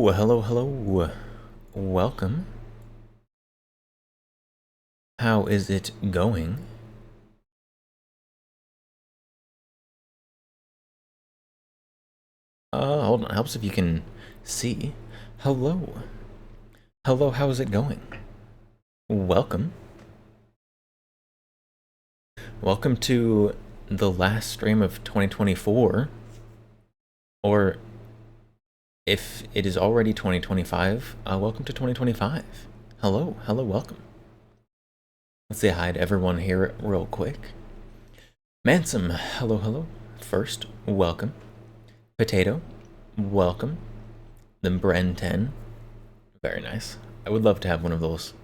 Well, hello. Welcome. How is it going? Hold on. Helps if you can see. Hello. Hello, how is it going? Welcome. Welcome to the last stream of 2024. Or if it is already 2025, welcome to 2025. Hello, welcome. Let's say hi to everyone here real quick. Mansum, hello. First, welcome. Potato, welcome. Then Bren 10, very nice. I would love to have one of those.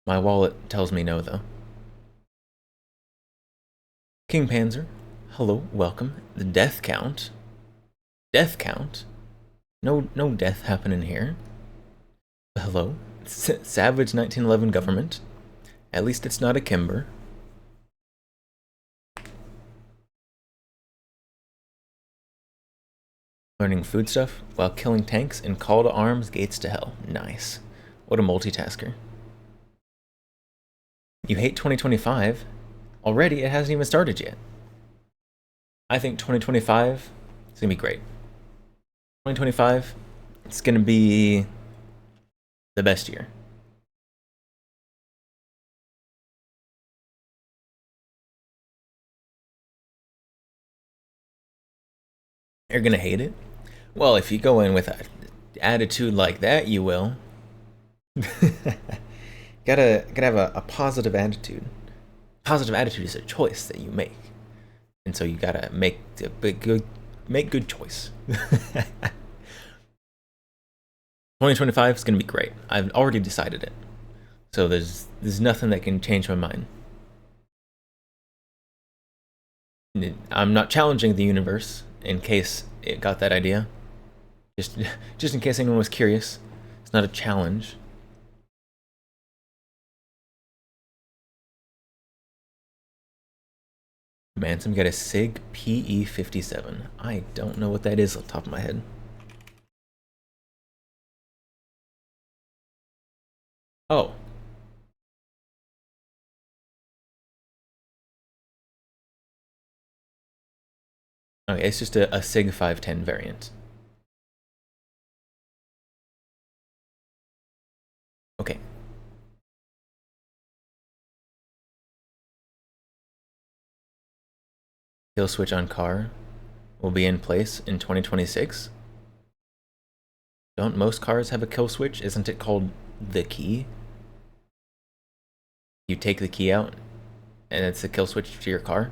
My wallet tells me no, though. King Panzer, hello, welcome. The death count. Death count? No death happening here. Hello. Savage 1911 government. At least it's not a Kimber. Learning food stuff while killing tanks and call to arms gates to hell. Nice. What a multitasker. You hate 2025? Already, it hasn't even started yet. I think 2025 is gonna be great. 2025, it's gonna be the best year. You're gonna hate it? Well, if you go in with an attitude like that, you will. gotta have a positive attitude. Positive attitude is a choice that you make, and so you gotta make good choice. 2025 is gonna be great. I've already decided it, so there's nothing that can change my mind. I'm not challenging the universe in case it got that idea. Just in case anyone was curious, it's not a challenge. Mansum got a SIG PE57. I don't know what that is off the top of my head. Oh. Okay, it's just a SIG 510 variant. Okay. Kill switch on car will be in place in 2026. Don't most cars have a kill switch? Isn't it called the key? You take the key out and it's a kill switch to your car.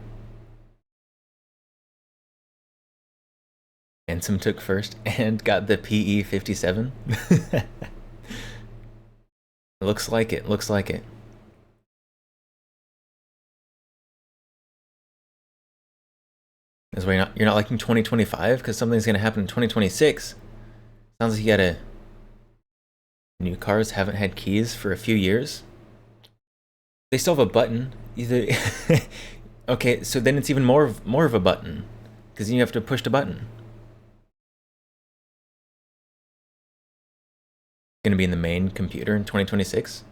Ansem took first and got the PE57. Looks like it. Is why you're not liking 2025 because something's gonna happen in 2026. Sounds like you gotta. New cars haven't had keys for a few years. They still have a button. Either. Okay, so then it's even more of a button because you have to push the button. Gonna be in the main computer in 2026.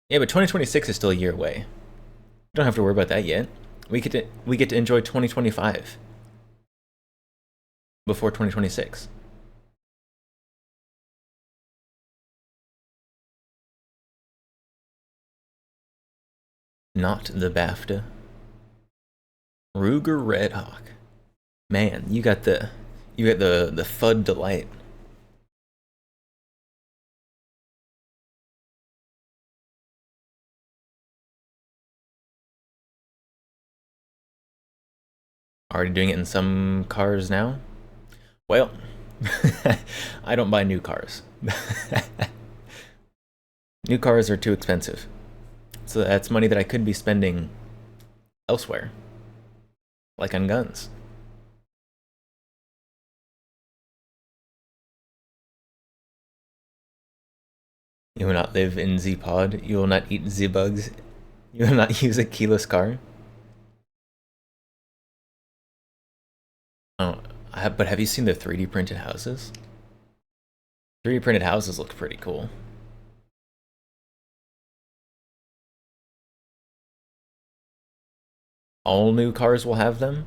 Yeah, but 2026 is still a year away. Don't have to worry about that yet. We get to enjoy 2025 before 2026. Not the BAFTA. Ruger Red Hawk. Man, you got the FUD delight. Already doing it in some cars now? Well, I don't buy new cars. New cars are too expensive. So that's money that I could be spending elsewhere, like on guns. You will not live in Z-Pod. You will not eat Z-Bugs. You will not use a keyless car. Oh, but have you seen the 3D printed houses? 3D printed houses look pretty cool. All new cars will have them.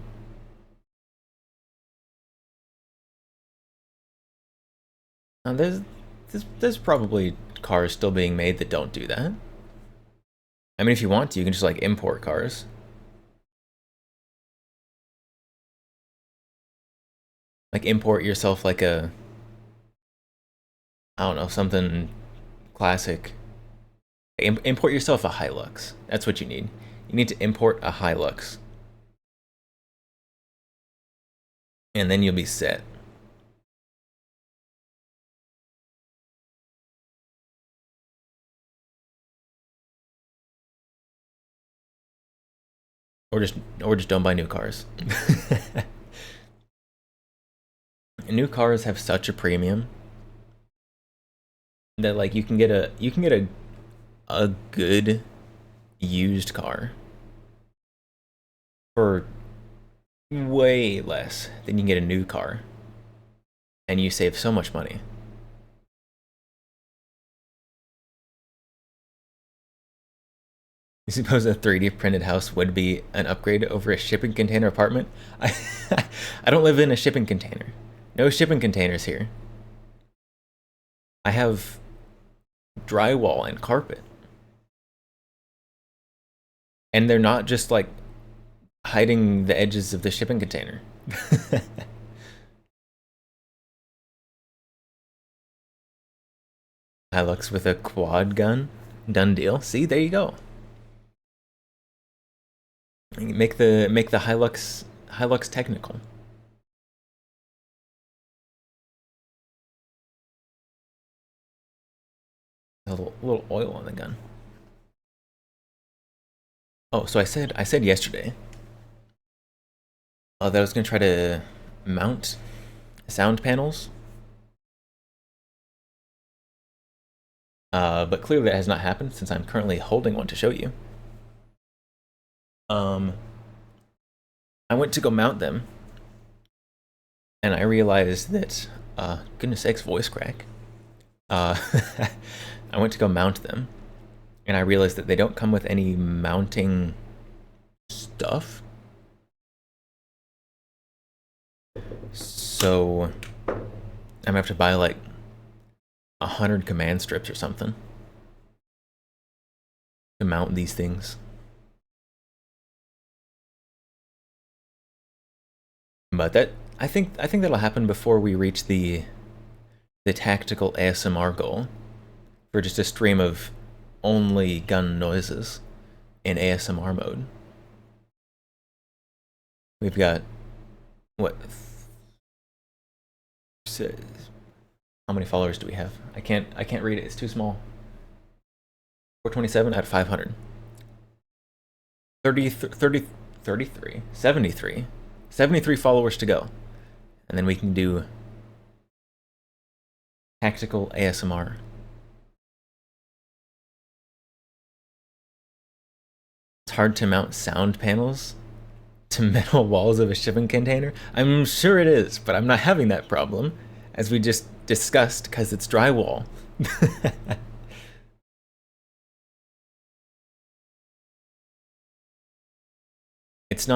There's probably cars still being made that don't do that. I mean, if you want to, you can just like import cars. Like import yourself like a, I don't know, something classic. Import yourself a Hilux. That's what you need. You need to import a Hilux. And then you'll be set. Or just don't buy new cars. New cars have such a premium that like you can get a good used car for way less than you can get a new car, and you save so much money. You suppose a 3D printed house would be an upgrade over a shipping container apartment? I I don't live in a shipping container. No shipping containers here. I have drywall and carpet. And they're not just like hiding the edges of the shipping container. Hilux with a quad gun. Done deal. See, there you go. Make the Hilux technical. A little oil on the gun. Oh, so I said yesterday that I was gonna try to mount sound panels. But clearly that has not happened since I'm currently holding one to show you. I went to go mount them, and I realized that, goodness sakes, voice crack. I went to go mount them, and I realized that they don't come with any mounting stuff. So I'm gonna have to buy like 100 command strips or something to mount these things. But I think that'll happen before we reach the tactical ASMR goal for just a stream of only gun noises in ASMR mode. We've got what? How many followers do we have? I can't read it. It's too small. 427 out of 500. 33, 73. 73 followers to go. And then we can do tactical ASMR. It's hard to mount sound panels to metal walls of a shipping container. I'm sure it is, but I'm not having that problem, as we just discussed, because it's drywall. It's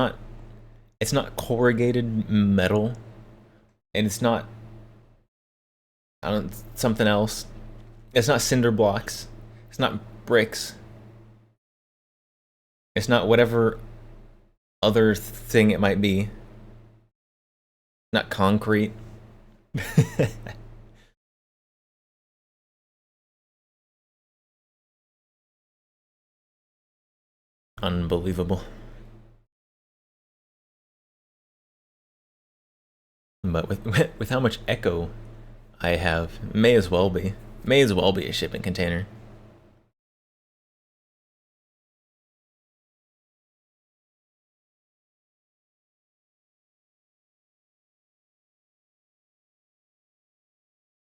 not corrugated metal, and it's not, I don't, something else. It's not cinder blocks. It's not bricks. It's not whatever other thing it might be. Not concrete. Unbelievable. But with how much echo I have, may as well be a shipping container.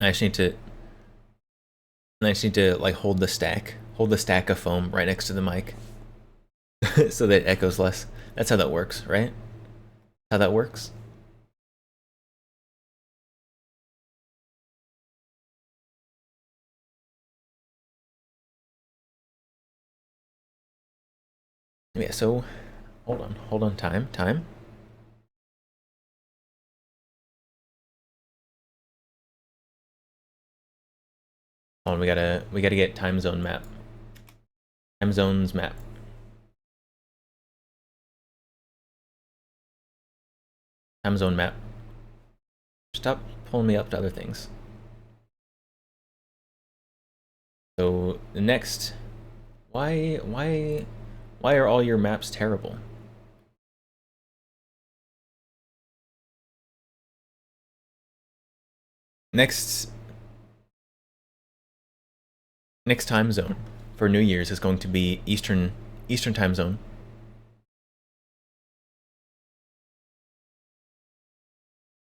I just need to like hold the stack of foam right next to the mic so that it echoes less. That's how that works, right? How that works? Yeah, so hold on, time. Hold on, we gotta get time zone map. Time zones map. Time zone map. Stop pulling me up to other things. So the next, why are all your maps terrible? Next next time zone for New Year's is going to be Eastern time zone,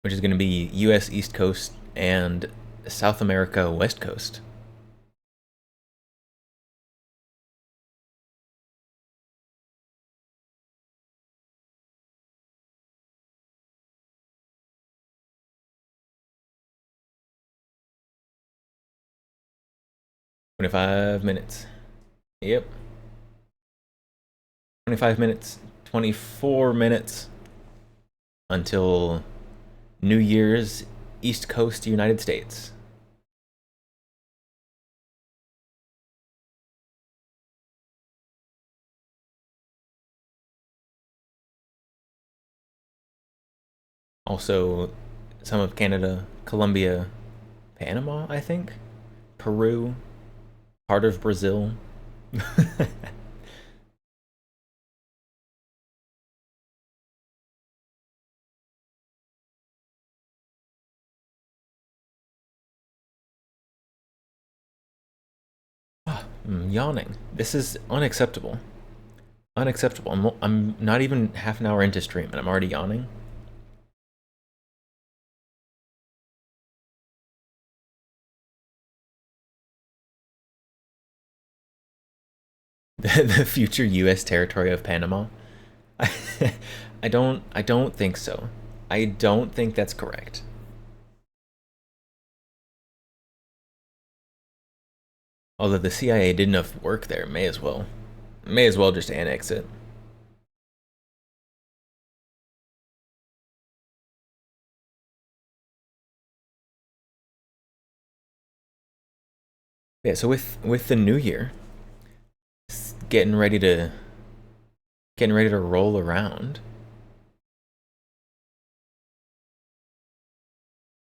which is going to be U.S. East Coast and South America West Coast. $25. Yep. 25 minutes. 24 minutes until New Year's East Coast United States. Also, some of Canada, Colombia, Panama, I think, Peru, part of Brazil. I'm yawning. This is unacceptable. Unacceptable. I'm not even half an hour into stream and I'm already yawning. The future U.S. territory of Panama. I don't think so. I don't think that's correct. Although the CIA did enough work there, may as well just annex it. Yeah, so with the new year getting ready to roll around,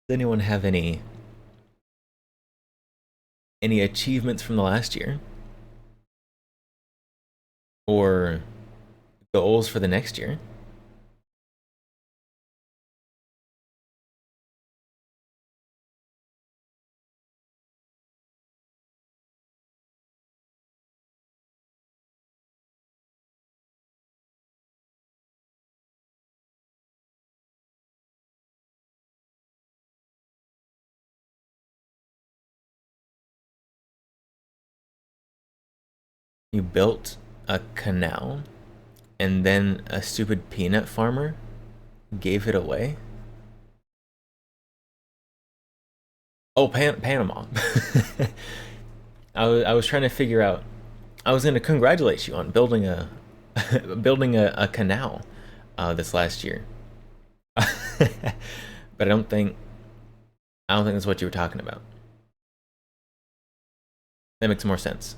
does anyone have any achievements from the last year or goals for the next year? You built a canal and then a stupid peanut farmer gave it away. Oh, Panama. I was trying to figure out. I was going to congratulate you on building a building a canal this last year, but I don't think that's what you were talking about. That makes more sense.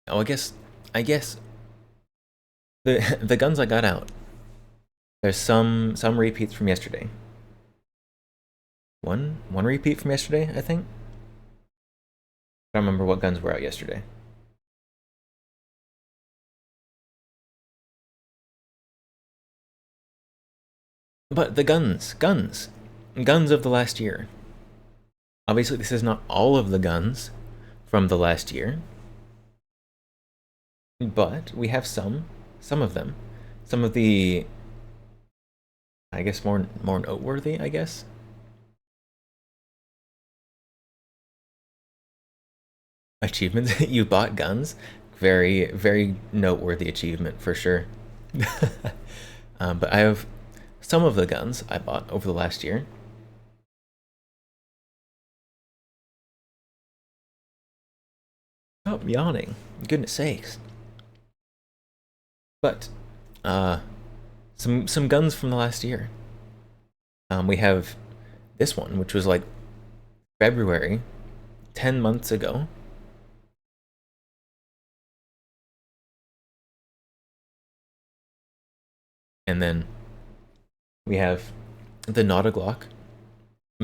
Oh, I guess the guns I got out. There's some repeats from yesterday. One repeat from yesterday, I think. I don't remember what guns were out yesterday. But the guns of the last year. Obviously, this is not all of the guns from the last year, but we have some of them, some of the, I guess more noteworthy, I guess. Achievements? You bought guns? Very, very noteworthy achievement for sure. But I have some of the guns I bought over the last year. Oh, I'm yawning. Goodness sakes. But, some guns from the last year. We have this one, which was like February, 10 months ago. And then we have the Nautaglock,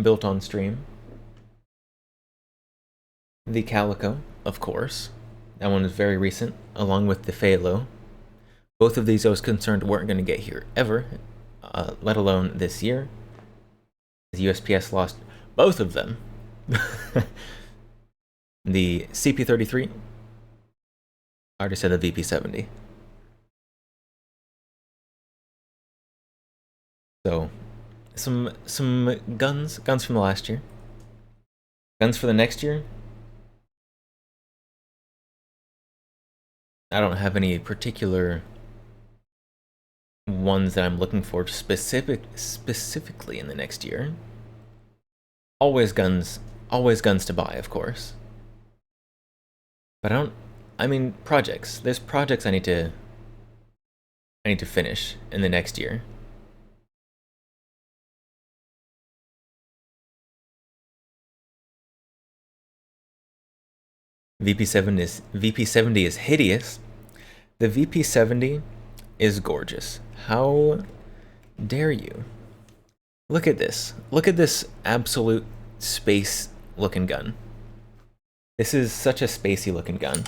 built on stream. The Calico, of course. That one is very recent, along with the Phalo. Both of these I was concerned weren't going to get here ever, let alone this year. The USPS lost both of them. The CP33. I already said the VP70. So, some guns from the last year. Guns for the next year. I don't have any particular ones that I'm looking for specifically in the next year. Always guns to buy, of course. But I mean projects. There's projects I need to finish in the next year. VP70 is hideous. The VP70 is gorgeous. How dare you? Look at this. Look at this absolute space looking gun. This is such a spacey looking gun.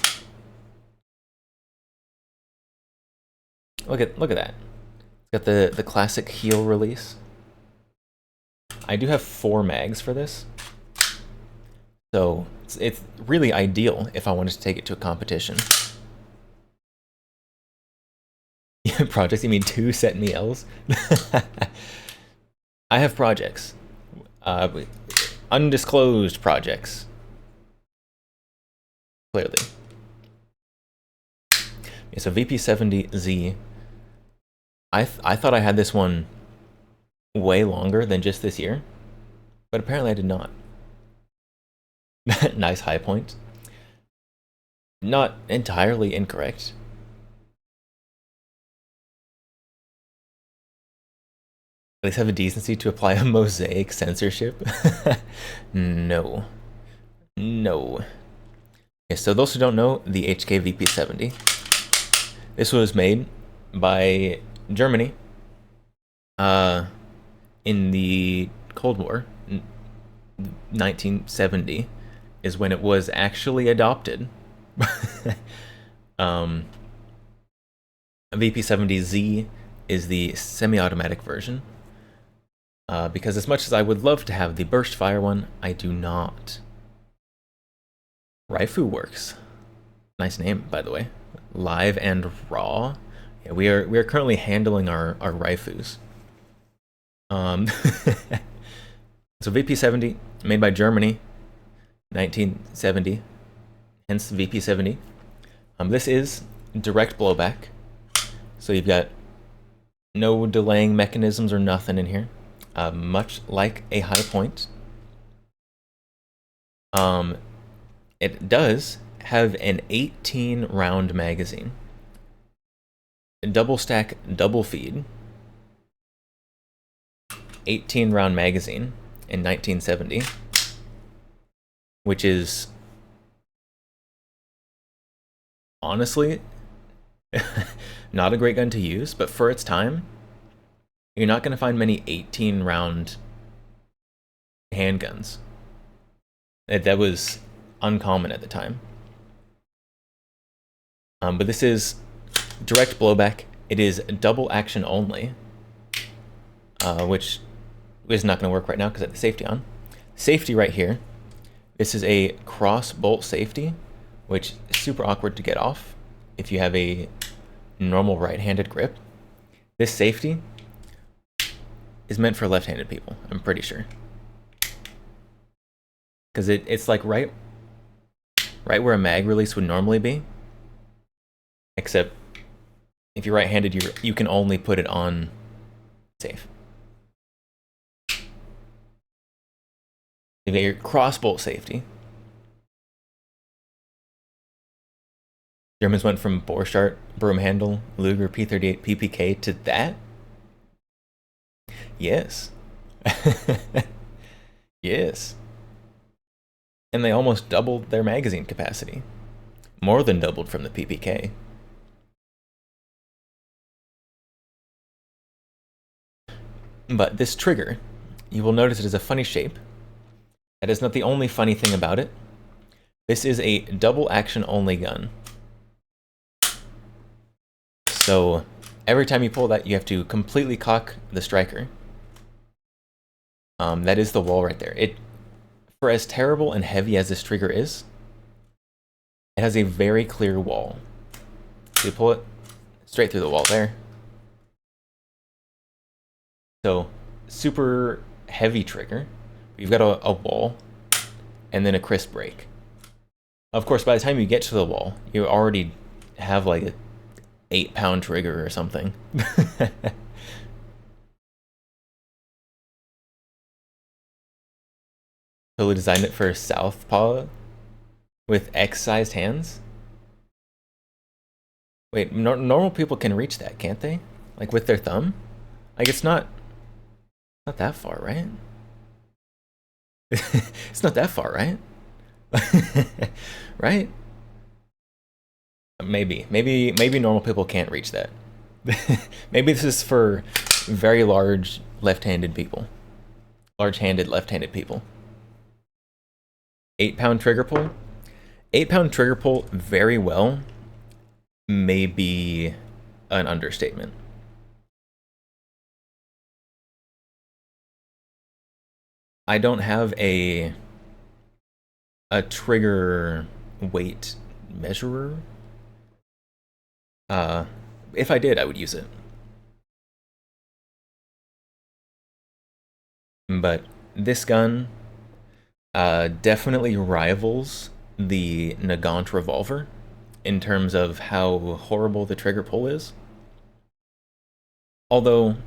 Look at that. It's got the classic heel release. I do have 4 mags for this. So it's really ideal if I wanted to take it to a competition. Projects? You mean 2 set MELs? I have projects. Undisclosed projects. Clearly. Yeah, so VP70Z. I thought I had this one way longer than just this year, but apparently I did not. Nice high point. Not entirely incorrect. At least have a decency to apply a mosaic censorship? No. No. Okay, so those who don't know, the HK VP70. This was made by Germany in the Cold War. 1970 is when it was actually adopted. VP70Z is the semi-automatic version. Because as much as I would love to have the burst fire one, I do not. Rifle Works. Nice name, by the way. Live and Raw. Yeah, we are currently handling our Raifus. So VP70, made by Germany, 1970, hence VP70. This is direct blowback, so you've got no delaying mechanisms or nothing in here, much like a high point. It does have an 18 round magazine, double stack, double feed, 18 round magazine in 1970, which is honestly not a great gun to use, but for its time, you're not going to find many 18 round handguns. That was uncommon at the time. But this is direct blowback. It is double action only, which is not going to work right now because I have the safety on. Safety right here. This is a cross bolt safety, which is super awkward to get off if you have a normal right-handed grip. This safety is meant for left-handed people, I'm pretty sure. Because it's like right right where a mag release would normally be. Except if you're right-handed, you can only put it on safe. You get your crossbolt safety. Germans went from Borchardt, broom handle, Luger P38 PPK to that? Yes. Yes. And they almost doubled their magazine capacity. More than doubled from the PPK. But this trigger, you will notice it is a funny shape. That is not the only funny thing about it. This is a double action only gun. So every time you pull that, you have to completely cock the striker. That is the wall right there. For as terrible and heavy as this trigger is, it has a very clear wall. So you pull it straight through the wall there. So super heavy trigger. You've got a wall and then a crisp break. Of course, by the time you get to the wall, you already have like a 8-pound trigger or something. Totally designed it for southpaw with X-sized hands. Wait, normal people can reach that, can't they? Like with their thumb? Like it's not that far, right? It's not that far, right? Right? Maybe normal people can't reach that. Maybe this is for very large left-handed people. Large-handed left-handed people. 8-pound trigger pull? 8-pound trigger pull very well may be an understatement. I don't have a trigger weight measurer. If I did, I would use it. But this gun definitely rivals the Nagant revolver in terms of how horrible the trigger pull is. Although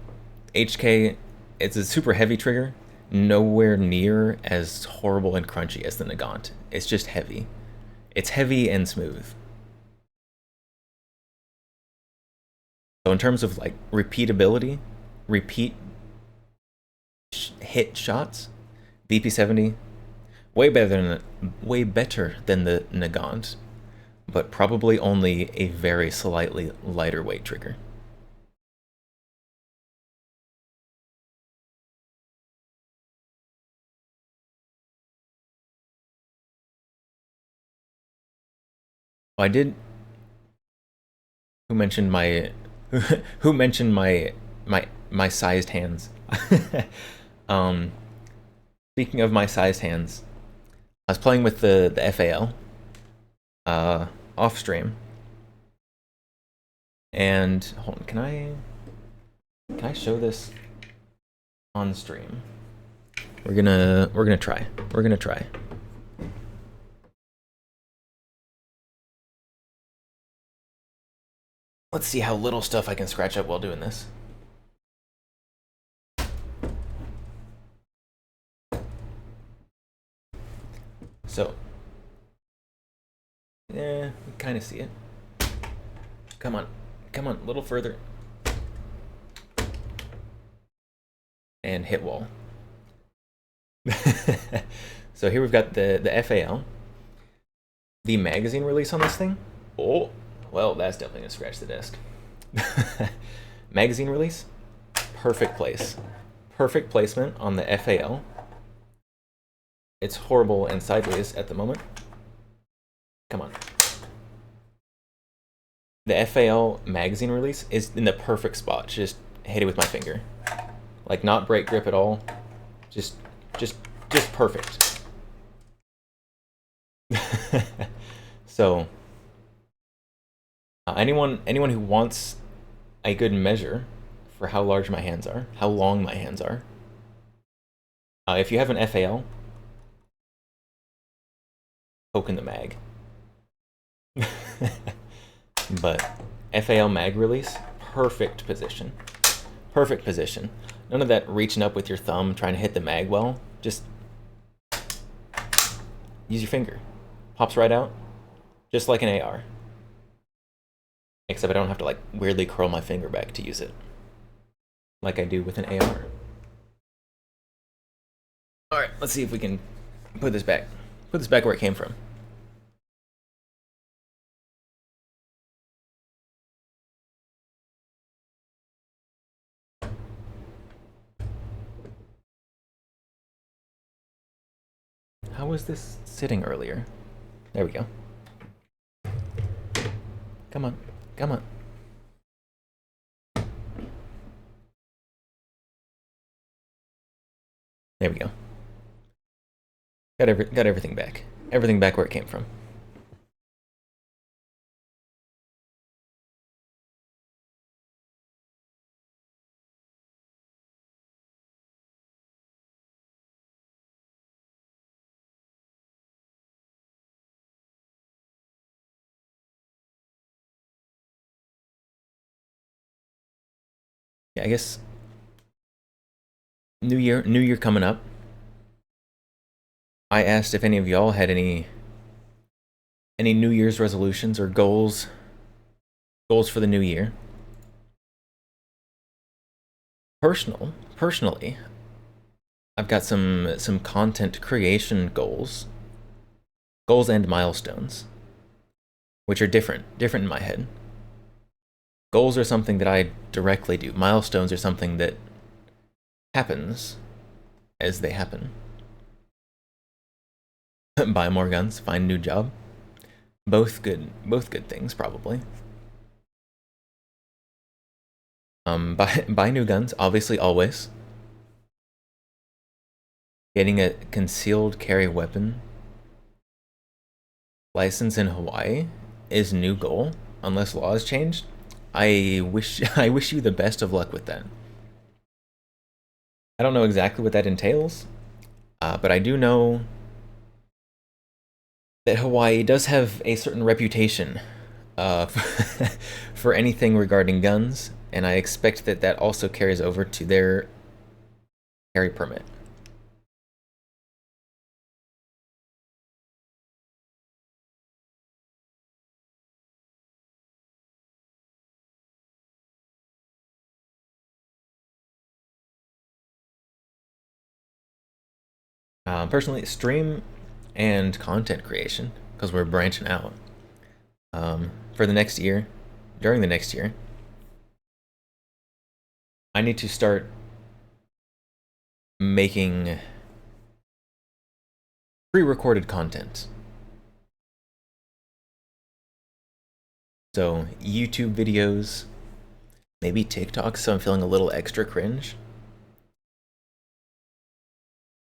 HK, it's a super heavy trigger, nowhere near as horrible and crunchy as the Nagant. It's just heavy. It's heavy and smooth. So in terms of like repeatability, repeat hit shots, VP70, way better than the Nagant, but probably only a very slightly lighter weight trigger. I did. Who mentioned my who mentioned my sized hands? Speaking of my sized hands, I was playing with the FAL off stream, and hold on, can I show this on stream? We're gonna try. Let's see how little stuff I can scratch up while doing this. So, yeah, you kind of see it. Come on, a little further. And hit wall. So here we've got the FAL. The magazine release on this thing. Oh, well, that's definitely gonna scratch the desk. Magazine release, perfect place. Perfect placement on the FAL. It's horrible and sideways at the moment. Come on. The FAL magazine release is in the perfect spot. Just hit it with my finger. Like not break grip at all. Just perfect. So anyone who wants a good measure for how large my hands are, how long my hands are, if you have an FAL, poke in the mag. But FAL mag release, perfect position. Perfect position. None of that reaching up with your thumb trying to hit the mag well. Just use your finger. Pops right out, just like an AR. Except I don't have to like weirdly curl my finger back to use it, like I do with an AR. All right, let's see if we can put this back. Put this back where it came from. How was this sitting earlier? There we go. Come on, come on. There we go. Got everything back. Everything back where it came from. Yeah, I guess New Year coming up. I asked if any of y'all had any New Year's resolutions or goals for the new year. Personally, I've got some content creation goals and milestones, which are different in my head. Goals are something that I directly do. Milestones are something that happens as they happen. Buy more guns, find a new job. Both good things, probably. Buy new guns, obviously, always. Getting a concealed carry weapon license in Hawaii is new goal, unless laws changed. I wish you the best of luck with that. I don't know exactly what that entails, but I do know that Hawaii does have a certain reputation for anything regarding guns, and I expect that also carries over to their carry permit. Personally, stream and content creation, because we're branching out. For the next year, during the next year, I need to start making pre-recorded content. So YouTube videos, maybe TikTok, so I'm feeling a little extra cringe.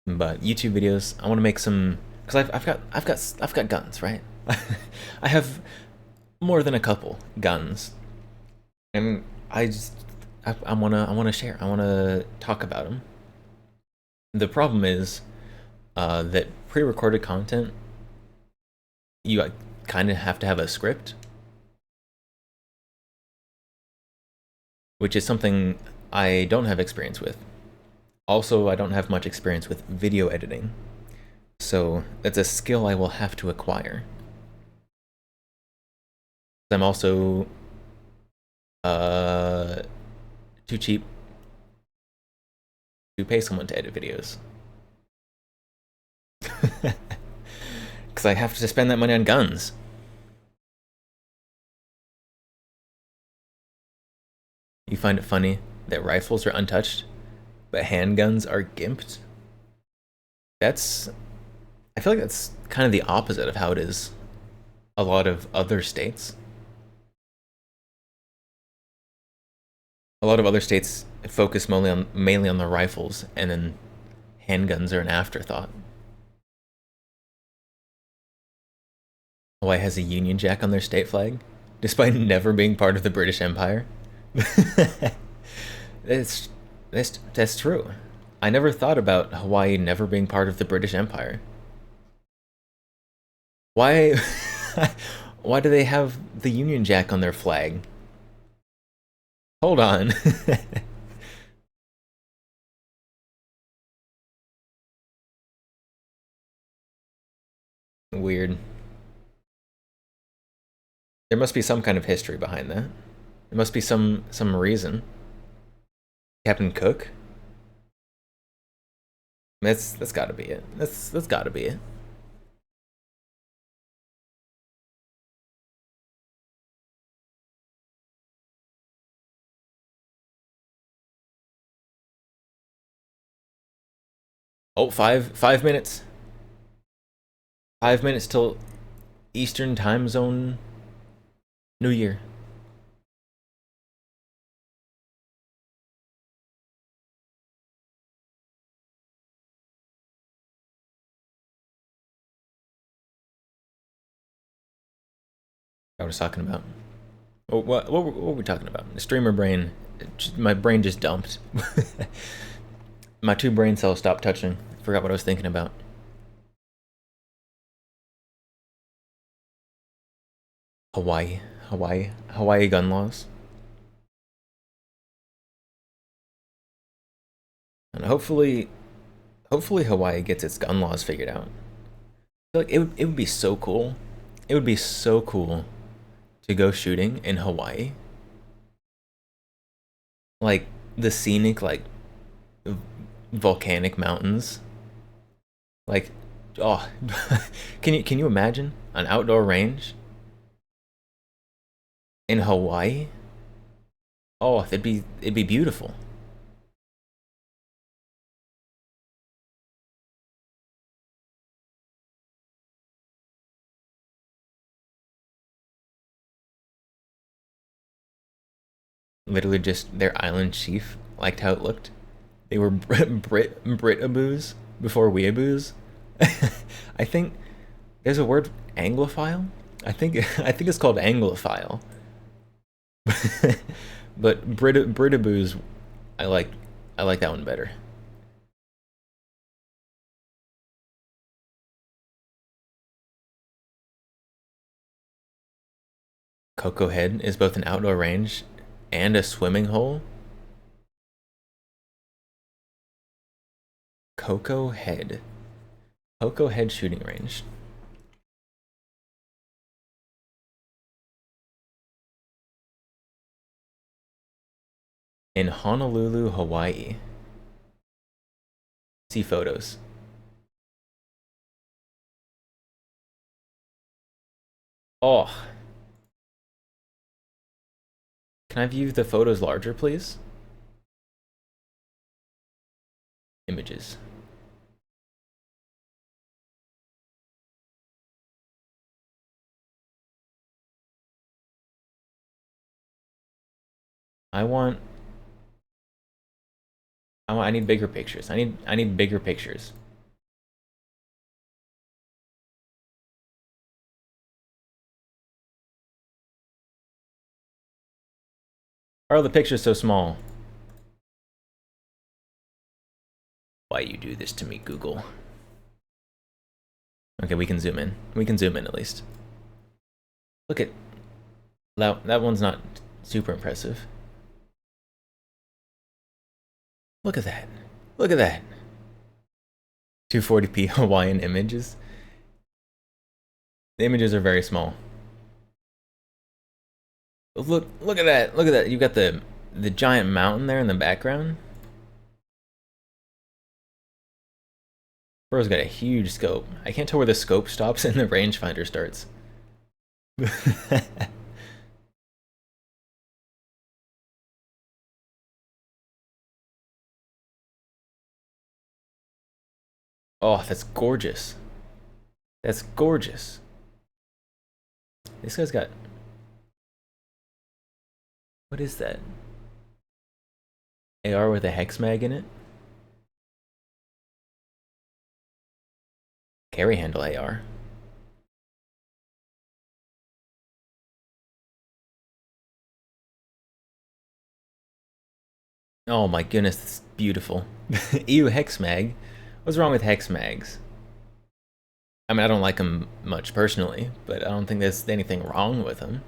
But YouTube videos, I want to make some, because I've got guns, right? I have more than a couple guns, and I wanna share. I wanna talk about them. The problem is that pre-recorded content, you kind of have to have a script, which is something I don't have experience with. Also, I don't have much experience with video editing, so that's a skill I will have to acquire. I'm also too cheap to pay someone to edit videos. Because I have to spend that money on guns. You find it funny that rifles are untouched, but handguns are gimped? I feel like that's kind of the opposite of how it is a lot of other states. A lot of other states focus mainly on the rifles, and then handguns are an afterthought. Hawaii has a Union Jack on their state flag, despite never being part of the British Empire. That's true. I never thought about Hawaii never being part of the British Empire. Why Why do they have the Union Jack on their flag? Hold on. Weird. There must be some kind of history behind that. There must be some reason. Captain Cook? That's got to be it. That's got to be it. Oh, 5 minutes. 5 minutes till Eastern Time Zone New Year. I was talking about. What were we talking about? The streamer brain. My brain just dumped. My two brain cells stopped touching. Forgot what I was thinking about. Hawaii gun laws. And hopefully Hawaii gets its gun laws figured out. I feel like it would be so cool. It would be so cool to go shooting in Hawaii. Like the scenic volcanic mountains. Like oh can you imagine an outdoor range in Hawaii? Oh, it'd be beautiful. Literally just their island chief liked how it looked. They were Britaboos before weeaboos. I think there's a word Anglophile. I think it's called Anglophile. But Britaboos, I like I like that one better. Coco Head is both an outdoor range and a swimming hole. Coco Head. Coco Head shooting range. In Honolulu, Hawaii. See photos. Oh, can I view the photos larger, please? Images. I want. I need bigger pictures. I need bigger pictures. Why are the pictures so small? Why you do this to me, Google? Okay, we can zoom in. We can zoom in at least. Look at that one's not super impressive. Look at that. Look at that. 240p Hawaiian images. The images are very small. Look at that. Look at that. You got the giant mountain there in the background. Bro's got a huge scope. I can't tell where the scope stops and the rangefinder starts. Oh, that's gorgeous. That's gorgeous. This guy's got. What is that? AR with a hex mag in it? Carry handle AR. Oh my goodness, it's beautiful. Ew, hex mag. What's wrong with hex mags? I mean, I don't like him much personally, but I don't think there's anything wrong with him.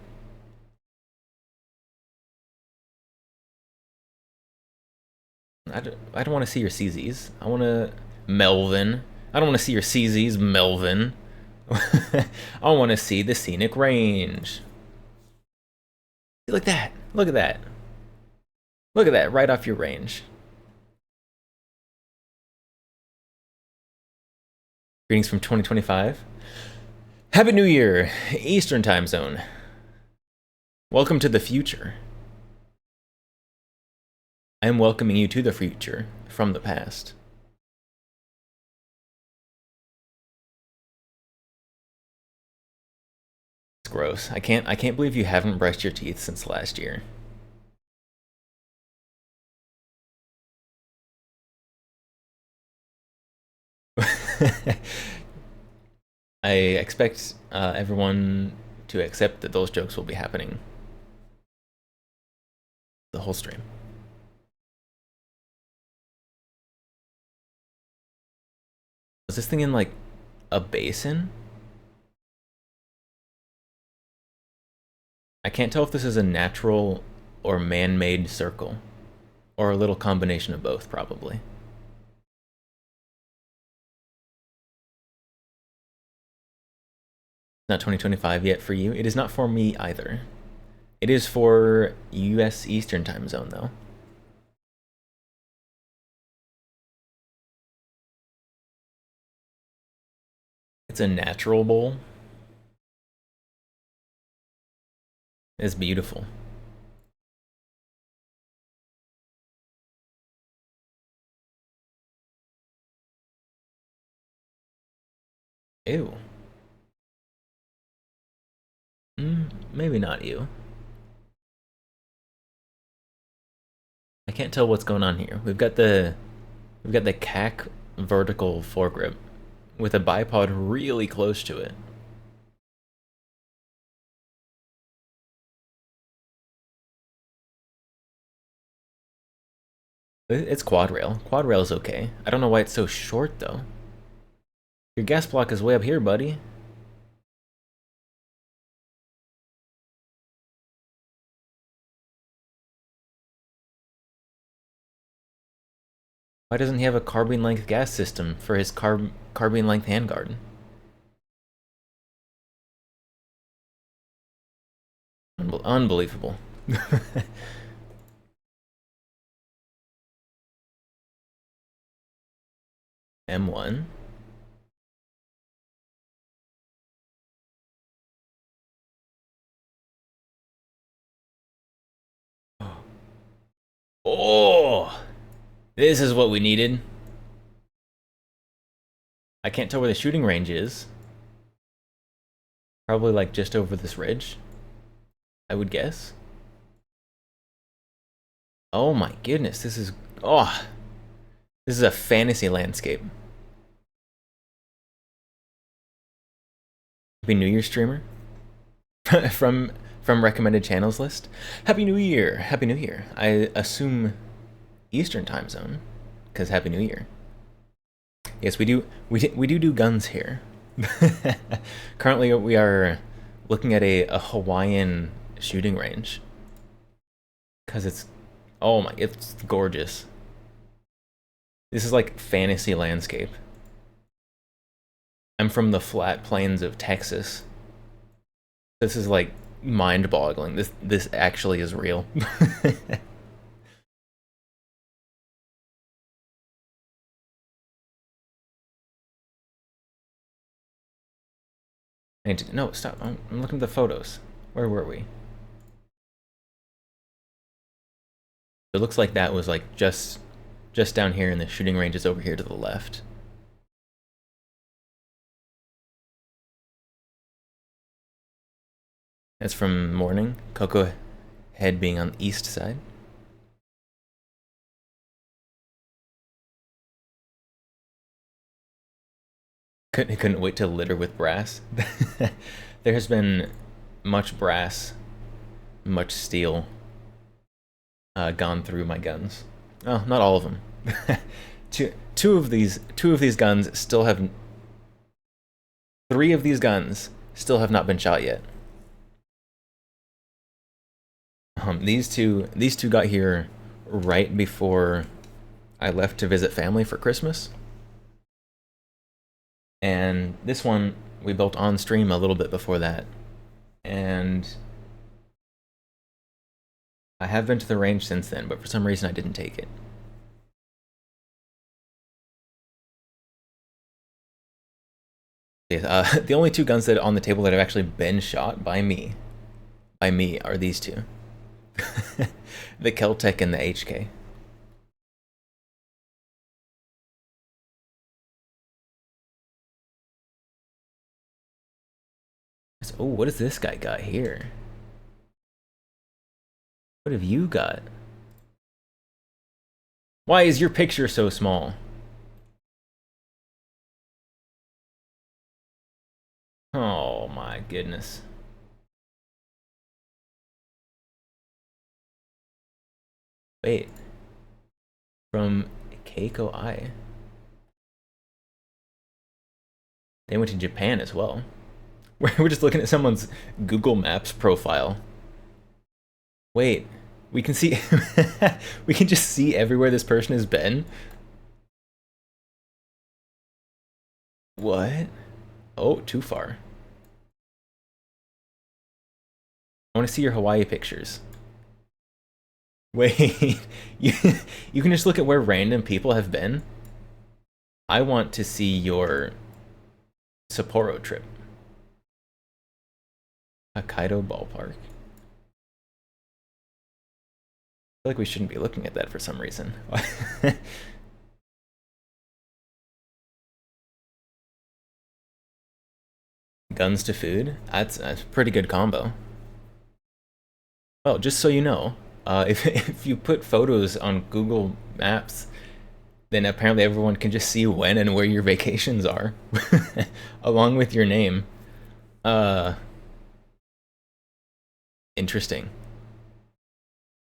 I don't want to see your CZs. I want to Melvin. I don't want to see your CZs, Melvin. I want to see the scenic range. Look at that. Look at that. Look at that, right off your range. Greetings from 2025. Happy New Year, Eastern Time Zone. Welcome to the future. I am welcoming you to the future from the past. It's gross. I can't believe you haven't brushed your teeth since last year. I expect everyone to accept that those jokes will be happening the whole stream. Is this thing in like a basin? I can't tell if this is a natural or man-made circle, or a little combination of both, probably. Not 2025 yet for you. It is not for me either. It is for US Eastern Time Zone, though. It's a natural bowl. It's beautiful. Ew. Maybe not you. I can't tell what's going on here. We've got the CAC vertical foregrip with a bipod really close to it. It's quad rail. Quad rail is okay. I don't know why it's so short though. Your gas block is way up here, buddy. Why doesn't he have a carbine length gas system for his carbine length handguard? Unbelievable. M1. Oh, this is what we needed. I can't tell where the shooting range is. Probably like just over this ridge, I would guess. Oh my goodness, this is this is a fantasy landscape. Happy New Year, streamer. from recommended channels list. Happy New Year. Happy New Year. I assume Eastern Time Zone, because Happy New Year. Yes, we do guns here. Currently, we are looking at a Hawaiian shooting range because it's it's gorgeous. This is like fantasy landscape. I'm from the flat plains of Texas. This is like mind-boggling. This actually is real. No, stop. I'm looking at the photos. Where were we? It looks like that was like just down here, and the shooting range is over here to the left. That's from morning. Cocoa Head being on the east side. He couldn't wait to litter with brass. There has been much brass, much steel gone through my guns. Oh, not all of them. two of these guns still have 3 of these guns still have not been shot yet. These two got here right before I left to visit family for Christmas. And this one we built on stream a little bit before that. And I have been to the range since then, but for some reason I didn't take it. The only 2 guns that are on the table that have actually been shot by me are these 2. The Keltec and the HK. Oh, what does this guy got here? What have you got? Why is your picture so small? Oh my goodness. Wait. From Keiko Ai. They went to Japan as well. We're just looking at someone's Google Maps profile. Wait, we can see we can just see everywhere this person has been. What? Oh, too far. I want to see your Hawaii pictures. Wait, you can just look at where random people have been? I want to see your Sapporo trip. Hokkaido Ballpark. I feel like we shouldn't be looking at that for some reason. Guns to food? That's a pretty good combo. Well, just so you know, if you put photos on Google Maps, then apparently everyone can just see when and where your vacations are, along with your name. Interesting.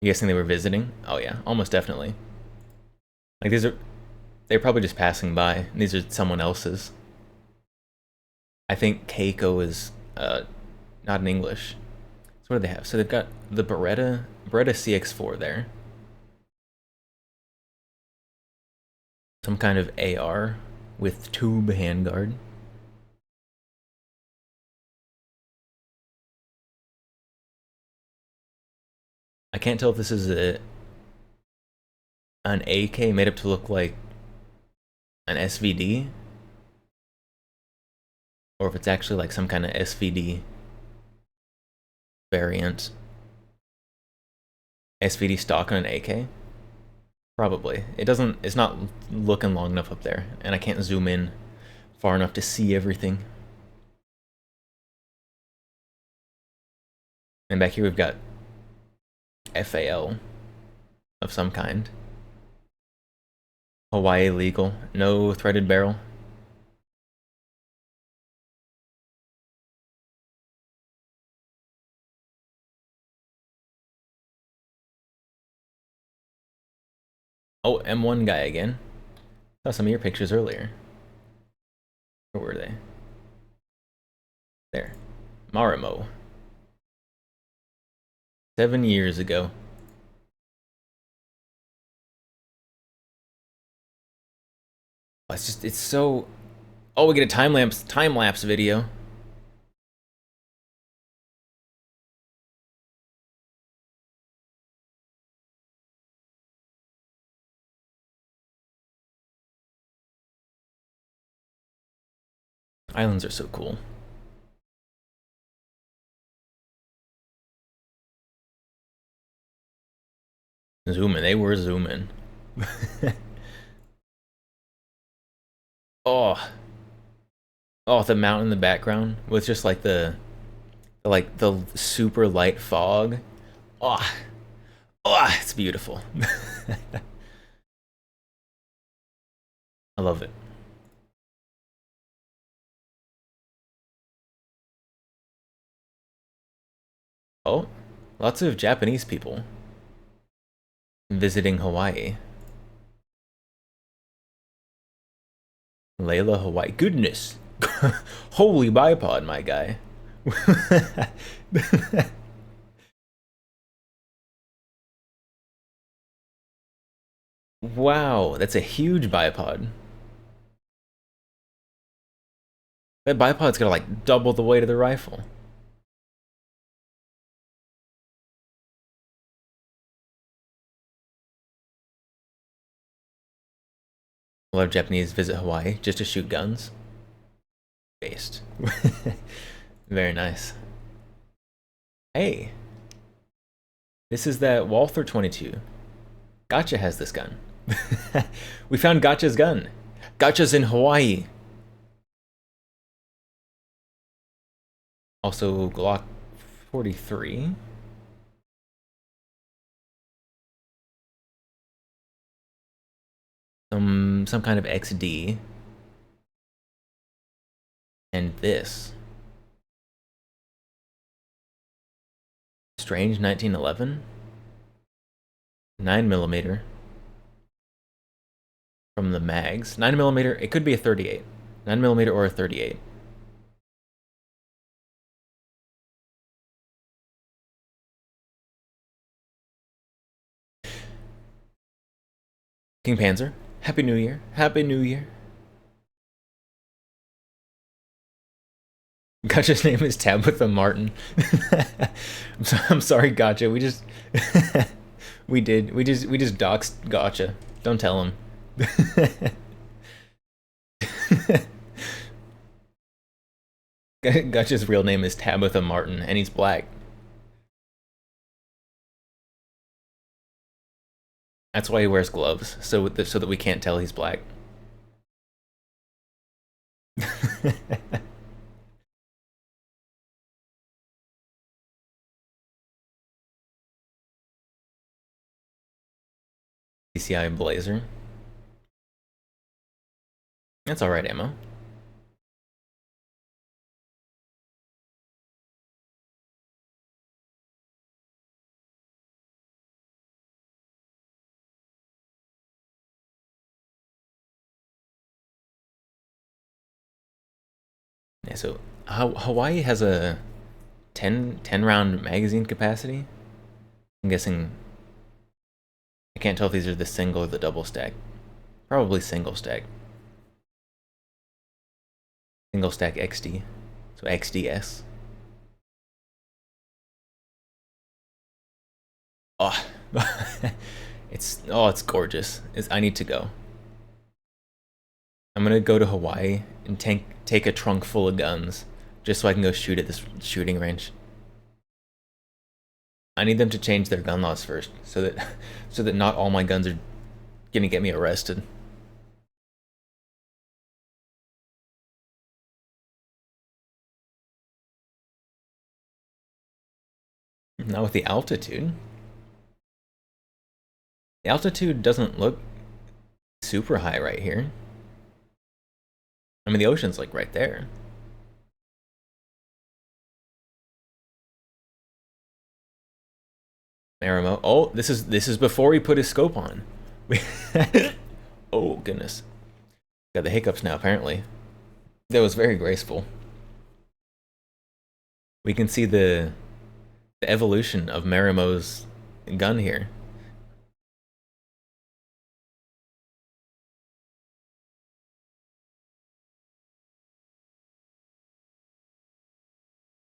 You guessing they were visiting? Oh yeah, almost definitely. Like they're probably just passing by. And these are someone else's. I think Keiko is not in English. So what do they have? So they've got the Beretta CX4 there. Some kind of AR with tube handguard. I can't tell if this is an AK made up to look like an SVD, or if it's actually like some kind of SVD variant. SVD stock on an AK? Probably. It's not looking long enough up there, and I can't zoom in far enough to see everything. And back here we've got FAL of some kind. Hawaii legal. No threaded barrel. Oh, M1 guy again. Saw some of your pictures earlier. Where were they? There. Marimo. 7 years ago. Oh, it's so... Oh, we get a time-lapse video. Islands are so cool. Zooming, they were zooming. Oh. Oh, the mountain in the background with just like the super light fog. Oh. Oh, it's beautiful. I love it. Oh, lots of Japanese people visiting Hawaii. Layla, Hawaii. Goodness. Holy bipod, my guy. Wow, that's a huge bipod. That bipod's gonna like double the weight of the rifle. A lot of Japanese visit Hawaii just to shoot guns. Based. Very nice. Hey, this is that Walther 22. Gotcha has this gun. We found Gotcha's gun. Gotcha's in Hawaii. Also, Glock 43. Some kind of XD. And this. Strange 1911. 9mm. From the mags. 9mm, it could be a 38. 9mm or a 38. King Panzer, Happy New Year. Happy New Year. Gotcha's name is Tabitha Martin. I'm sorry, Gotcha. We just we just doxed Gotcha. Don't tell him. Gotcha's real name is Tabitha Martin, and he's black. That's why he wears gloves, so that we can't tell he's black. PCI Blazer. That's alright ammo. Yeah, so Hawaii has a 10 round magazine capacity. I'm guessing, I can't tell if these are the single or the double stack. Probably single stack. Single stack XD. So XDS. Oh, it's gorgeous. I need to go. I'm gonna go to Hawaii and take a trunk full of guns just so I can go shoot at this shooting range. I need them to change their gun laws first, so that not all my guns are gonna get me arrested. Not with the altitude. The altitude doesn't look super high right here. I mean, the ocean's like right there. Marimo. Oh, this is before he put his scope on. Oh goodness. Got the hiccups now, apparently. That was very graceful. We can see the evolution of Marimo's gun here.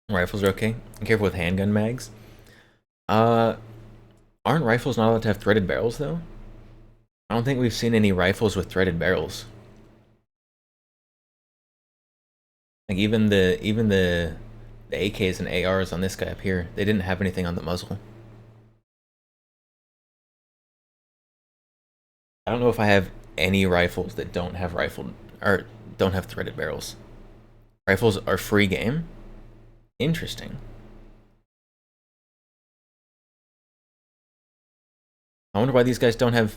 Rifles are okay. Be careful with handgun mags. Aren't rifles not allowed to have threaded barrels though? I don't think we've seen any rifles with threaded barrels. Like even the AKs and ARs on this guy up here, they didn't have anything on the muzzle. I don't know if I have any rifles that don't have don't have threaded barrels. Rifles are free game. Interesting. I wonder why these guys don't have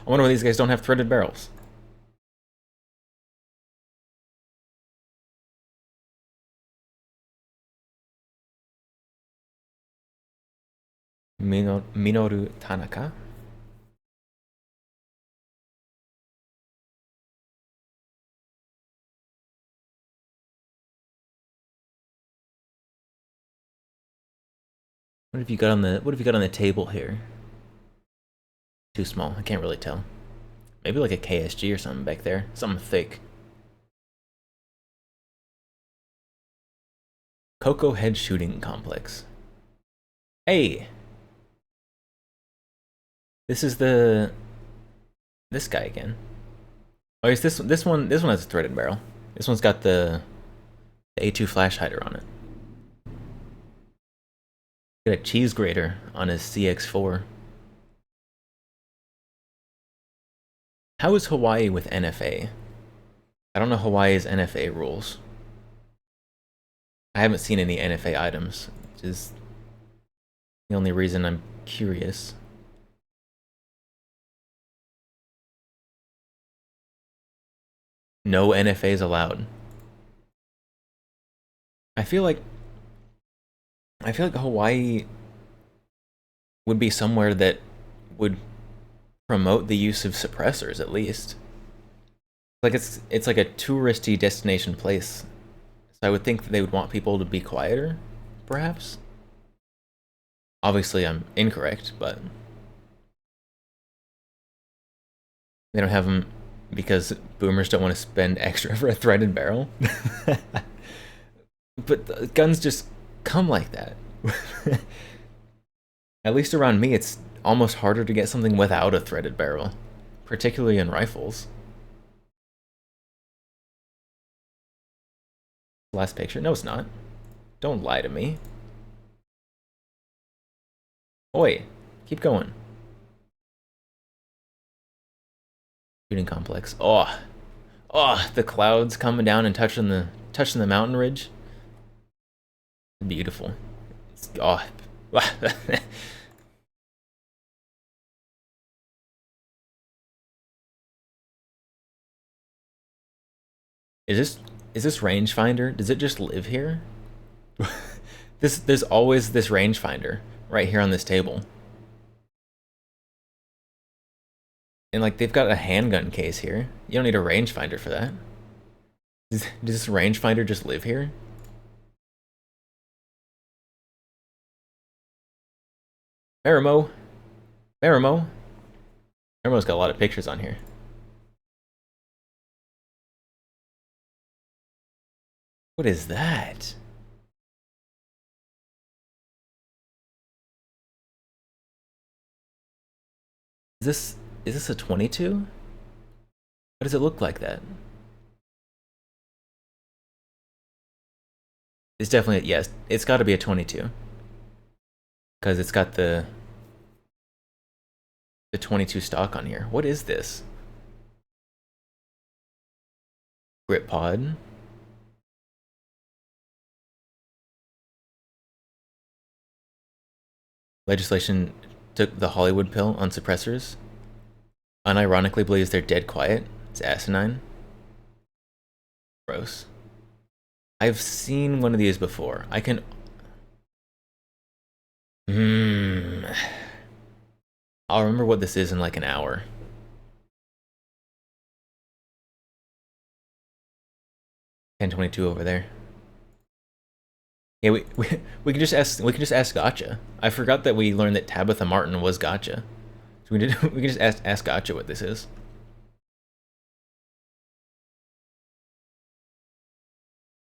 I wonder why these guys don't have threaded barrels. Minoru Tanaka. What have you got on the table here? Too small. I can't really tell. Maybe like a KSG or something back there. Something thick. Coco Head Shooting Complex. Hey! This is this guy again. Oh, is this one has a threaded barrel. This one's got the A2 flash hider on it. Got a cheese grater on his CX4. How is Hawaii with NFA? I don't know Hawaii's NFA rules. I haven't seen any NFA items, which is the only reason I'm curious. No NFAs allowed. I feel like Hawaii would be somewhere that would promote the use of suppressors at least. Like it's like a touristy destination place. So I would think that they would want people to be quieter, perhaps. Obviously I'm incorrect, but they don't have them because boomers don't want to spend extra for a threaded barrel. But guns just come like that. At least around me, it's almost harder to get something without a threaded barrel, particularly in rifles. Last picture? No, it's not. Don't lie to me. Oi, keep going. Shooting complex. Oh, the clouds coming down and touching the mountain ridge. Beautiful. Oh. Is this rangefinder? Does it just live here? There's always this rangefinder right here on this table. And like they've got a handgun case here. You don't need a rangefinder for that. Does this rangefinder just live here? Marimo. Marimo's got a lot of pictures on here. What is that? Is this a 22? Why does it look like that? It's definitely, yes, it's got to be a 22. Because it's got the 22 stock on here. What is this? Grip pod. Legislation took the Hollywood pill on suppressors. Unironically believes they're dead quiet. It's asinine. Gross. I've seen one of these before. I can... I'll remember what this is in like an hour. 1022 over there. Yeah, we can just ask Gotcha. I forgot that we learned that Tabitha Martin was Gotcha. So we can just ask Gotcha what this is.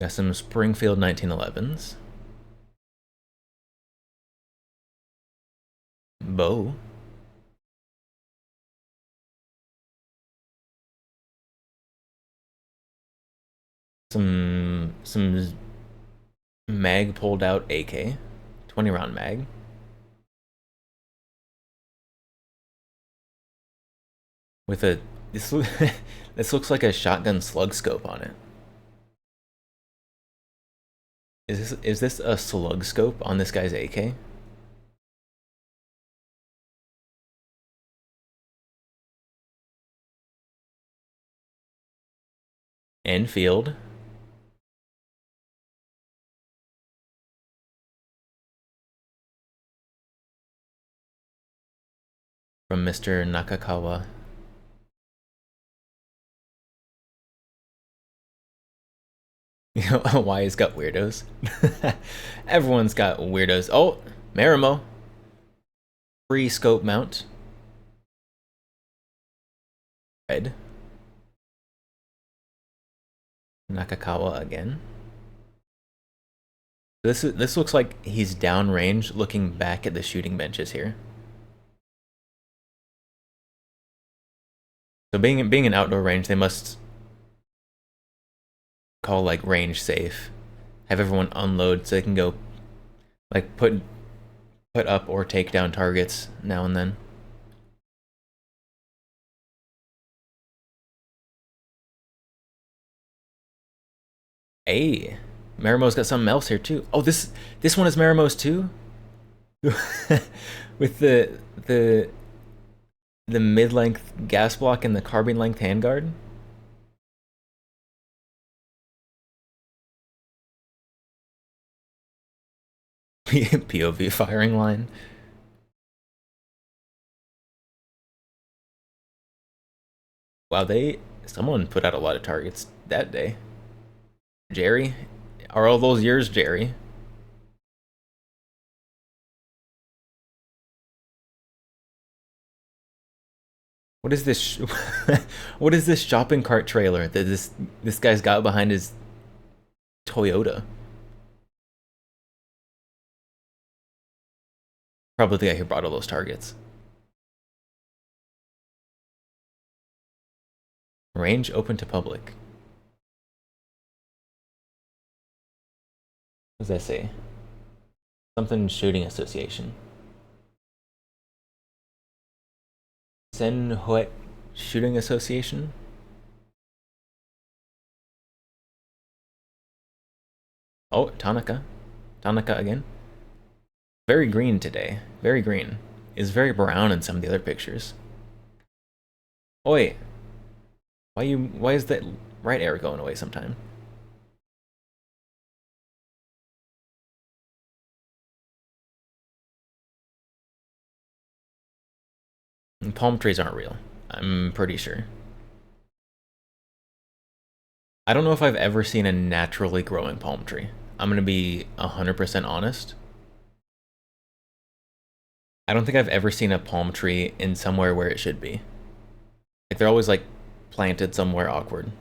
Got some Springfield 1911s. Bow. Some mag pulled out AK, 20 round mag. With a this looks like a shotgun slug scope on it. Is this a slug scope on this guy's AK? Enfield. From Mr. Nakakawa. You know, Hawaii's got weirdos. Everyone's got weirdos. Oh, Marimo. Free scope mount. Red. Nakakawa again. This looks like he's downrange looking back at the shooting benches here. So being an outdoor range, they must call like range safe. Have everyone unload so they can go like put up or take down targets now and then. Hey, Marimo's got something else here too. Oh, this one is Marimo's too. With the mid-length gas block and the carbine length handguard. POV firing line. Wow, someone put out a lot of targets that day. Jerry? Are all those yours, Jerry? What is this? What is this shopping cart trailer that this guy's got behind his Toyota? Probably the guy who brought all those targets. Range open to public. What does that say? Something shooting association. Sen Huet Shooting Association. Oh, Tanaka. Tanaka again. Very green today. Very green. Is very brown in some of the other pictures. Oi. Why is that right arrow going away sometime? And palm trees aren't real. I'm pretty sure. I don't know if I've ever seen a naturally growing palm tree. I'm gonna be 100% honest. I don't think I've ever seen a palm tree in somewhere where it should be. Like they're always like planted somewhere awkward.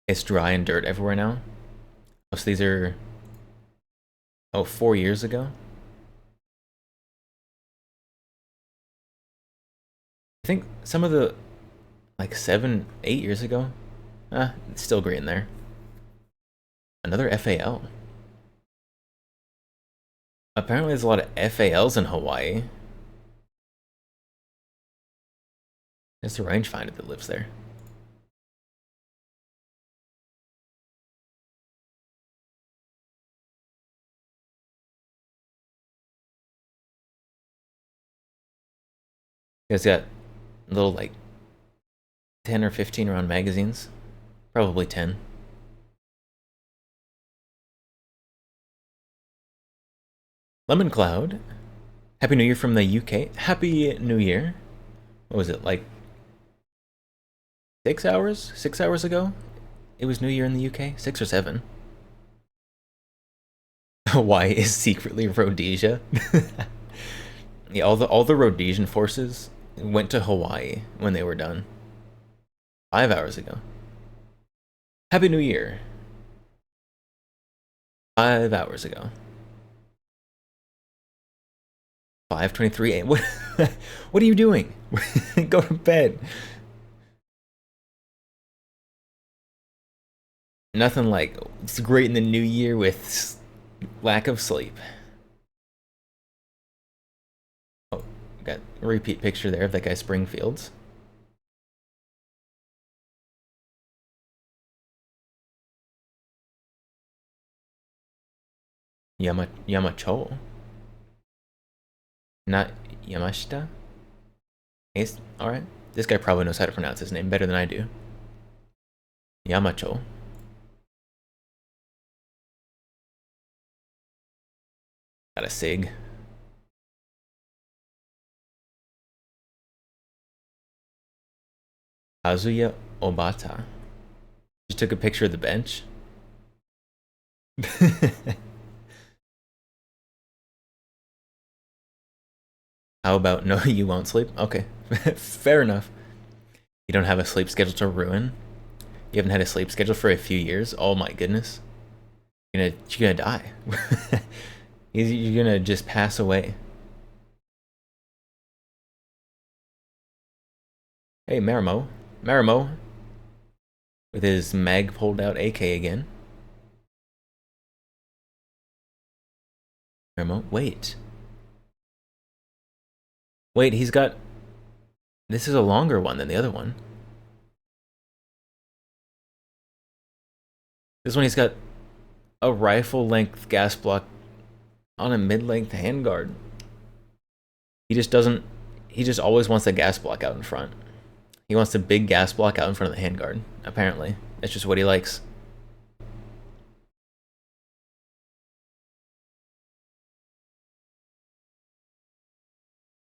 It's dry and dirt everywhere now. Oh, so these are 4 years ago. I think some of the like 7, 8 years ago. It's still green there. Another FAL. Apparently there's a lot of FALs in Hawaii. There's a rangefinder that lives there. You guys got little like 10 or 15 round magazines. Probably 10. Lemon Cloud. Happy New Year from the UK. Happy New Year. What was it, like 6 hours? 6 hours ago? It was New Year in the UK? 6 or 7. Hawaii is secretly Rhodesia. Yeah, all the Rhodesian forces went to Hawaii when they were done. 5 hours ago. Happy New Year. 5 hours ago. 5:23 a.m. What are you doing? Go to bed. Nothing like it's great in the new year with lack of sleep. Oh, got a repeat picture there of that guy Springfields. Yamacho. Not Yamashita? Alright. This guy probably knows how to pronounce his name better than I do. Yamacho. Got a SIG. Kazuya Obata. Just took a picture of the bench. How about no, you won't sleep? Okay, fair enough. You don't have a sleep schedule to ruin. You haven't had a sleep schedule for a few years. Oh my goodness, you're gonna die. You're gonna just pass away. Hey, Marimo, with his mag pulled out AK again. Marimo, wait, he's got. This is a longer one than the other one. This one he's got a rifle length gas block on a mid length handguard. He just doesn't. He just always wants the gas block out in front. He wants the big gas block out in front of the handguard. Apparently, that's just what he likes.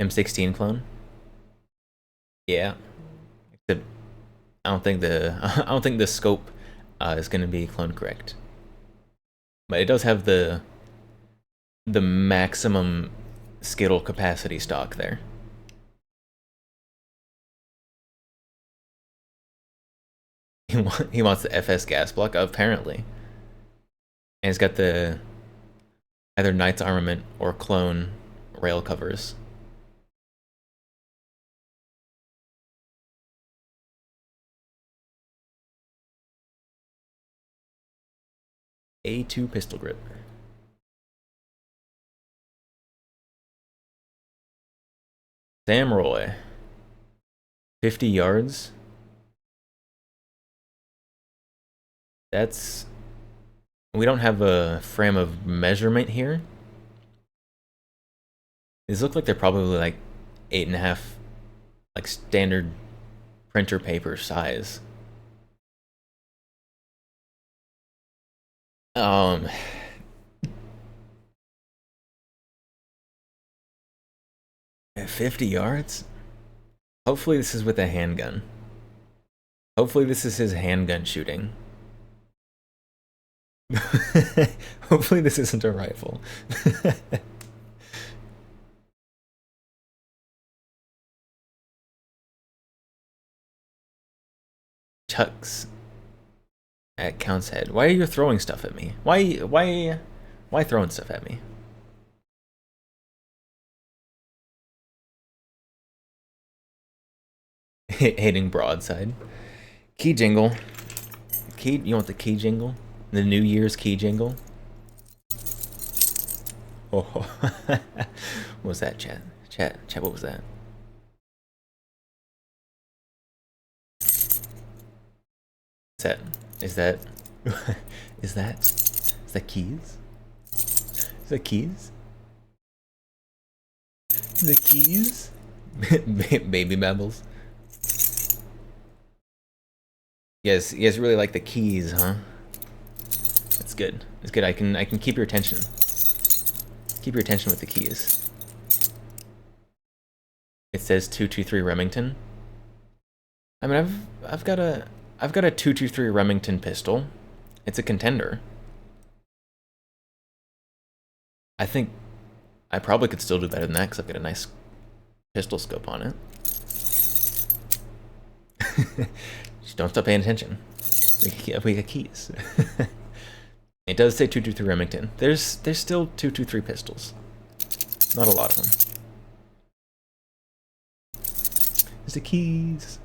M16 clone. Yeah. Except I don't think the scope is going to be clone correct. But it does have the maximum Skittle capacity stock there. He wants the FS gas block, apparently. And he's got the either Knight's Armament or clone rail covers. A2 pistol grip. Samroy. 50 yards. That's... We don't have a frame of measurement here. These look like they're probably like 8.5, like standard printer paper size. 50 yards? Hopefully this is with a handgun. Hopefully this is his handgun shooting. Hopefully this isn't a rifle. Chucks at Count's head. Why are you throwing stuff at me? Why throwing stuff at me? Hitting broadside. Key jingle. Key, you want the key jingle? The New Year's key jingle? Oh, what was that, chat? Chat, what was that? Is that keys? Is that keys? The keys? Baby babbles. Yes, you guys really like the keys, huh? That's good. It's good. I can keep your attention. Keep your attention with the keys. It says 223 Remington. I mean, I've got a 223 Remington pistol. It's a contender. I think I probably could still do better than that because I've got a nice pistol scope on it. Just don't stop paying attention. We got keys. It does say 223 Remington. There's still 223 pistols. Not a lot of them. There's the keys.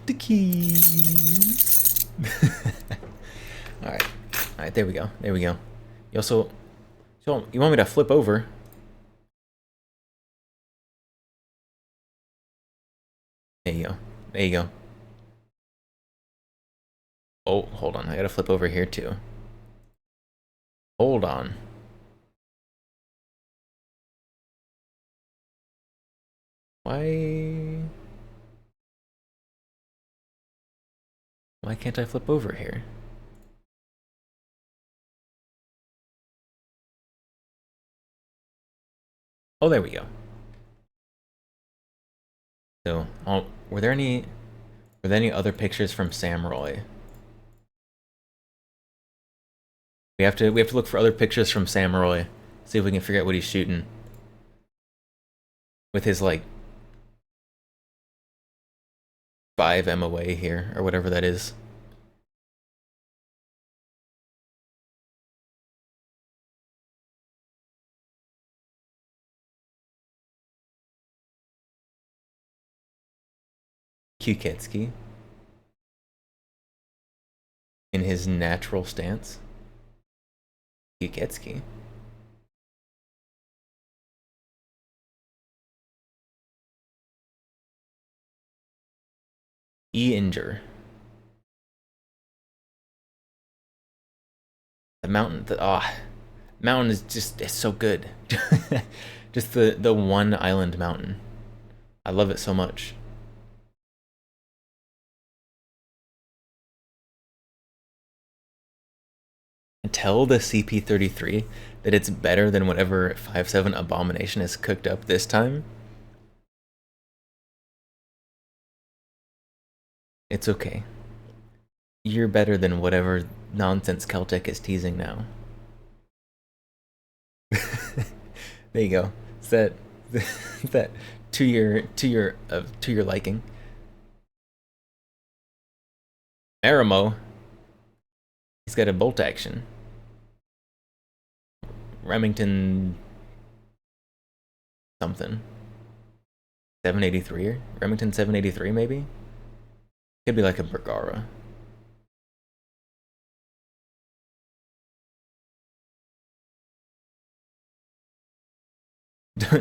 The keys. All right. There we go. You also, so you want me to flip over? There you go. Oh, hold on. I gotta flip over here too. Hold on. Why can't I flip over here? Oh, there we go. So, were there any other pictures from Samroy? We have to look for other pictures from Samroy. See if we can figure out what he's shooting. with his like 5 MOA here or whatever that is. Kuketsuki in his natural stance. Kuketsuki. E-Injure. The mountain, mountain is just, it's so good. Just the one island mountain. I love it so much. Tell the CP33 that it's better than whatever 5-7 Abomination has cooked up this time. It's okay. You're better than whatever nonsense Celtic is teasing now. There you go. Is that that to your liking? Aramo. He's got a bolt action. Remington something. 783? Remington 783 maybe? Could be like a Bergara.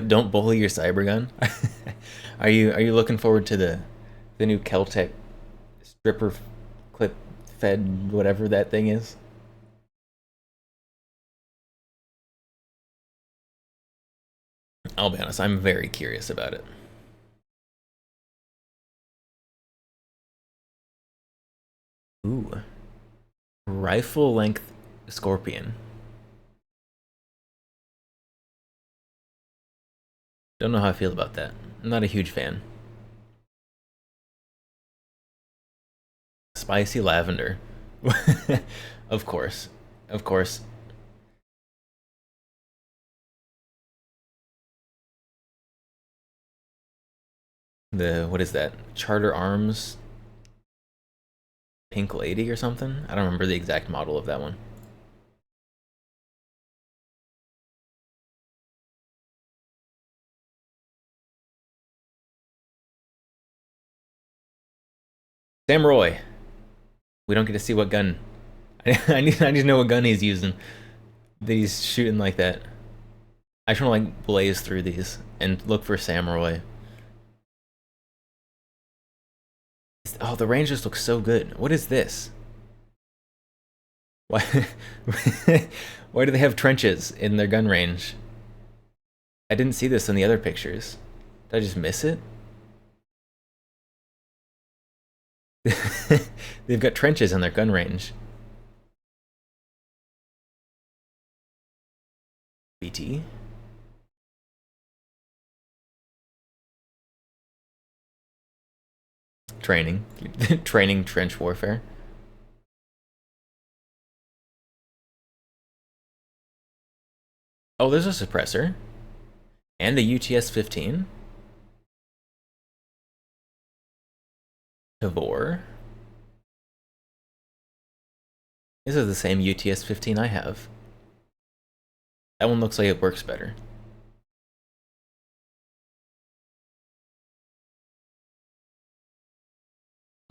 Don't bully your cybergun. Are you looking forward to the new Keltec stripper clip fed whatever that thing is? I'll be honest, I'm very curious about it. Ooh. Rifle length Scorpion. Don't know how I feel about that. I'm not a huge fan. Spicy lavender. Of course. Of course. What is that? Charter Arms Pink Lady or something? I don't remember the exact model of that one. Sam Roy. We don't get to see what gun. I need to know what gun he's using. That he's shooting like that. I just want to like blaze through these and look for Sam Roy. Oh, the range just looks so good. What is this? Why? Why do they have trenches in their gun range? I didn't see this in the other pictures. Did I just miss it? They've got trenches in their gun range. BT. Training. Training trench warfare. Oh, there's a suppressor. And a UTS-15. Tavor. This is the same UTS-15 I have. That one looks like it works better.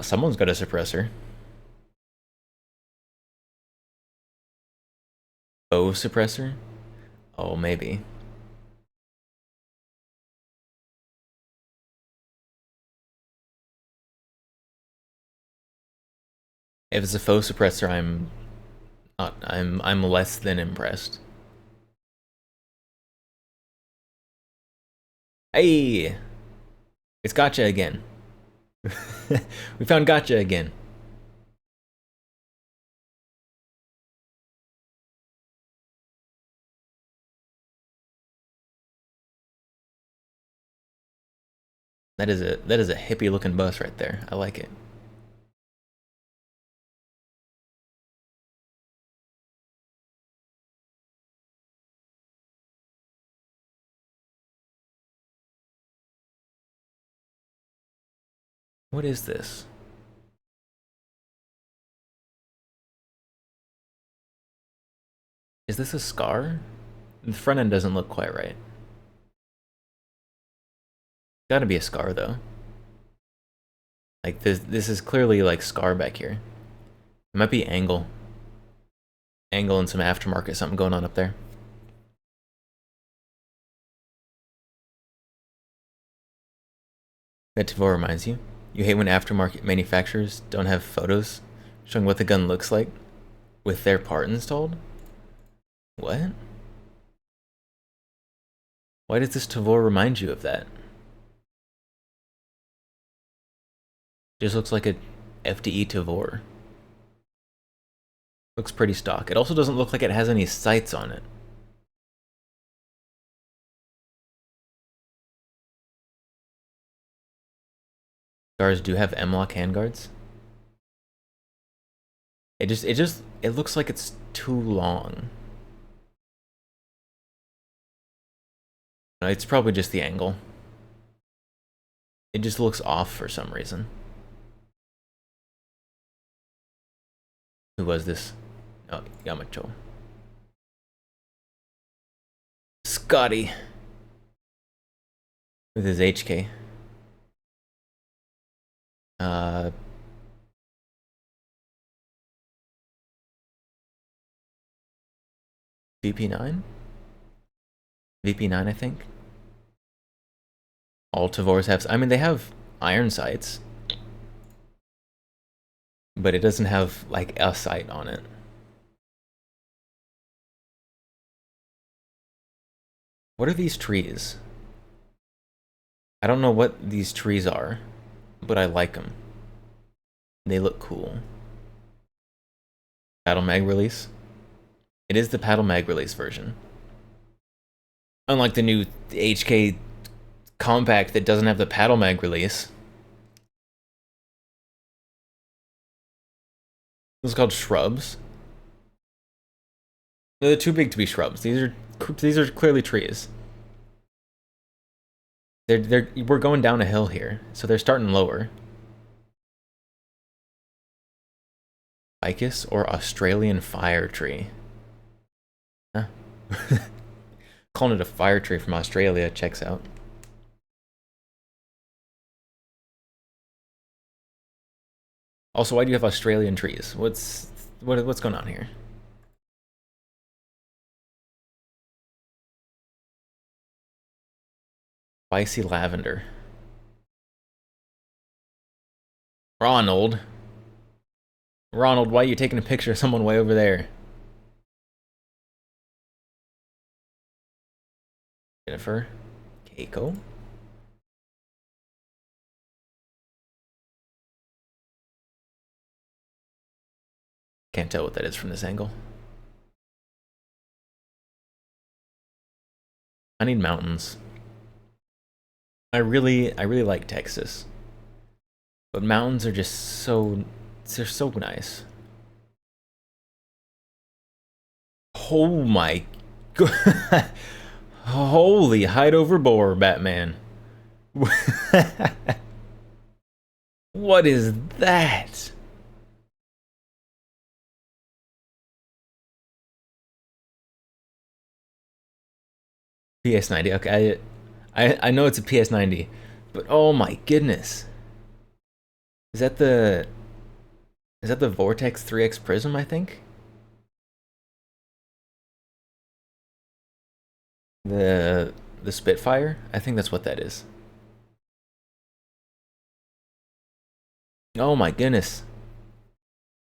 Someone's got a suppressor. Faux suppressor? Oh, maybe. If it's a faux suppressor, I'm less than impressed. Hey! It's gotcha again. We found gotcha again. That is a hippie looking bus right there. I like it. What is this? Is this a scar? The front end doesn't look quite right. Gotta be a scar though. Like this is clearly like scar back here. It might be angle. Angle and some aftermarket, something going on up there. That Tavor reminds you. You hate when aftermarket manufacturers don't have photos showing what the gun looks like with their part installed? What? Why does this Tavor remind you of that? Just looks like a FDE Tavor. Looks pretty stock. It also doesn't look like it has any sights on it. Scars do have M-lock handguards. It looks like it's too long. No, it's probably just the angle. It just looks off for some reason. Who was this? Oh, Yamacho. Scotty. With his HK. VP9? VP9, I think. All Tavors have... I mean, they have iron sights. But it doesn't have, like, a sight on it. What are these trees? I don't know what these trees are, but I like them. They look cool. Paddle mag release. It is the paddle mag release version. Unlike the new HK compact that doesn't have the paddle mag release. This is called shrubs. They're too big to be shrubs. These are clearly trees. We're going down a hill here, so they're starting lower. Ficus or Australian fire tree? Huh? Calling it a fire tree from Australia checks out. Also, why do you have Australian trees? What's going on here? Spicy lavender. Ronald, why are you taking a picture of someone way over there? Jennifer. Keiko. Can't tell what that is from this angle. I need mountains. I really like Texas. But mountains are just they're so nice. Oh my god. Holy hide over boar, Batman. What is that? PS90. Okay, I know it's a PS90, but oh my goodness. Is that the Vortex 3X Prism, I think? The Spitfire? I think that's what that is. Oh my goodness.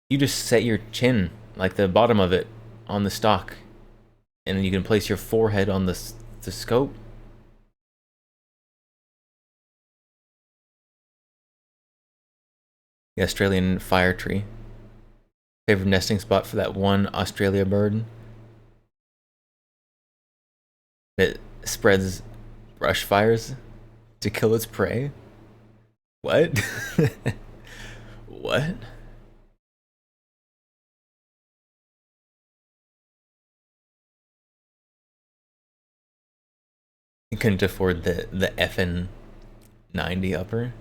You just set your chin, like the bottom of it, on the stock. And then you can place your forehead on the scope. The Australian fire tree. Favorite nesting spot for that one Australia bird that spreads brush fires to kill its prey. What? What? You couldn't afford the FN 90 upper.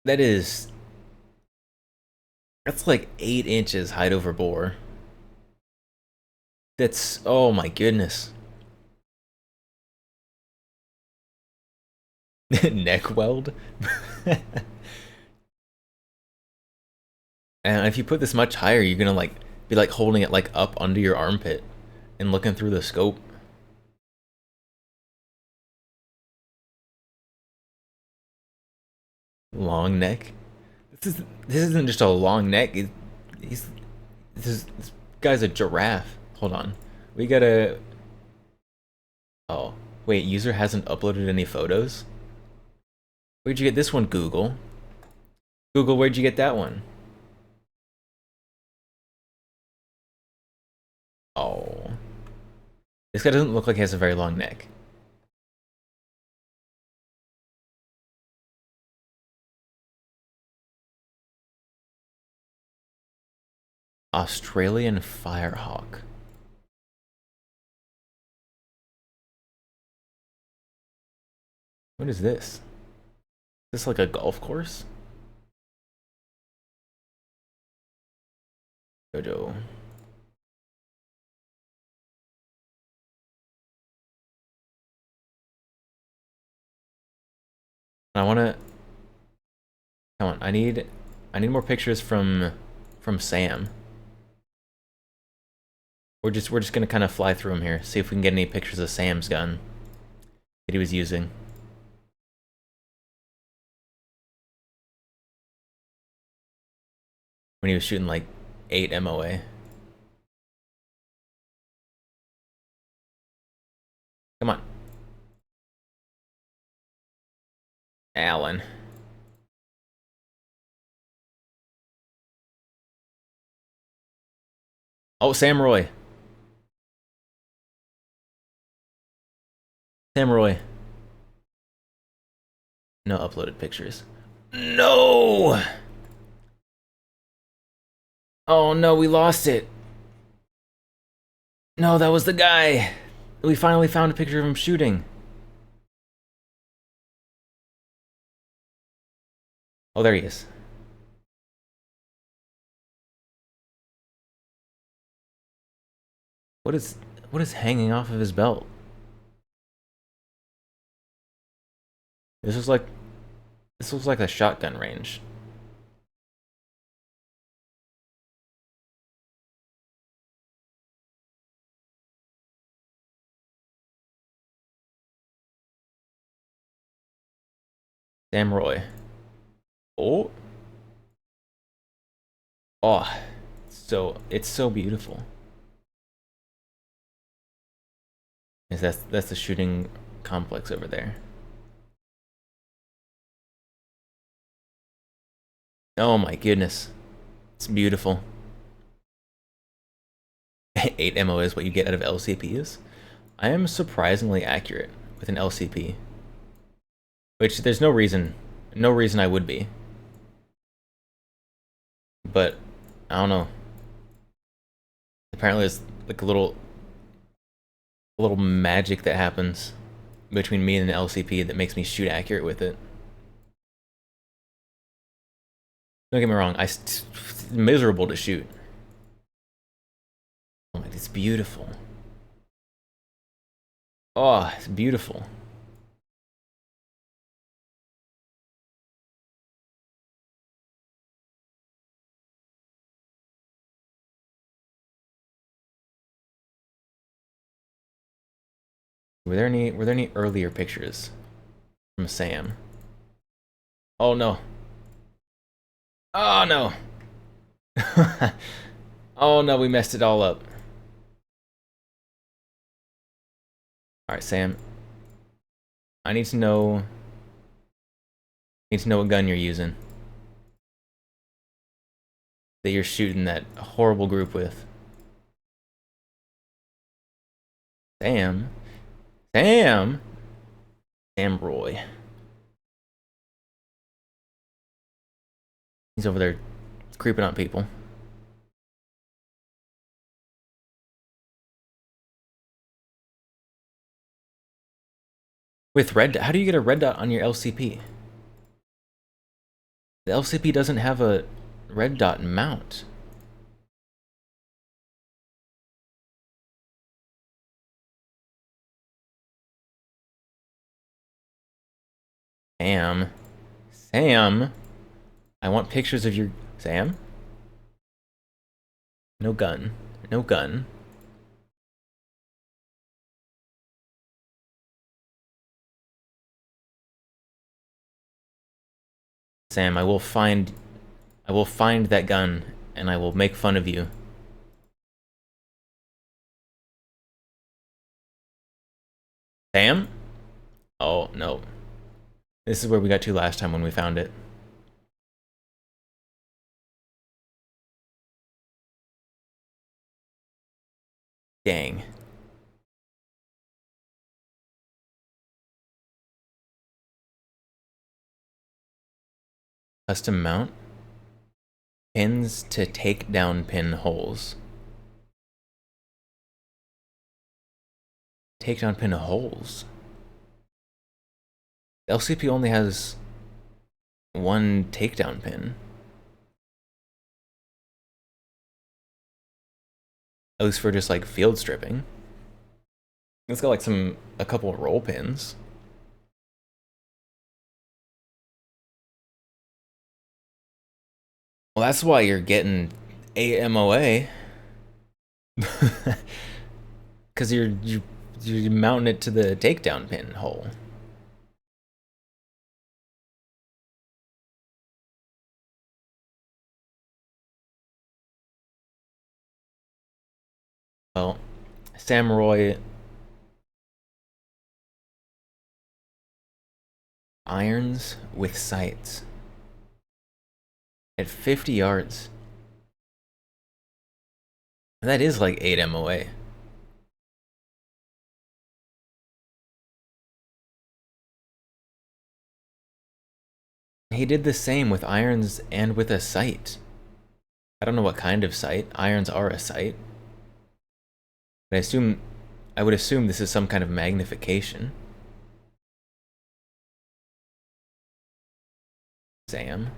That is... That's like 8 inches height over bore. That's... Oh my goodness. Neck weld? And if you put this much higher, you're gonna like be like holding it like up under your armpit and looking through the scope. Long neck. This isn't just a long neck. He's this guy's a giraffe. Hold on. We gotta. Oh wait, user hasn't uploaded any photos. Where'd you get this one, Google? Google, where'd you get that one? Oh, this guy doesn't look like he has a very long neck. Australian firehawk. What is this? Is this like a golf course? Jojo. I wanna come on, I need more pictures from Sam. We're just gonna kind of fly through them here, see if we can get any pictures of Sam's gun that he was using. When he was shooting like 8 MOA. Come on. Alan. Oh, Sam Roy. Sam Roy. No uploaded pictures. No! Oh no, we lost it. No, that was the guy. We finally found a picture of him shooting. Oh, there he is. What is hanging off of his belt? This looks like a shotgun range. Sam Roy. Oh. Oh. It's so beautiful. Is that's the shooting complex over there. Oh my goodness. It's beautiful. 8 MO is what you get out of LCPs. I am surprisingly accurate with an LCP. Which there's no reason I would be. But I don't know. Apparently there's like a little magic that happens between me and an LCP that makes me shoot accurate with it. Don't get me wrong, it's miserable to shoot. Oh, it's beautiful. Oh, it's beautiful. Were there any earlier pictures from Sam? Oh no. Oh no. Oh no, we messed it all up. Alright, Sam. I need to know what gun you're using. That you're shooting that horrible group with. Sam. Sam. Sam Roy. He's over there creeping on people. With red, how do you get a red dot on your LCP? The LCP doesn't have a red dot mount. Sam, I want pictures of your... Sam? No gun. No gun. Sam, I will find that gun, and I will make fun of you. Sam? Oh, no. This is where we got to last time when we found it. Dang. Custom mount. Pins to take down pin holes. Take down pin holes. The LCP only has one takedown pin. At least for just like field stripping. It's got like a couple of roll pins. Well, that's why you're getting 8 MOA. Because you're mounting it to the takedown pin hole. Well, Samurai irons with sights at 50 yards. That is like 8 MOA. He did the same with irons and with a sight. I don't know what kind of sight. Irons are a sight. But I would assume this is some kind of magnification. Sam.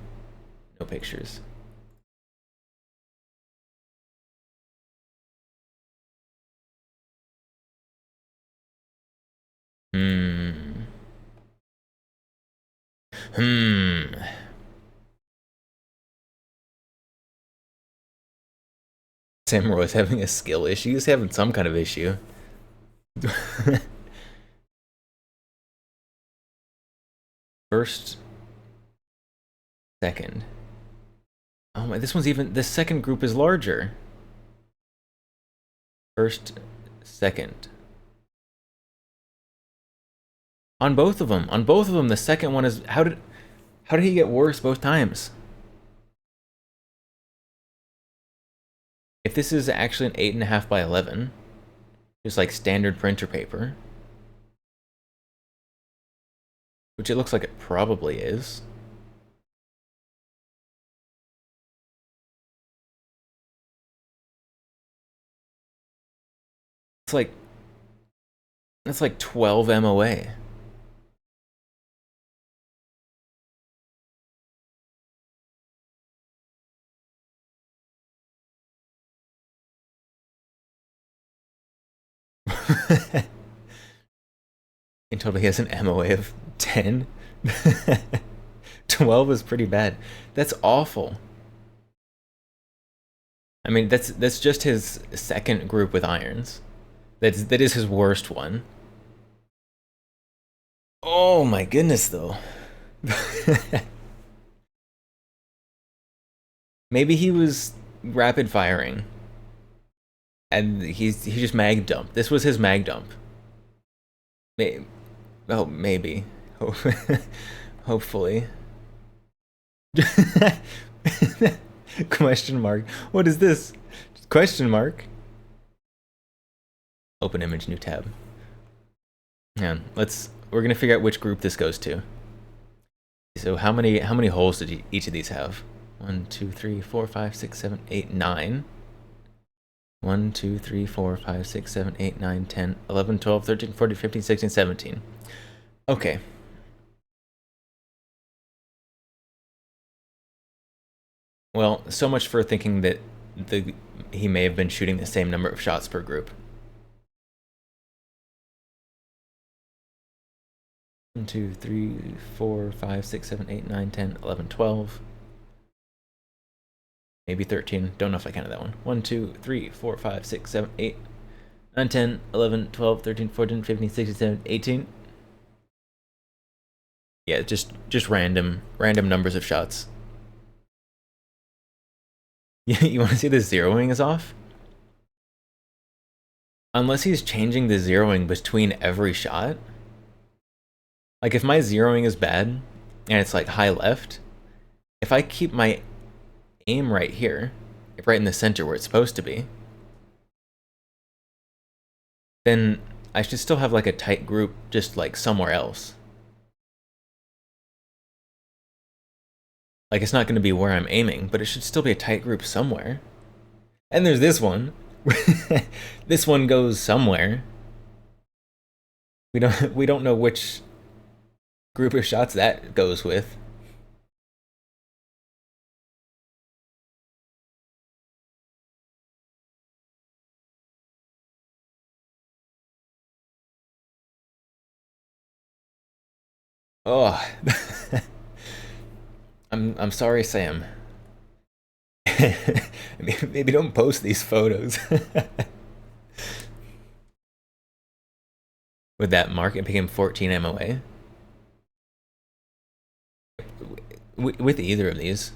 No pictures. Samurai is having a skill issue. He's having some kind of issue. First. Second. Oh my, this second group is larger. First, second. On both of them, the second one is... How did he get worse both times? If this is actually an 8.5 by 11, just like standard printer paper, which it looks like it probably is. That's like 12 MOA. In total, he has an MOA of 10. 12 is pretty bad. That's awful. I mean, that's just his second group with irons. That is his worst one. Oh my goodness, though. Maybe he was rapid firing. And he just mag dumped. This was his mag dump. Maybe. Hopefully. Question mark. What is this? Question mark. Open image, new tab. Yeah, we're gonna figure out which group this goes to. So how many holes did each of these have? 1, 2, 3, 4, 5, 6, 7, 8, 9. 1, 2, 3, 4, 5, 6, 7, 8, 9, 10, 11, 12, 13, 14, 15, 16, 17. Okay. Well, so much for thinking that he may have been shooting the same number of shots per group. 1, 2, 3, 4, 5, 6, 7, 8, 9, 10, 11, 12. Maybe 13. Don't know if I counted that one. 1, 2, 3, 4, 5, 6, 7, 8, 9, 10, 11, 12, 13, 14, 15, 16, 17, 18. Yeah, just random numbers of shots. You want to see the zeroing is off? Unless he's changing the zeroing between every shot. Like if my zeroing is bad and it's like high left, if I keep my aim right here, right in the center where it's supposed to be, then I should still have like a tight group just like somewhere else. Like it's not going to be where I'm aiming, but it should still be a tight group somewhere. And there's this one. This one goes somewhere. We don't know which group of shots that goes with. Oh. I'm sorry, Sam. Maybe don't post these photos. With that mark, it became 14 MOA. With either of these,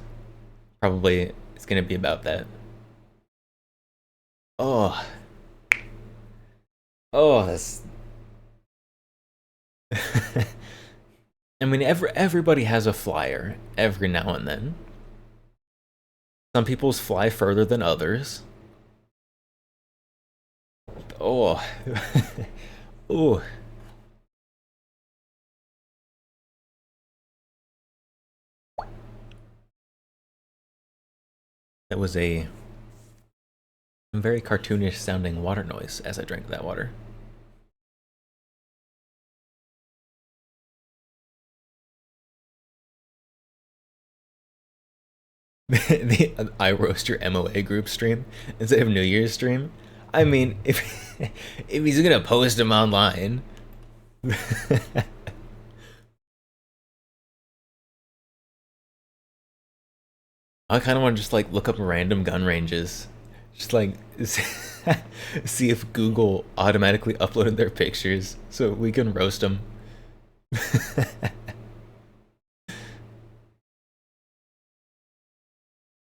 probably it's gonna be about that. Oh. Oh, that's... I mean, everybody has a flyer every now and then. Some people's fly further than others. Oh. Oh. That was a very cartoonish sounding water noise as I drank that water. The I roast your MOA group stream instead of New Year's stream. I mean, if he's gonna post them online. I kind of want to just like look up random gun ranges, just like see if Google automatically uploaded their pictures so we can roast them.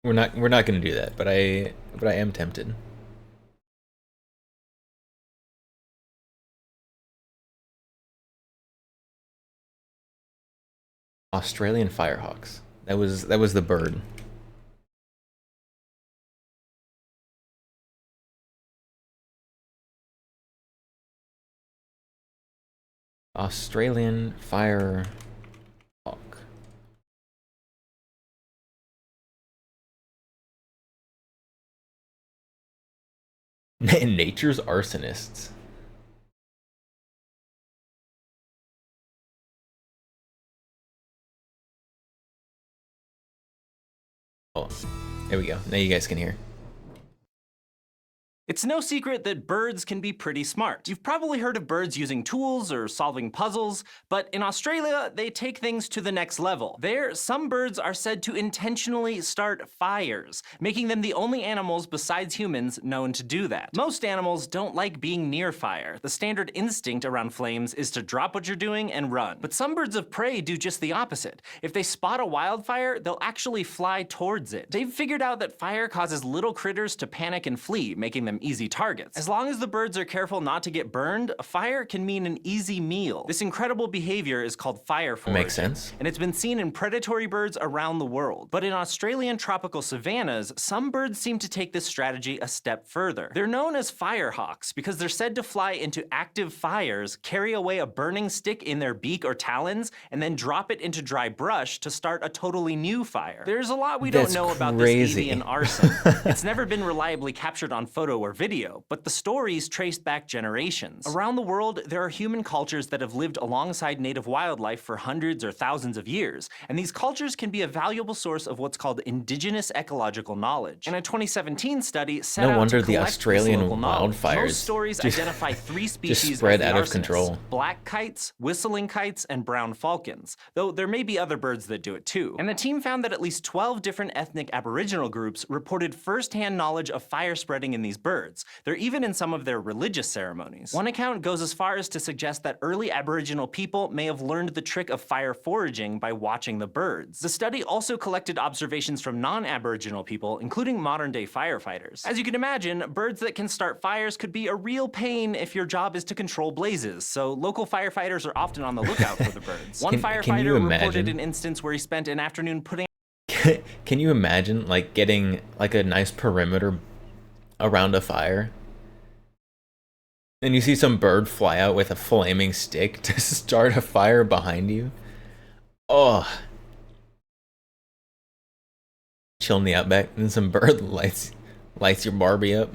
We're not gonna do that, but I am tempted. Australian Firehawks. That was the bird. Australian Firehawk. Nature's arsonists. Oh, there we go. Now you guys can hear. It's no secret that birds can be pretty smart. You've probably heard of birds using tools or solving puzzles, but in Australia, they take things to the next level. There, some birds are said to intentionally start fires, making them the only animals besides humans known to do that. Most animals don't like being near fire. The standard instinct around flames is to drop what you're doing and run. But some birds of prey do just the opposite. If they spot a wildfire, they'll actually fly towards it. They've figured out that fire causes little critters to panic and flee, making them easy targets. As long as the birds are careful not to get burned, a fire can mean an easy meal. This incredible behavior is called fire foraging. Makes sense. And it's been seen in predatory birds around the world. But in Australian tropical savannas, some birds seem to take this strategy a step further. They're known as firehawks because they're said to fly into active fires, carry away a burning stick in their beak or talons, and then drop it into dry brush to start a totally new fire. There's a lot we don't know about this avian arson. It's never been reliably captured on photo or video, but the stories trace back generations. Around the world, there are human cultures that have lived alongside native wildlife for hundreds or thousands of years, and these cultures can be a valuable source of what's called indigenous ecological knowledge. And a 2017 study set No out wonder to the collect Australian this local knowledge. wildfires Most stories just- identify three species just spread as the out of arsonists: control. black kites, whistling kites, and brown falcons, though there may be other birds that do it too. And the team found that at least 12 different ethnic Aboriginal groups reported first-hand knowledge of fire spreading in these birds. They're even in some of their religious ceremonies. One account goes as far as to suggest that early Aboriginal people may have learned the trick of fire foraging by watching the birds. The study also collected observations from non-Aboriginal people, including modern-day firefighters. As you can imagine, birds that can start fires could be a real pain if your job is to control blazes, so local firefighters are often on the lookout for the birds. One Can you firefighter imagine? reported an instance where he spent an afternoon putting Can you imagine like getting like a nice perimeter around a fire? And you see some bird fly out with a flaming stick to start a fire behind you? Oh. Chill in the outback, and some bird lights your Barbie up.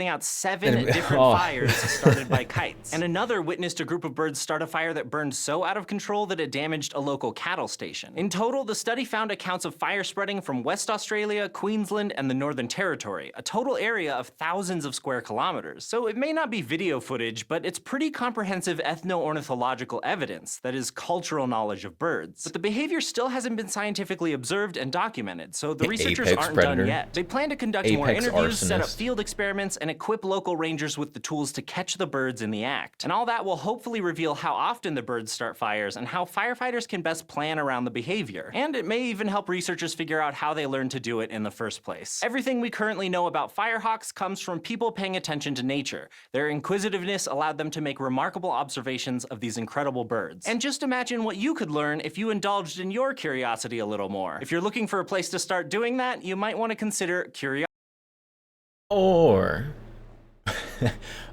out 7 And- different oh. fires started by kites. And another witnessed a group of birds start a fire that burned so out of control that it damaged a local cattle station. In total, the study found accounts of fire spreading from West Australia, Queensland, and the Northern Territory, a total area of thousands of square kilometers. So it may not be video footage, but it's pretty comprehensive ethno-ornithological evidence, that is, cultural knowledge of birds. But the behavior still hasn't been scientifically observed and documented, so the researchers Apex aren't predator. done yet. They plan to conduct more Apex interviews, set up arsonist. field experiments, and equip local rangers with the tools to catch the birds in the act. And all that will hopefully reveal how often the birds start fires and how firefighters can best plan around the behavior. And it may even help researchers figure out how they learned to do it in the first place. Everything we currently know about firehawks comes from people paying attention to nature. Their inquisitiveness allowed them to make remarkable observations of these incredible birds. And just imagine what you could learn if you indulged in your curiosity a little more. If you're looking for a place to start doing that, you might want to consider Curiosity.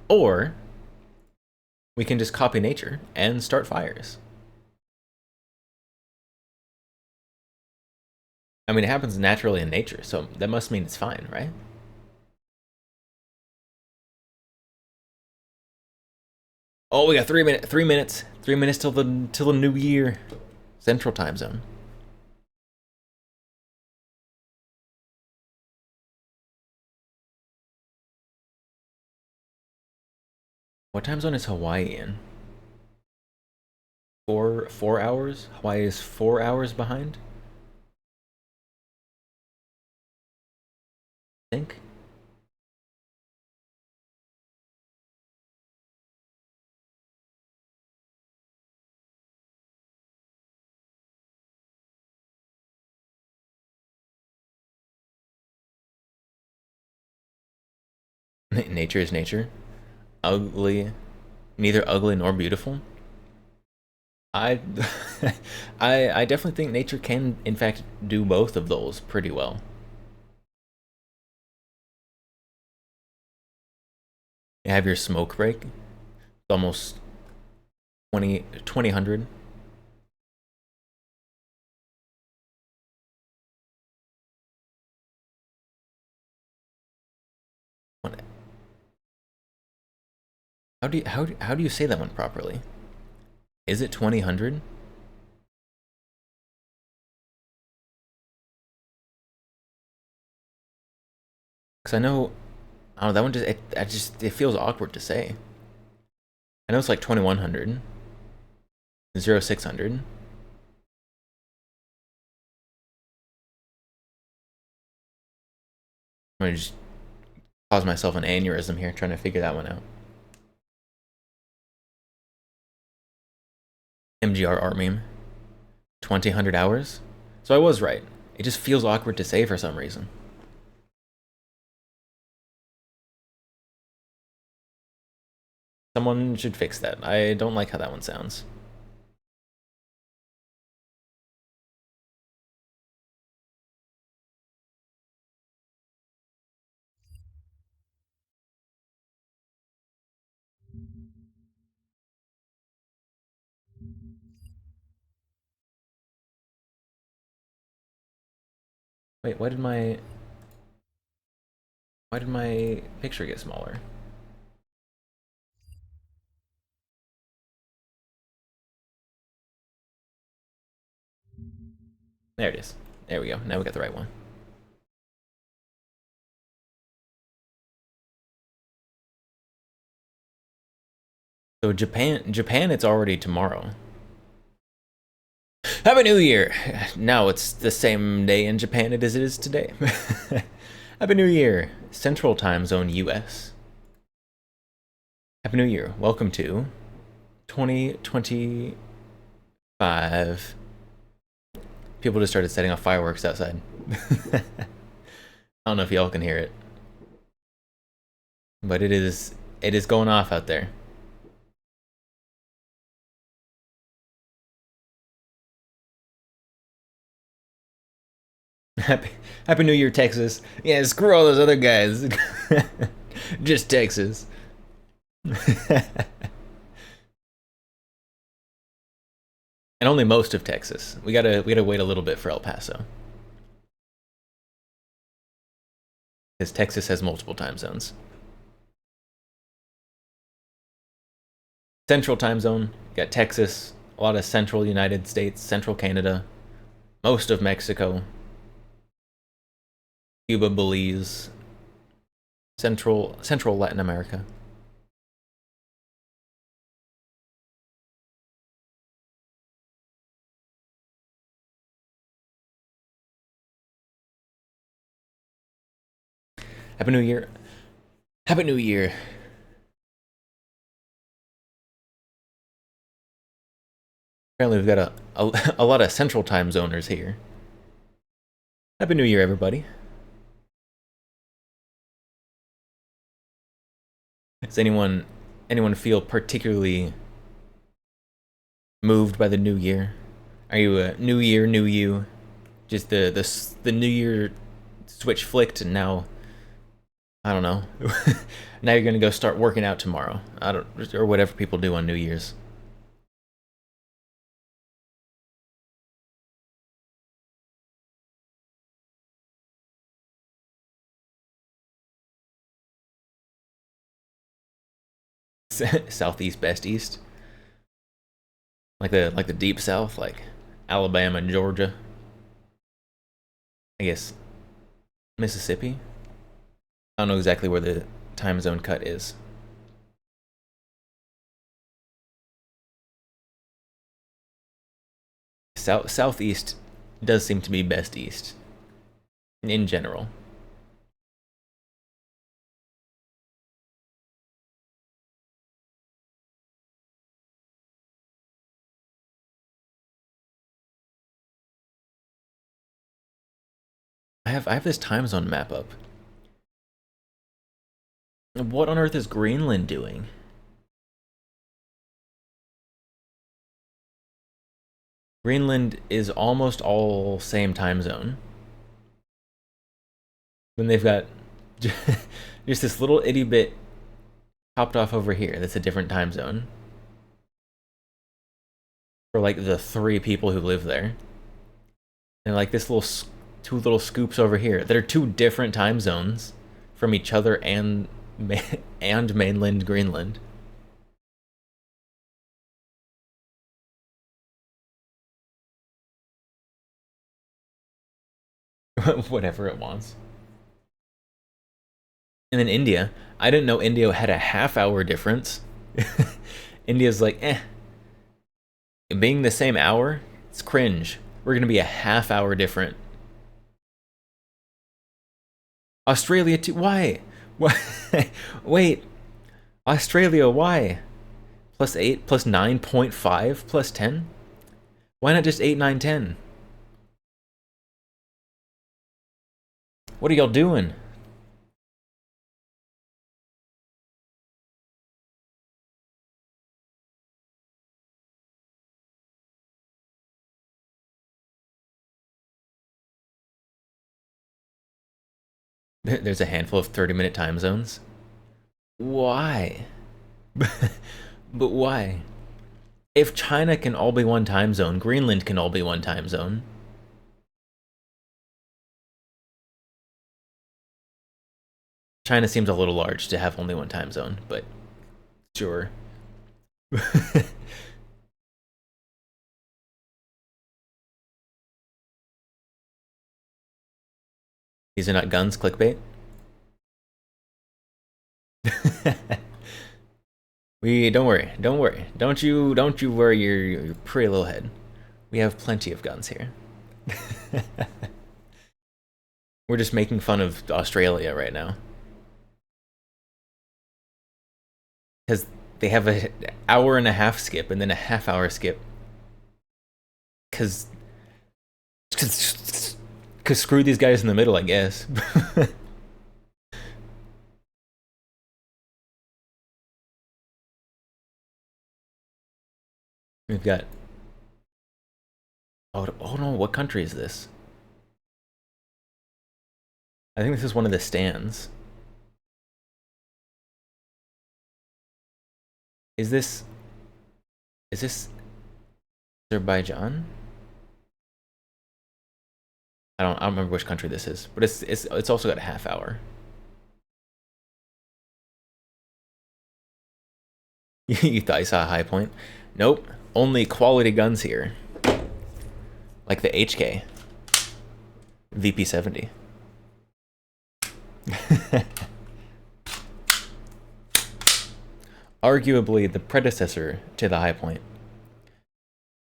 Or we can just copy nature and start fires. I mean, it happens naturally in nature, so that must mean it's fine, right? Oh, we got 3 minutes. 3 minutes. 3 minutes till the new year. Central time zone. What time zone is Hawaii in? 4 hours? Hawaii is 4 hours behind? I think. Nature is nature. Ugly, neither ugly nor beautiful. I I definitely think nature can in fact do both of those pretty well. You have your smoke break. It's almost 2000. What- how do you say that one properly? Is it 2000? Because I know that one it feels awkward to say. I know it's like 2100, 0600. I'm gonna just cause myself an aneurysm here trying to figure that one out. MGR art meme. 2000 hours? So I was right. It just feels awkward to say for some reason. Someone should fix that. I don't like how that one sounds. Wait, why did my... Why did my picture get smaller? There it is. There we go. Now we got the right one. So Japan, it's already tomorrow. Happy New Year! Now it's the same day in Japan as it is today. Happy New Year, Central Time Zone US. Happy New Year. Welcome to 2025. People just started setting off fireworks outside. I don't know if y'all can hear it, but it is going off out there. Happy New Year, Texas. Yeah, screw all those other guys. Just Texas. And only most of Texas. We gotta wait a little bit for El Paso, because Texas has multiple time zones. Central time zone, you got Texas, a lot of central United States, central Canada, most of Mexico, Cuba, Belize, central Latin America. Happy New Year. Happy New Year. Apparently we've got a lot of central time zoners here. Happy New Year, everybody. Does anyone feel particularly moved by the new year? Are you a new year, new you? Just the new year switch flicked, and now I don't know. Now you're gonna go start working out tomorrow. Or whatever people do on New Year's. Southeast, best east. Like the deep south, like Alabama and Georgia. I guess Mississippi. I don't know exactly where the time zone cut is. Southeast does seem to be best east in general. I have this time zone map up. What on earth is Greenland doing? Greenland is almost all same time zone. Then they've got just this little itty bit popped off over here that's a different time zone. For like the 3 people who live there. And like this little 2 little scoops over here that are 2 different time zones from each other and mainland Greenland. Whatever it wants. And then India. I didn't know India had a half-hour difference. India's like, being the same hour, it's cringe. We're gonna be a half-hour different. Australia too. Why? Why? Wait. Australia, why? +8, +9.5, +10? Why not just 8, 9, 10? What are y'all doing? There's a handful of 30-minute time zones. Why? But why? If China can all be one time zone, Greenland can all be one time zone. China seems a little large to have only one time zone, but sure. These are not guns, clickbait. Don't worry, don't you worry your pretty little head. We have plenty of guns here. We're just making fun of Australia right now. Because they have an hour and a half skip and then a half-hour skip. Because screw these guys in the middle, I guess. We've got... Oh no, what country is this? I think this is one of the stands. Is this Azerbaijan? I don't remember which country this is, but it's also got a half hour. You thought you saw a high point? Nope. Only quality guns here. Like the HK. VP70. Arguably the predecessor to the high point.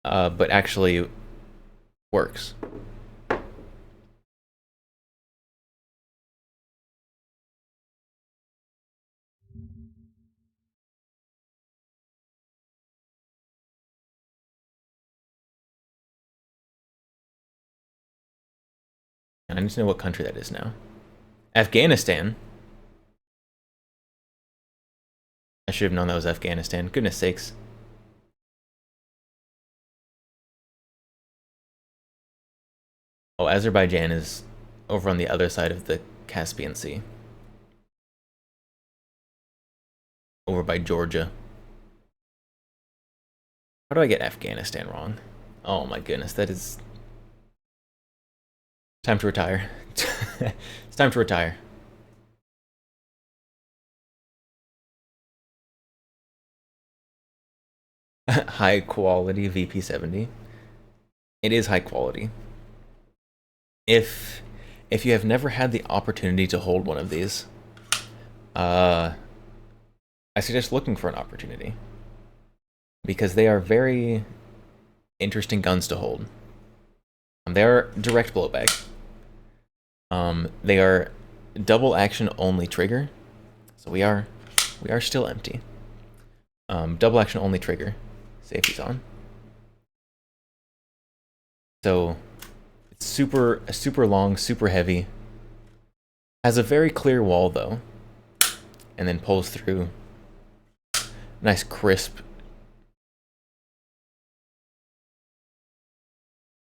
But actually works. And I need to know what country that is now. Afghanistan. I should have known that was Afghanistan. Goodness sakes. Oh, Azerbaijan is over on the other side of the Caspian Sea. Over by Georgia. How do I get Afghanistan wrong? Oh my goodness, that is... Time to retire. It's time to retire. High quality VP70. It is high quality. If you have never had the opportunity to hold one of these, I suggest looking for an opportunity. Because they are very interesting guns to hold. They are direct blowback. They are double action only trigger. So we are still empty. Double action only trigger. Safety's on. So it's super long, super heavy. Has a very clear wall though. And then pulls through. Nice crisp.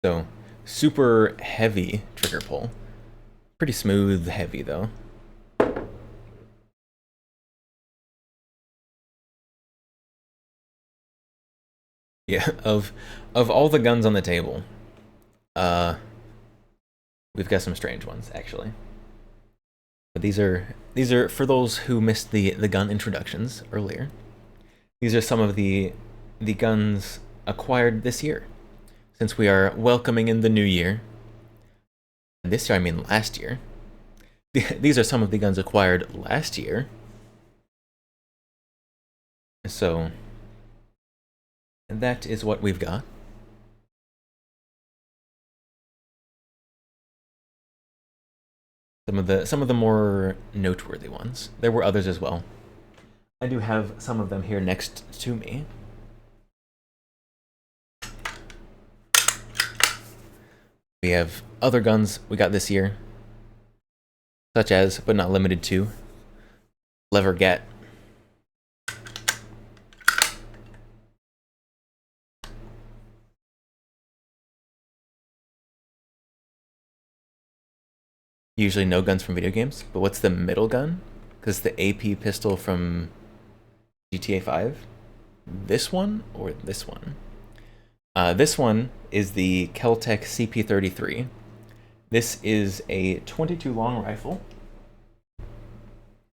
So super heavy trigger pull. Pretty smooth, heavy though. Yeah, of all the guns on the table, we've got some strange ones actually. But these are for those who missed the gun introductions earlier. These are some of the guns acquired this year, since we are welcoming in the new year. This year, I mean last year. These are some of the guns acquired last year. So that is what we've got. Some of the more noteworthy ones. There were others as well. I do have some of them here next to me. We have other guns we got this year, such as, but not limited to, Levergat. Usually no guns from video games, but what's the middle gun? Because the AP pistol from GTA 5? This one or this one? This one is the Keltec CP33. This is a .22 long rifle.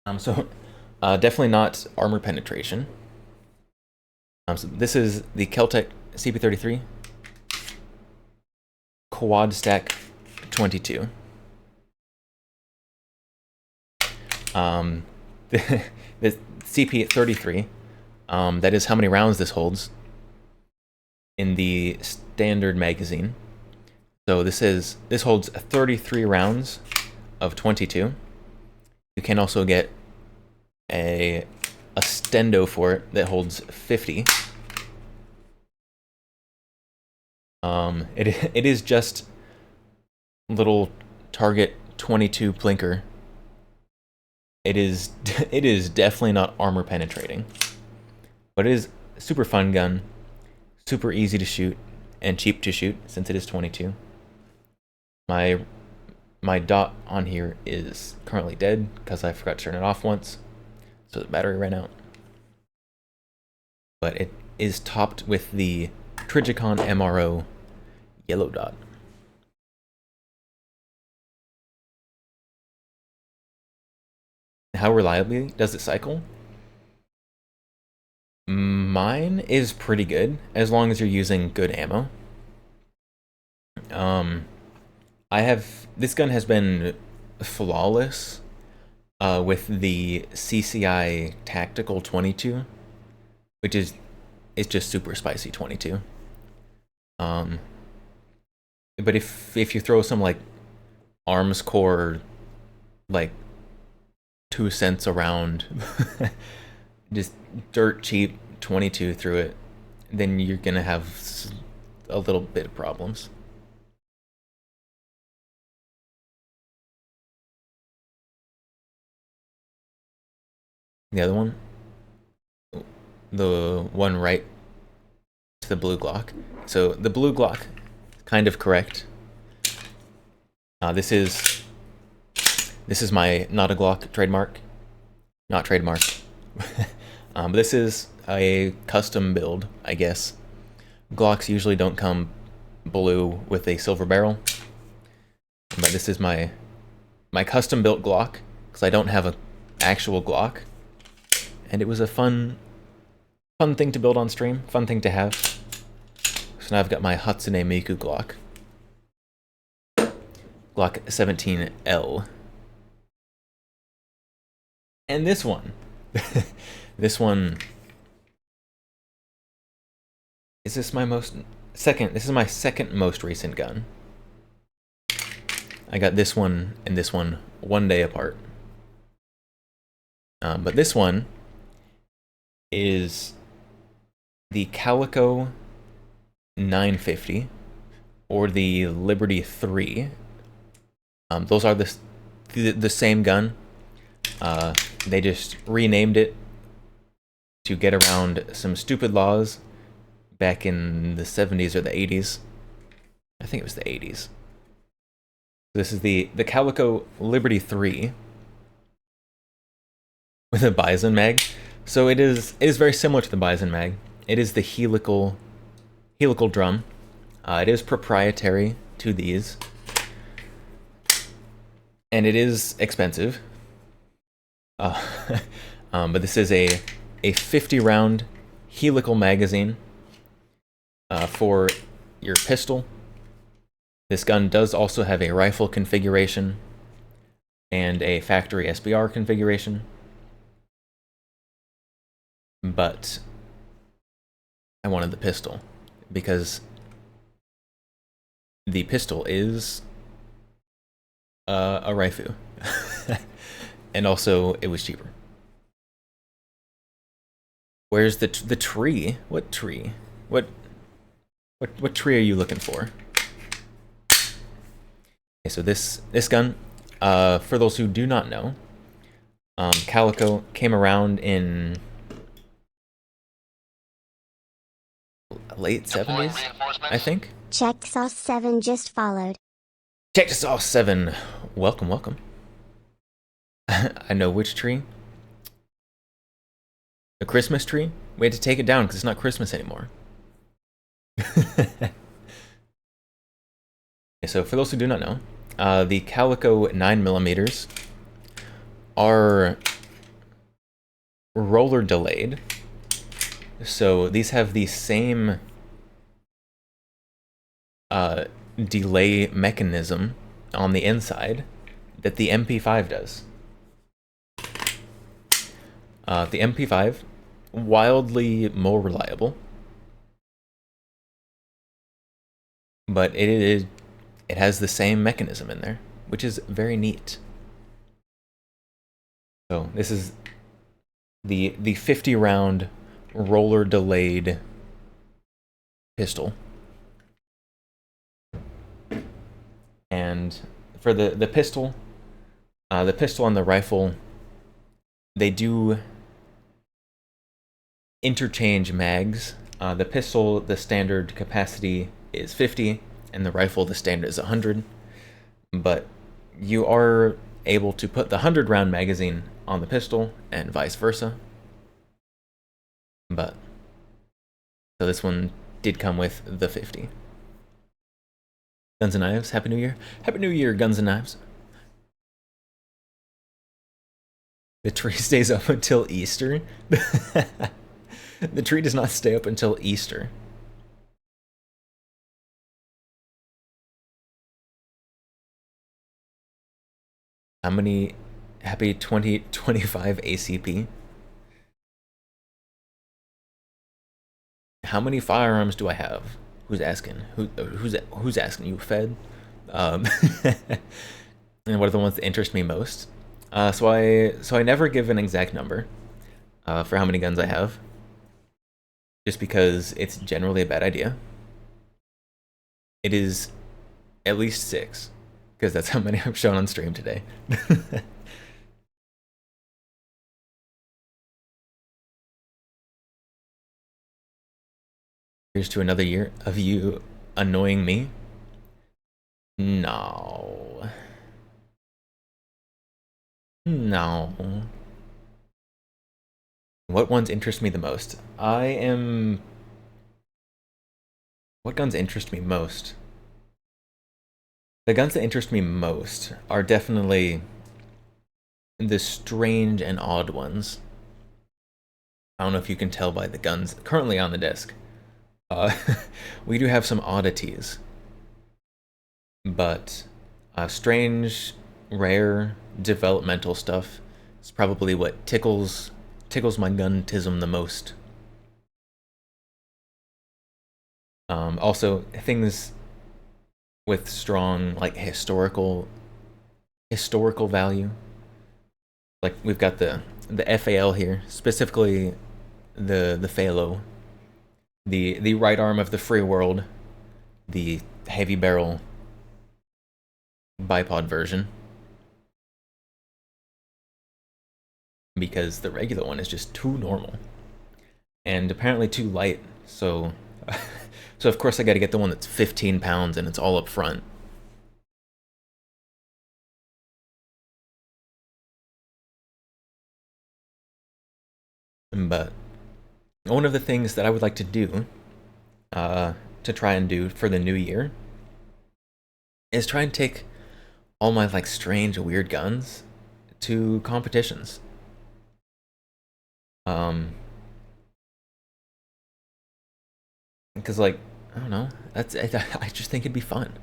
Definitely not armor penetration. So this is the Keltec CP33 Quad Stack 22. The CP33, that is how many rounds this holds in the standard magazine. So this holds 33 rounds of 22. You can also get a stendo for it that holds 50. It is just little target 22 blinker. It is definitely not armor penetrating, but it is a super fun gun, super easy to shoot, and cheap to shoot since it is 22. My dot on here is currently dead because I forgot to turn it off once, so the battery ran out. But it is topped with the Trijicon MRO yellow dot. How reliably does it cycle? Mine is pretty good as long as you're using good ammo. This gun has been flawless with the CCI Tactical 22, which is just super spicy 22. But if you throw some like Armscore like 2 cents around, just dirt cheap 22 through it, then you're gonna have a little bit of problems. The other one, the one right to the blue Glock. So the blue Glock, kind of correct. This is my not a Glock trademark, not trademark. But this is a custom build, I guess. Glocks usually don't come blue with a silver barrel, but this is my custom built Glock because I don't have an actual Glock, and it was a fun thing to build on stream, fun thing to have. So now I've got my Hatsune Miku Glock, Glock 17L, and this one. This one is this my second. This is my second most recent gun. I got this one and this one 1 day apart. But this one is the Calico 950 or the Liberty 3. Those are the same gun. They just renamed it to get around some stupid laws back in the 70s or the 80s. I think it was the 80s. This is the Calico Liberty 3 with a Bison mag. So it is very similar to the Bison mag. It is the helical drum. It is proprietary to these, and it is expensive. But this is a 50 round helical magazine for your pistol. This gun does also have a rifle configuration and a factory SBR configuration, but I wanted the pistol because the pistol is a Rifle. And also, it was cheaper. Where's the tree? What tree? What tree are you looking for? Okay, so this gun, for those who do not know, Calico came around in late 70s, I think. Check Sauce 7 just followed. Check Sauce 7, welcome. I know which tree. The Christmas tree? We had to take it down because it's not Christmas anymore. Okay, so for those who do not know, the Calico 9mm are roller delayed. So these have the same delay mechanism on the inside that the MP5 does. The MP5, wildly more reliable, but it has the same mechanism in there, which is very neat. So this is the 50 round roller delayed pistol. And for the pistol and the rifle, they do interchange mags. The pistol, the standard capacity is 50, and the rifle, the standard is 100. But you are able to put the 100 round magazine on the pistol and vice versa. But so this one did come with the 50. Guns and Knives, Happy New Year. Happy New Year, Guns and Knives. The tree stays up until Easter. The tree does not stay up until Easter. How many? Happy 2025 ACP. How many firearms do I have? Who's asking? Who's asking? You Fed? And what are the ones that interest me most? So I never give an exact number for how many guns I have, just because it's generally a bad idea. It is at least 6, because that's how many I've shown on stream today. Here's to another year of you annoying me. No. No. What ones interest me the most? What guns interest me most? The guns that interest me most are definitely the strange and odd ones. I don't know if you can tell by the guns currently on the desk. We do have some oddities, but strange, rare, developmental stuff is probably what tickles my guntism the most. Also, things with strong like historical value. Like we've got the FAL here, specifically the Phalo. The right arm of the free world, the heavy barrel bipod version, because the regular one is just too normal and apparently too light. So so of course I got to get the one that's 15 pounds and it's all up front. But one of the things that I would like to do, to try and do for the new year, is try and take all my like strange, weird guns to competitions. Because like I don't know, I just think it'd be fun.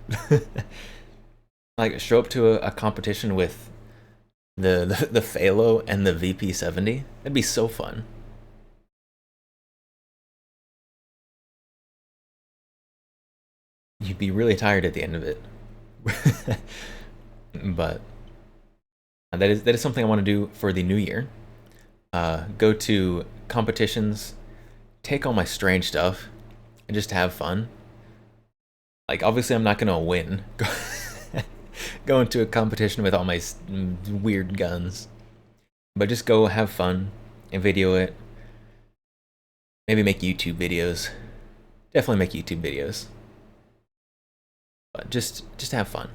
Like show up to a competition with the Phalo and the VP70. That'd be so fun. You'd be really tired at the end of it. But that is something I want to do for the new year. Go to competitions, take all my strange stuff, and just have fun. Like obviously I'm not gonna win. Go into a competition with all my weird guns, but just go have fun and video it. Maybe make YouTube videos. Definitely make YouTube videos. But just have fun.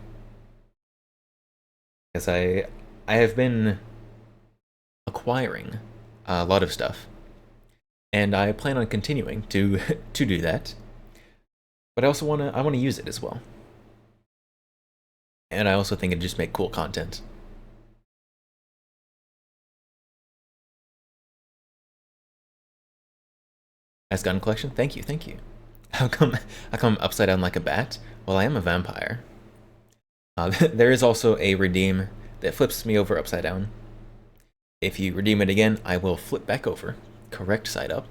Because I have been acquiring a lot of stuff, and I plan on continuing to do that. But I also want to use it as well. And I also think it'd just make cool content. As gun collection? Thank you, thank you. How come upside down like a bat? Well, I am a vampire. There is also a redeem that flips me over upside down. If you redeem it again, I will flip back over. Correct side up.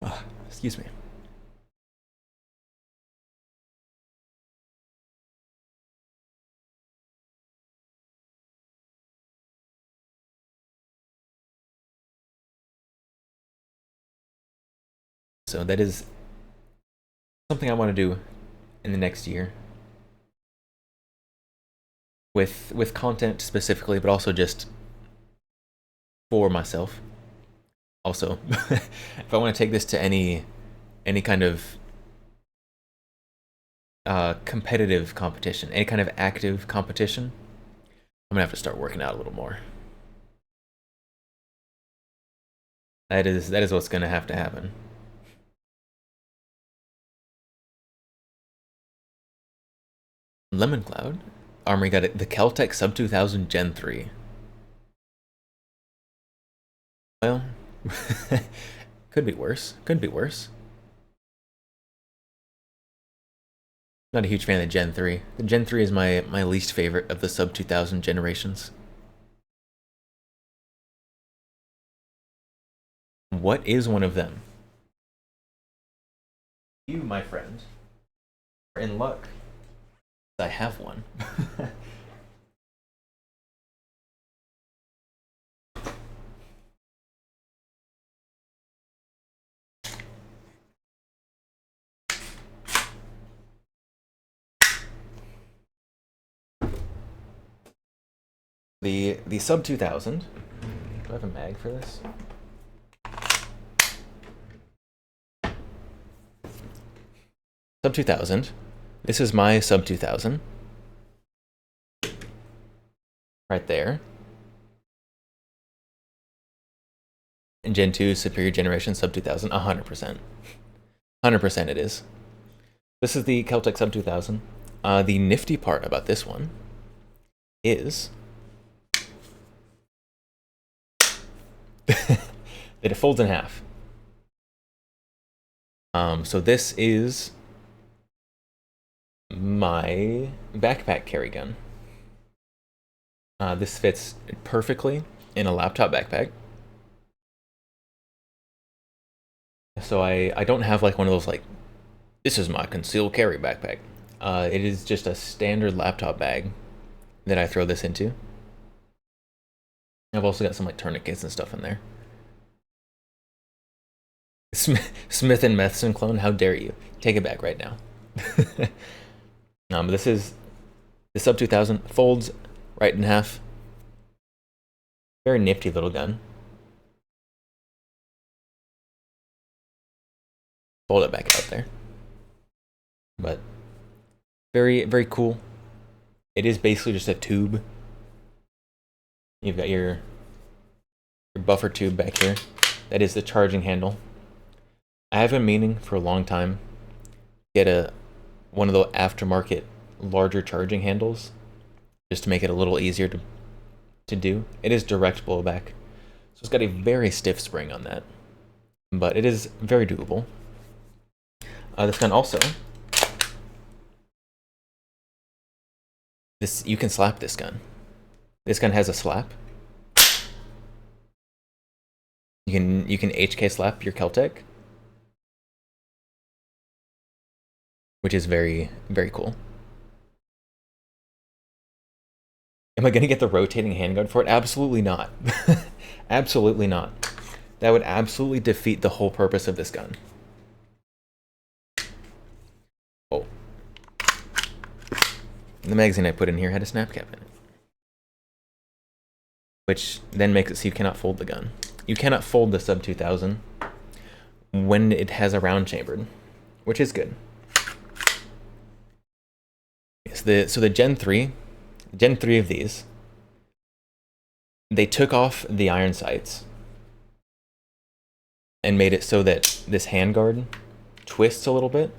Oh, excuse me. So that is something I want to do in the next year. With content specifically, but also just for myself. Also, if I want to take this to any kind of competitive competition, any kind of active competition, I'm gonna have to start working out a little more. That is what's gonna have to happen. Lemon Cloud Armory got it. The Keltec Sub 2000 Gen 3. Well, could be worse. Could be worse. Not a huge fan of the Gen 3. The Gen 3 is my least favorite of the Sub 2000 generations. What is one of them? You, my friend, are in luck. I have one. The Sub 2000. Do I have a mag for this? Sub 2000. This is my Sub 2000. Right there. And Gen 2 Superior Generation Sub 2000. 100%. 100% it is. This is the Keltec Sub 2000. The nifty part about this one is that it folds in half. So this is my backpack carry gun. This fits perfectly in a laptop backpack. So I don't have like one of those like, this is my concealed carry backpack. It is just a standard laptop bag that I throw this into. I've also got some like tourniquets and stuff in there. Smith and Methson clone, how dare you? Take it back right now. This is the Sub 2000, folds right in half. Very nifty little gun. Fold it back out there. But very, very cool. It is basically just a tube. You've got your buffer tube back here. That is the charging handle. I have been meaning for a long time to get one of the aftermarket larger charging handles, just to make it a little easier to do. It is direct blowback, so it's got a very stiff spring on that, but it is very doable. This gun also, you can slap this gun. This gun has a slap. You can HK slap your Keltec, which is very, very cool. Am I going to get the rotating handgun for it? Absolutely not. Absolutely not. That would absolutely defeat the whole purpose of this gun. Oh. The magazine I put in here had a snap cap in it, which then makes it so you cannot fold the gun. You cannot fold the Sub 2000 when it has a round chambered, which is good. So the Gen 3 of these, they took off the iron sights and made it so that this handguard twists a little bit,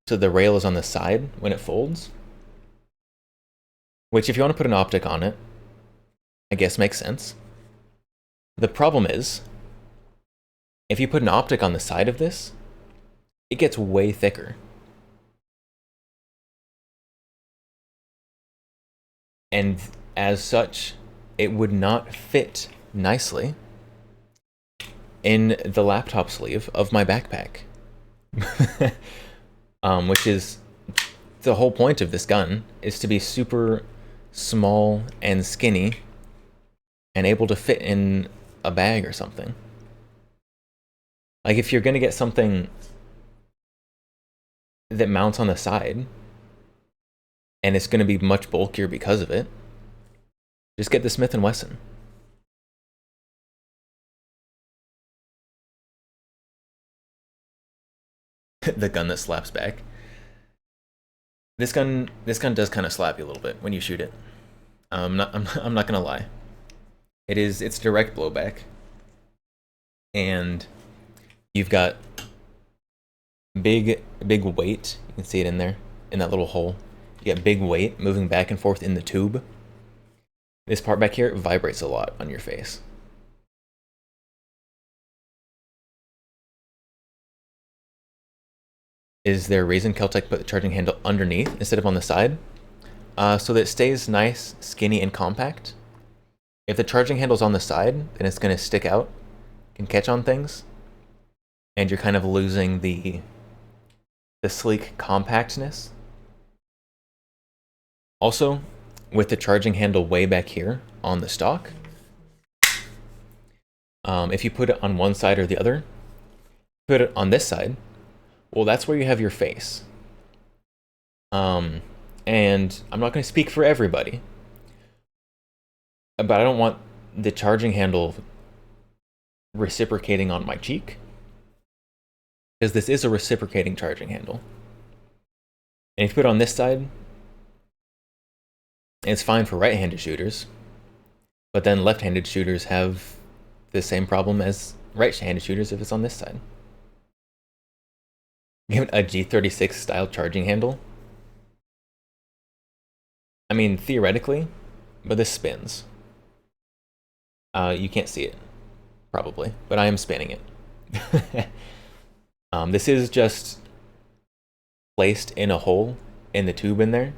so the rail is on the side when it folds. which if you want to put an optic on it, I guess makes sense. The problem is, if you put an optic on the side of this, it gets way thicker. And as such, it would not fit nicely in the laptop sleeve of my backpack. Which is the whole point of this gun, is to be super small and skinny and able to fit in a bag or something. Like if you're gonna get something that mounts on the side and it's gonna be much bulkier because of it, just get the Smith & Wesson. The gun that slaps back. This gun does kind of slap you a little bit when you shoot it. I'm not gonna lie. It's direct blowback, and you've got big weight. You can see it in there, in that little hole. You got big weight moving back and forth in the tube. This part back here vibrates a lot on your face. Is there a reason Kel-Tec put the charging handle underneath instead of on the side? So that it stays nice, skinny, and compact. If the charging handle's on the side, then it's going to stick out, can catch on things, and you're kind of losing the sleek compactness. Also, with the charging handle way back here on the stock, if you put it on one side or the other, put it on this side, well, that's where you have your face. And I'm not going to speak for everybody, but I don't want the charging handle reciprocating on my cheek, because this is a reciprocating charging handle. And if you put it on this side, it's fine for right-handed shooters, but then left-handed shooters have the same problem as right-handed shooters if it's on this side. Give it a G36 style charging handle. I mean, theoretically, but this spins. You can't see it, probably, but I am spinning it. This is just placed in a hole in the tube in there,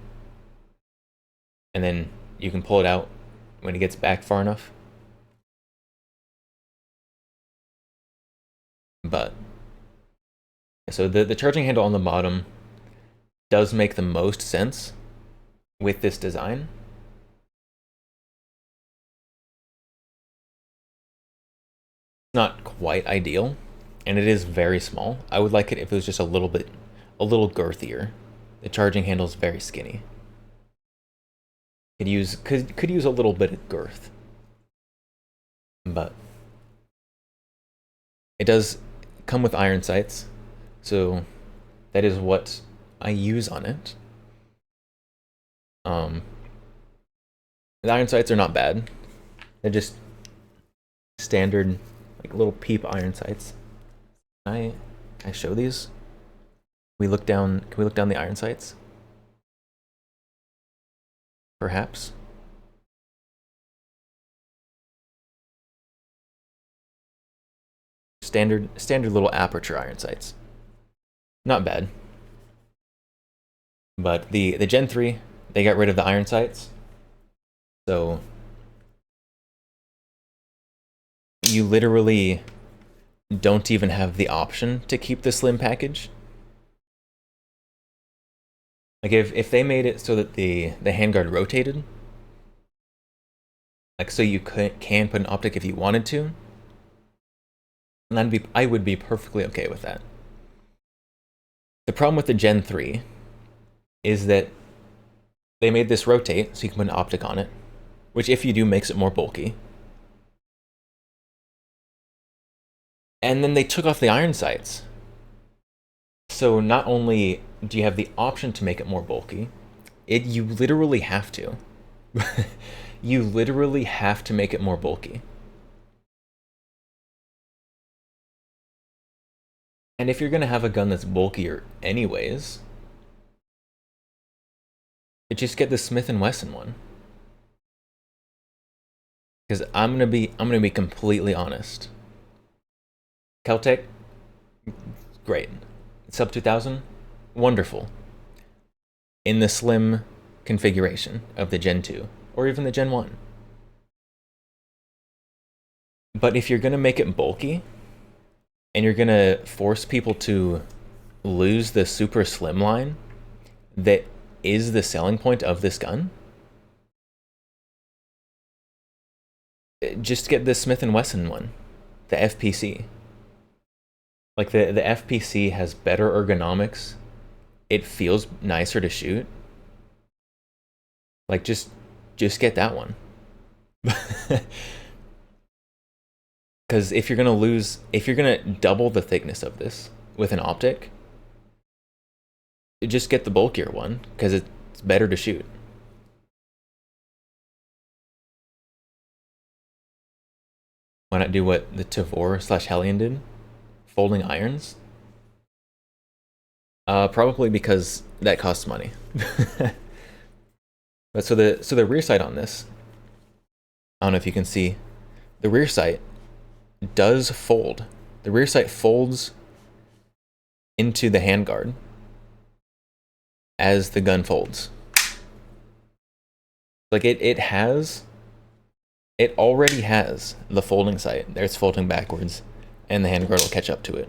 and then you can pull it out when it gets back far enough. But so the charging handle on the bottom does make the most sense with this design. It's not quite ideal, and it is very small. I would like it if it was just a little girthier. The charging handle is very skinny. Could use a little bit of girth, but it does come with iron sights, so that is what I use on it. The iron sights are not bad. They're just standard, like little peep iron sights. Can I show these? Can we look down the iron sights? Perhaps. Standard little aperture iron sights. Not bad. But the Gen 3, they got rid of the iron sights. So you literally don't even have the option to keep the slim package. Like if they made it so that the handguard rotated, like so you can put an optic if you wanted to, and I would be perfectly okay with that. The problem with the Gen 3 is that they made this rotate so you can put an optic on it, which if you do makes it more bulky. And then they took off the iron sights. So not only do you have the option to make it more bulky, you literally have to. You literally have to make it more bulky. And if you're going to have a gun that's bulkier anyways, Just get the Smith and Wesson one. Because I'm gonna be completely honest. Keltec, great. Sub 2000, wonderful. In the slim configuration of the Gen 2 or even the Gen 1. But if you're gonna make it bulky and you're gonna force people to lose the super slim line that is the selling point of this gun, just get the Smith & Wesson one, the FPC. Like the FPC has better ergonomics. It feels nicer to shoot. Like just get that one. Because if you're gonna double the thickness of this with an optic, just get the bulkier one because it's better to shoot. Why not do what the Tavor/Hellion did? Folding irons? Probably because that costs money. But so the rear sight on this, I don't know if you can see, the rear sight does fold. The rear sight folds into the handguard as the gun folds. Like it already has the folding sight. There it's folding backwards, and the handguard will catch up to it.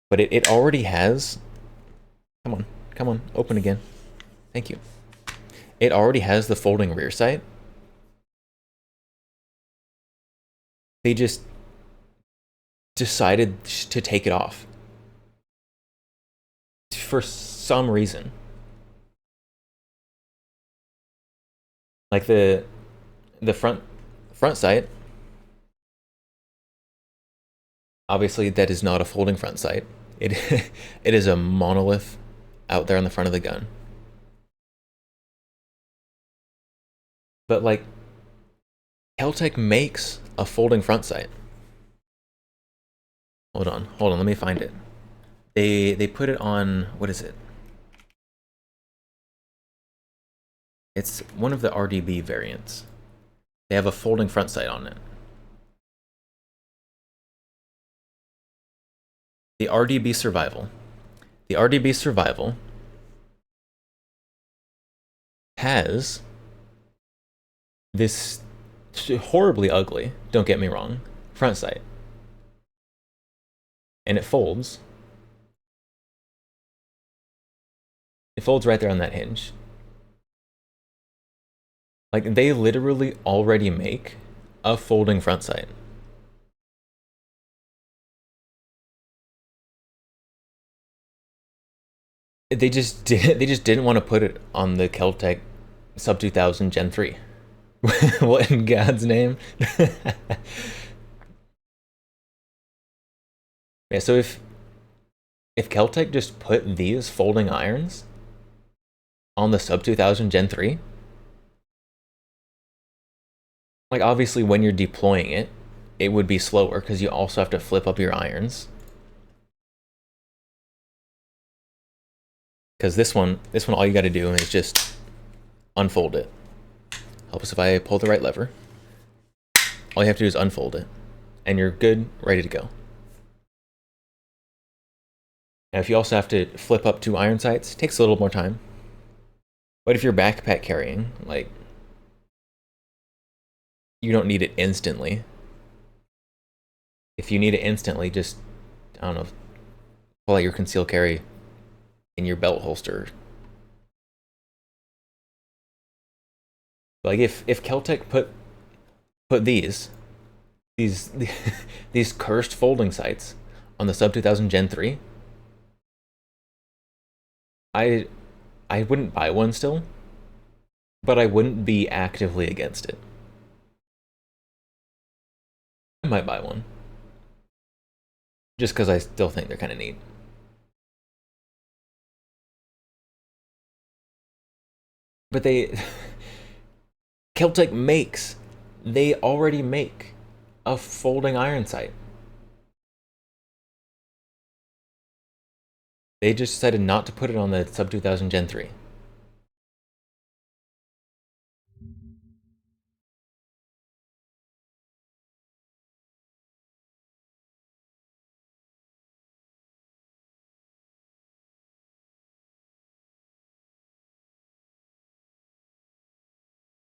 But it already has... Come on, open again. Thank you. It already has the folding rear sight. They just decided to take it off. For some reason. Like the front sight, obviously that is not a folding front sight. It is a monolith out there on the front of the gun. But like Keltec makes a folding front sight. Hold on, let me find it. They put it on, what is it? It's one of the RDB variants. They have a folding front sight on it. The RDB Survival. The RDB Survival has this horribly ugly, don't get me wrong, front sight. And it folds. It folds right there on that hinge. Like, they literally already make a folding front sight. They just didn't want to put it on the Keltec Sub 2000 Gen 3. What in God's name? Yeah, so if Keltec just put these folding irons on the Sub 2000 Gen 3, like obviously when you're deploying it, it would be slower because you also have to flip up your irons. Because this one, all you got to do is just unfold it. Helps if I pull the right lever. All you have to do is unfold it, and you're good, ready to go. Now, if you also have to flip up 2 iron sights, it takes a little more time. But if you're backpack carrying, like, you don't need it instantly. If you need it instantly, just, I don't know, pull out your concealed carry in your belt holster. Like if Keltec put these cursed folding sights on the Sub 2000 Gen 3, I wouldn't buy one still, but I wouldn't be actively against it. I might buy one. Just because I still think they're kind of neat. But Keltec they already make a folding iron sight. They just decided not to put it on the Sub 2000 Gen 3.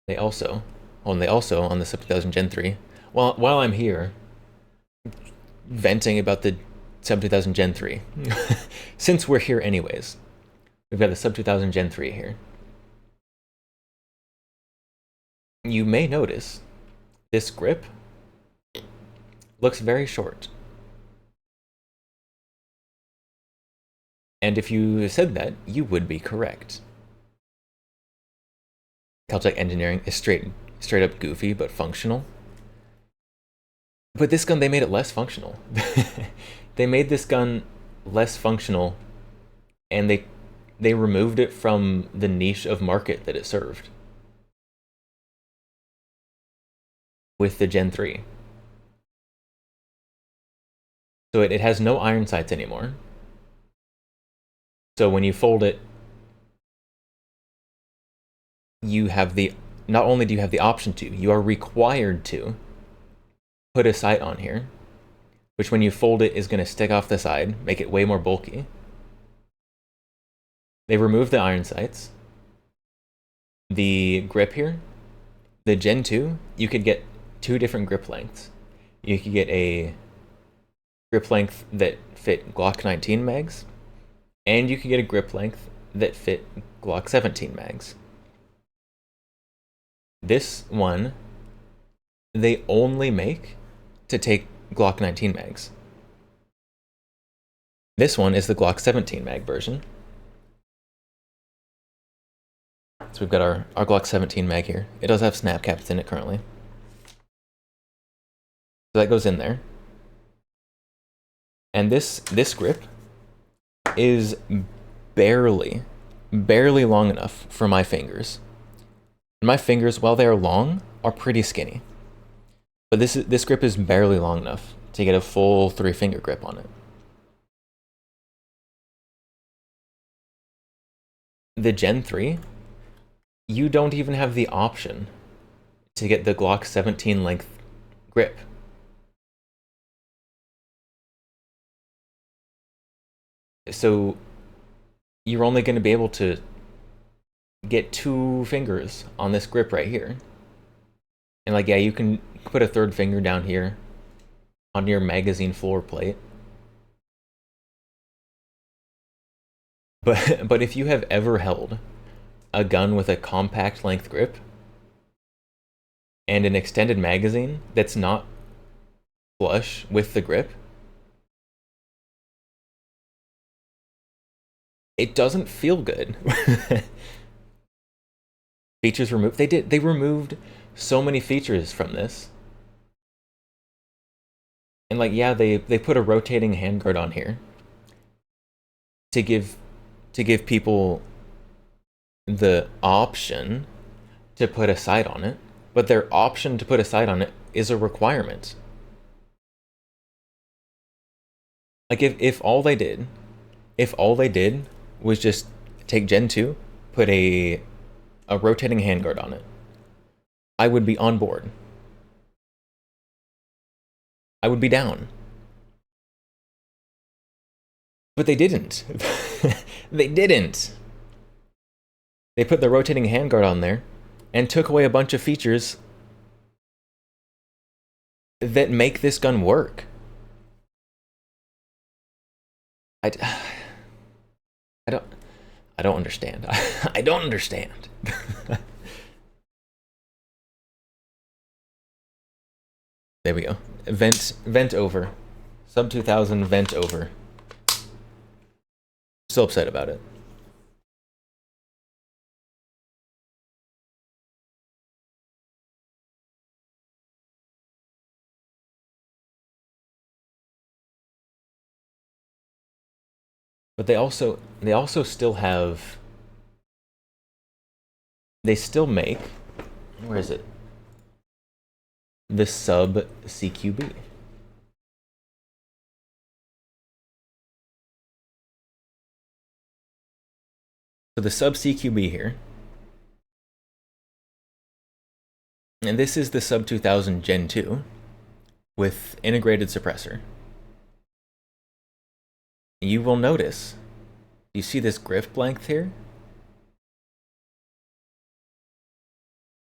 They also on the Sub 2000 Gen 3. While I'm here venting about the Sub 2000 Gen 3, since we're here anyways, we've got the Sub 2000 Gen 3 here. You may notice this grip looks very short. And if you said that, you would be correct. Caltech Engineering is straight up goofy, but functional. But this gun, they made it less functional. They made this gun less functional, and they removed it from the niche of market that it served with the Gen 3. So it has no iron sights anymore. So when you fold it, you have not only do you have the option to, you are required to put a sight on here, which when you fold it is going to stick off the side, make it way more bulky. They removed the iron sights. The grip here, the Gen 2, you could get 2 different grip lengths. You could get a grip length that fit Glock 19 mags, and you could get a grip length that fit Glock 17 mags. This one, they only make to take Glock 19 mags. This one is the Glock 17 mag version. So we've got our Glock 17 mag here. It does have snap caps in it currently. So that goes in there. And this grip is barely long enough for my fingers. And my fingers, while they are long, are pretty skinny. But this grip is barely long enough to get a full 3-finger grip on it. The Gen 3, you don't even have the option to get the Glock 17 length grip. So you're only going to be able to get 2 fingers on this grip right here. And like, yeah, you can put a 3rd finger down here on your magazine floor plate. But if you have ever held a gun with a compact length grip and an extended magazine that's not flush with the grip, it doesn't feel good. Features removed. They removed so many features from this. And like, yeah, they put a rotating handguard on here to give people the option to put a sight on it, but their option to put a sight on it is a requirement. Like if all they did was just take Gen 2, put a rotating handguard on it, I would be on board. I would be down. But they didn't. They didn't. They put the rotating handguard on there and took away a bunch of features that make this gun work. I don't understand. I don't understand. There we go. Vent over. Sub 2000 vent over. Still upset about it. But they also still have, they still make, where is it? The sub CQB. So the sub CQB here. And this is the sub 2000 Gen 2 with integrated suppressor. You will notice, you see this grip length here?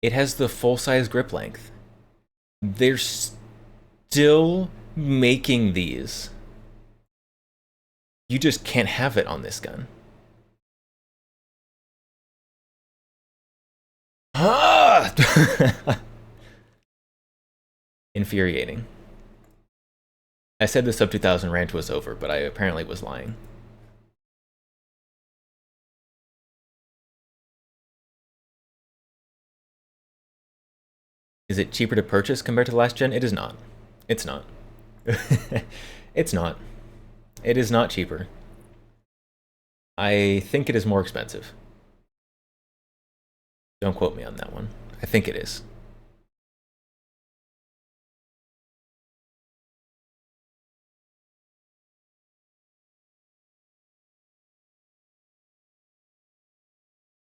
It has the full-size grip length. They're still making these. You just can't have it on this gun. Ah! Infuriating. I said the sub 2000 rant was over, but I apparently was lying. Is it cheaper to purchase compared to the last gen? It is not. It's not. It's not. It is not cheaper. I think it is more expensive. Don't quote me on that one. I think it is.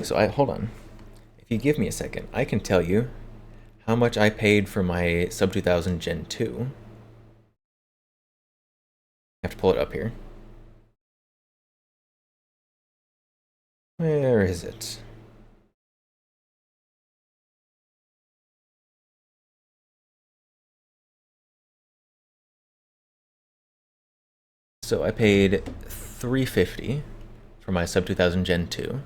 So hold on. If you give me a second, I can tell you how much I paid for my sub 2000 Gen 2. I have to pull it up here. Where is it? So I paid $350 for my sub 2000 Gen 2.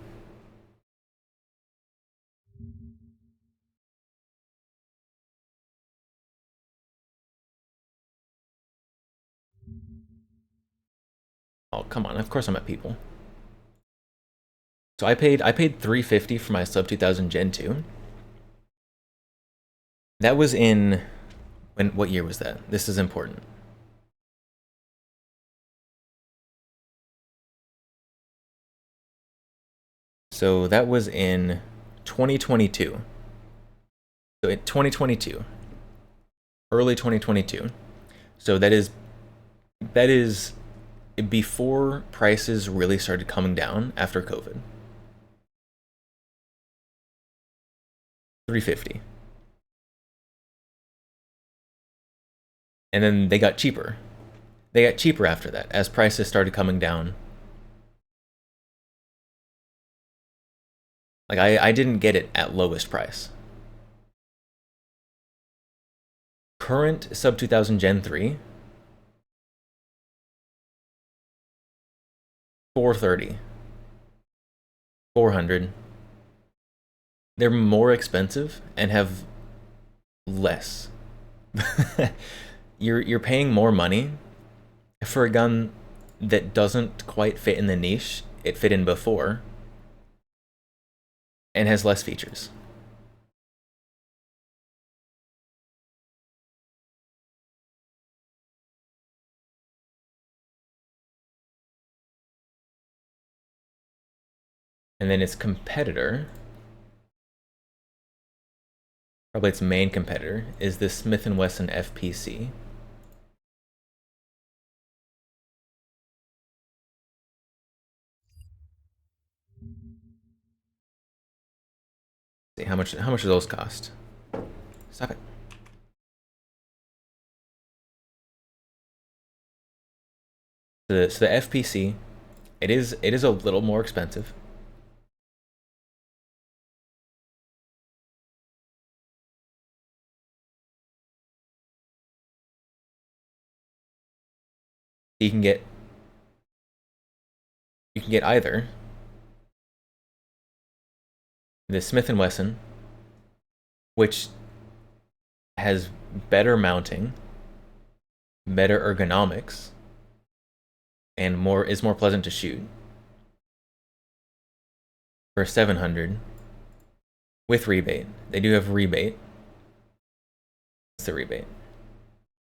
Oh, come on. Of course I'm at people. So I paid $350 for my sub 2000 Gen 2. That was in what year was that? This is important. So that was in 2022. So in 2022. Early 2022. So that is before prices really started coming down after COVID. $350. And then they got cheaper. They got cheaper after that as prices started coming down. Like I didn't get it at lowest price. Current sub 2000 Gen 3, $430, $400. They're more expensive and have less. You're paying more money for a gun that doesn't quite fit in the niche it fit in before and has less features. And then its competitor, probably its main competitor, is the Smith & Wesson FPC. See how much do those cost? Stop it. So the FPC, it is a little more expensive. You can get either the Smith & Wesson, which has better mounting, better ergonomics, and is more pleasant to shoot, for $700 with rebate. They do have rebate. What's the rebate?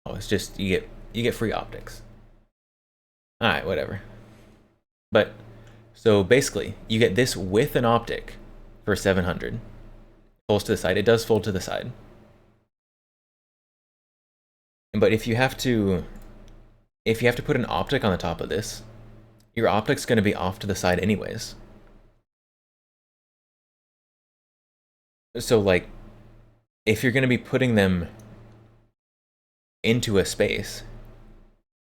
Oh, it's just you get free optics. All right, whatever. But so basically, you get this with an optic for $700. Folds to the side. It does fold to the side. But if you have to put an optic on the top of this, your optic's going to be off to the side anyways. So like, if you're going to be putting them into a space,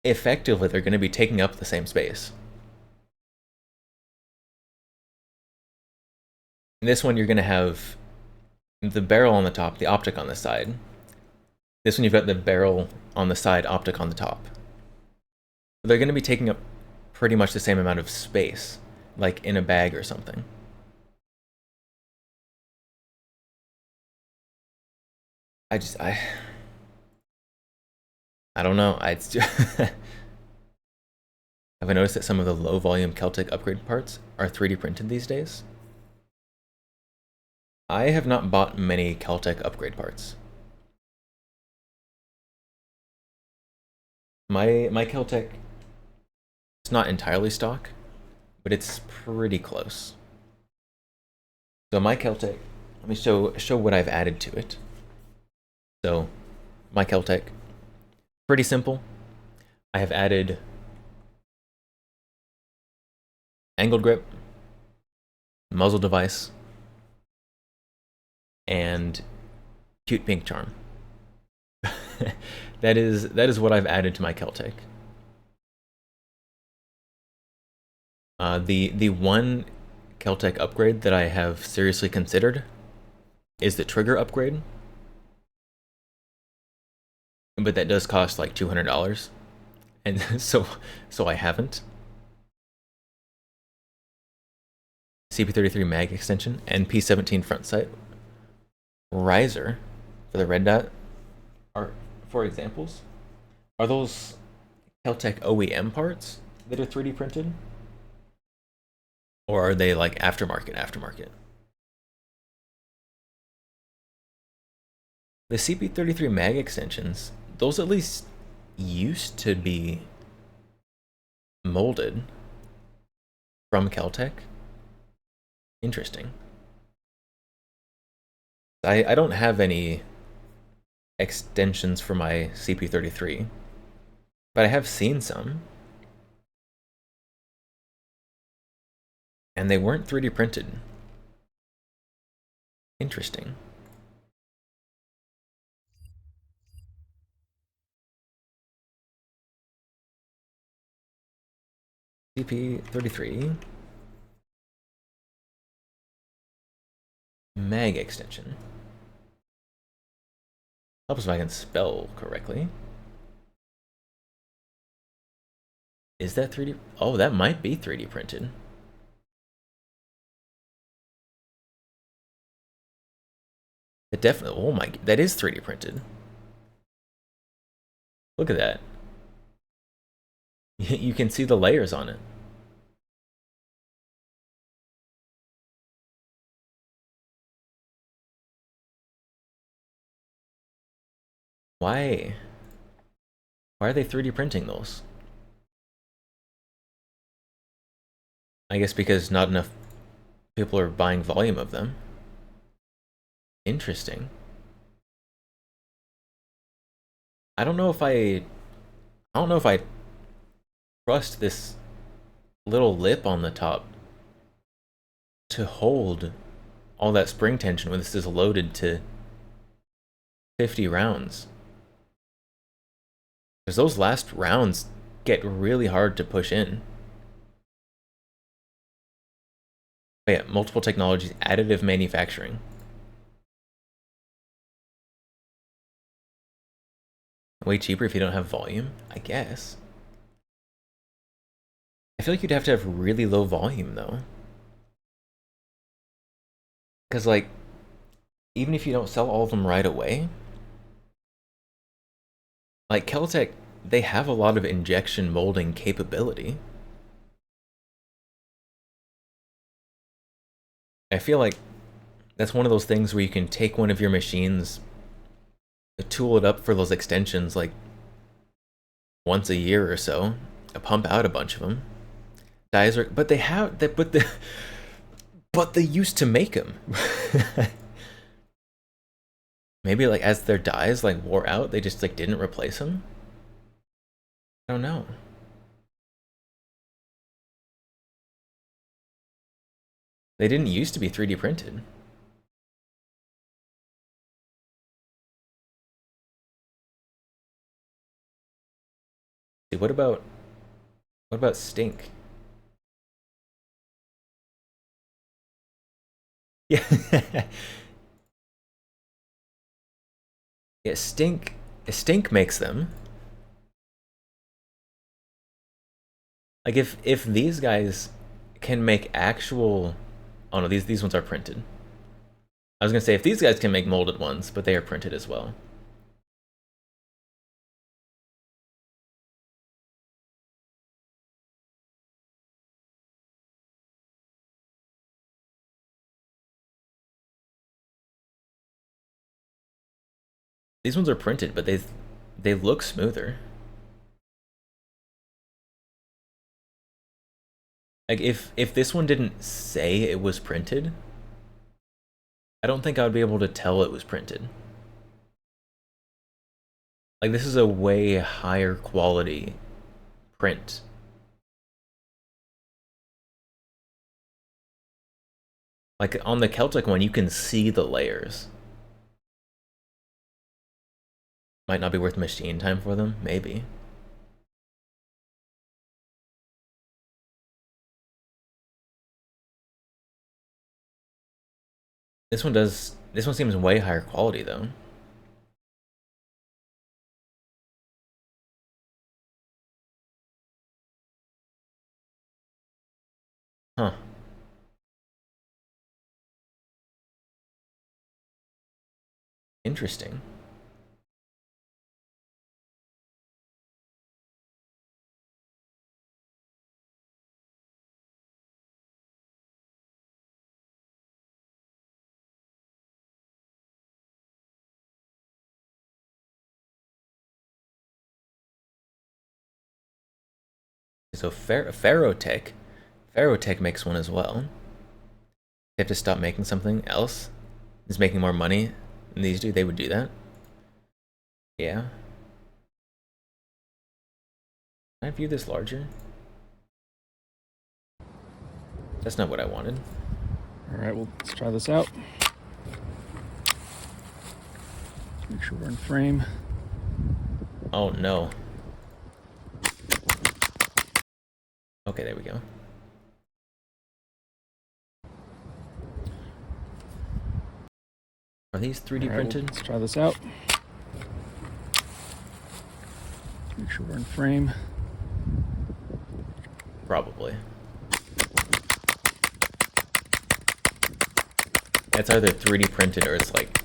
effectively they're going to be taking up the same space. In this one, you're going to have the barrel on the top, the optic on the side. This one, you've got the barrel on the side, optic on the top. They're going to be taking up pretty much the same amount of space, like in a bag or something. I don't know. Have I noticed that some of the low volume Celtech upgrade parts are 3D printed these days? I have not bought many Celtech upgrade parts. My Celtech, it's not entirely stock, but it's pretty close. So my Celtech, let me show what I've added to it. So my Celtech, pretty simple. I have added angled grip, muzzle device, and cute pink charm. that is what I've added to my Celtech. The one Celtech upgrade that I have seriously considered is the trigger upgrade, but that does cost like $200, and so I haven't. CP33 mag extension and P17 front sight. Riser for the red dot are, for examples, are those Celtech OEM parts that are 3D printed? Or are they like aftermarket? The CP33 mag extensions, those at least used to be molded from Celtech. Interesting. I don't have any extensions for my CP33, but I have seen some. And they weren't 3D printed. Interesting. CP33 mag extension. Helps if I can spell correctly. Is that 3D? Oh, that might be 3D printed. It definitely, oh my, that is 3D printed. Look at that. You can see the layers on it. Why? Why are they 3D printing those? I guess because not enough people are buying volume of them. Interesting. I don't know if I trust this little lip on the top to hold all that spring tension when this is loaded to 50 rounds. Because those last rounds get really hard to push in. Oh yeah, multiple technologies, additive manufacturing. Way cheaper if you don't have volume, I guess. I feel like you'd have to have really low volume though. Because like, even if you don't sell all of them right away, like Celtech, they have a lot of injection molding capability. I feel like that's one of those things where you can take one of your machines, tool it up for those extensions like once a year or so, pump out a bunch of them. Dies are, but they have that, but they used to make them. Maybe like as their dies like wore out, they just like didn't replace them. I don't know. They didn't used to be 3D printed. See, what about stink? Yeah. Yeah, stink makes them. Like if these guys can make actual, oh no, these ones are printed. I was gonna say if these guys can make molded ones, but they are printed as well. These ones are printed, but they look smoother. Like if this one didn't say it was printed, I don't think I would be able to tell it was printed. Like this is a way higher quality print. Like on the Celtic one, you can see the layers. Might not be worth machine time for them, maybe. This one seems way higher quality though. Huh. Interesting. So Ferrotech makes one as well. They have to stop making something else. Is making more money than these do. They would do that. Yeah. Can I view this larger? That's not what I wanted. All right, well, let's try this out. Make sure we're in frame. Oh no. Okay, there we go. Are these 3D printed? Well, let's try this out. Make sure we're in frame. Probably. It's either 3D printed or it's like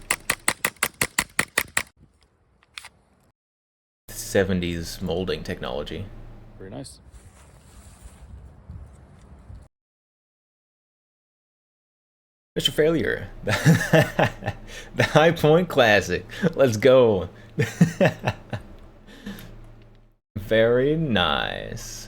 70s molding technology. Very nice. Mr. Failure. The High Point Classic. Let's go. Very nice.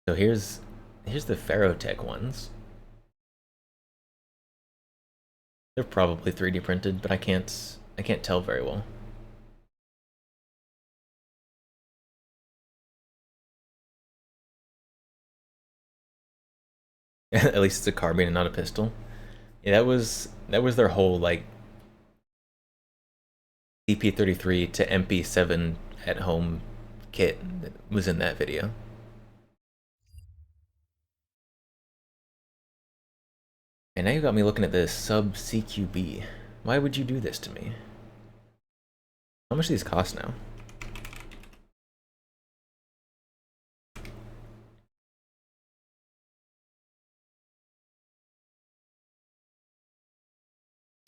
So here's the Ferrotech ones. They're probably 3D printed, but I can't tell very well. At least it's a carbine and not a pistol. Yeah, that was their whole like CP33 to MP7 at home kit that was in that video. And now you got me looking at this sub CQB. Why would you do this to me? How much do these cost now?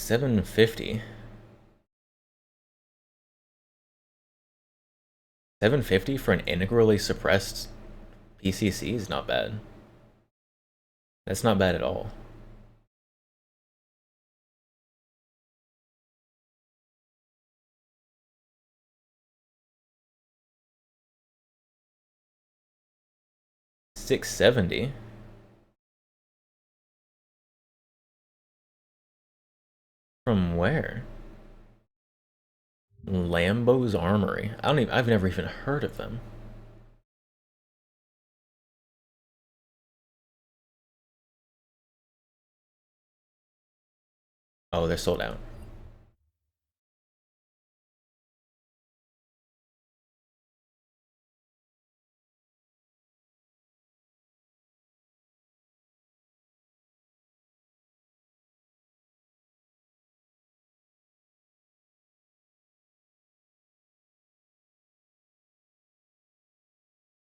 $750. $750 for an integrally suppressed PCC is not bad. That's not bad at all. $670. From where? Lambo's Armory. I've never even heard of them. Oh, they're sold out.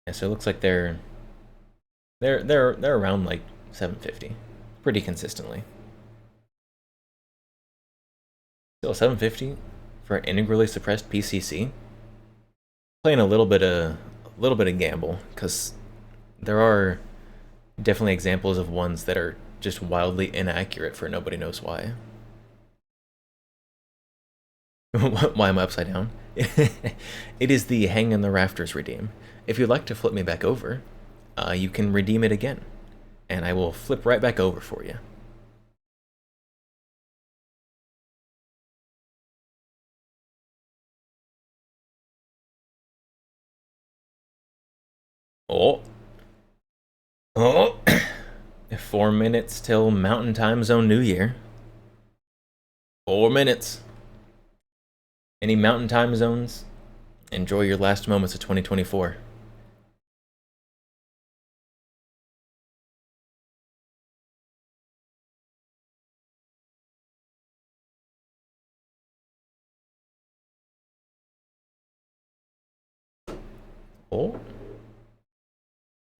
Yeah, so it looks like they're around like 750 pretty consistently. Still 750 for an integrally suppressed PCC. Playing a little bit of gamble, because there are definitely examples of ones that are just wildly inaccurate for nobody knows why. Why am I upside down? It is the hang in the rafters redeem. If you'd like to flip me back over, you can redeem it again, and I will flip right back over for you. Oh. Oh. 4 minutes till Mountain Time Zone New Year. 4 minutes. Any Mountain Time Zones? Enjoy your last moments of 2024. Oh.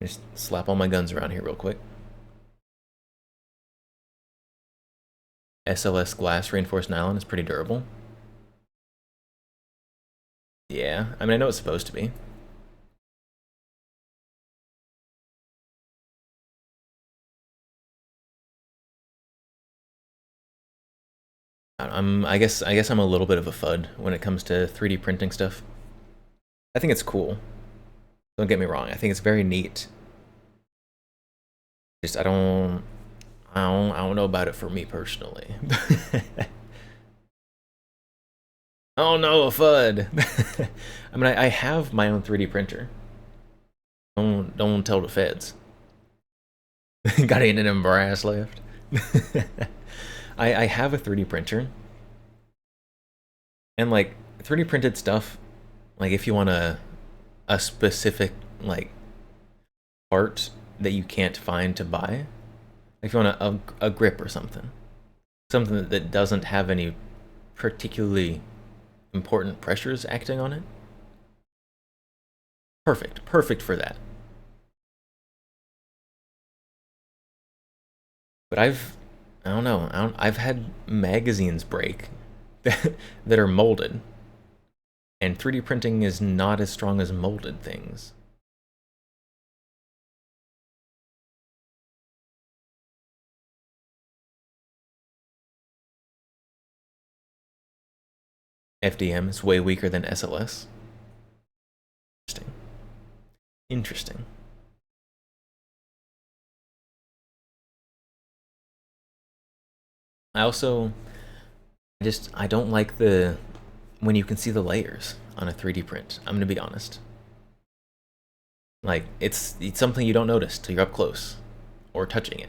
Just slap all my guns around here real quick. SLS glass reinforced nylon is pretty durable. Yeah, I mean, I know it's supposed to be. I guess I'm a little bit of a FUD when it comes to 3D printing stuff. I think it's cool. Don't get me wrong. I think it's very neat. Just I don't know about it for me personally. Oh no, a FUD. I mean, I have my own 3D printer. Don't tell the feds. Got any of them brass left? I have a 3D printer, and like 3D printed stuff, like if you want a specific like part that you can't find to buy, if you want a grip or something that doesn't have any particularly important pressures acting on it, perfect for that. But I don't know, I've had magazines break that are molded, and 3D printing is not as strong as molded things. FDM is way weaker than SLS. Interesting. Interesting. I don't like when you can see the layers on a 3D print. I'm gonna be honest. Like, it's something you don't notice till you're up close or touching it.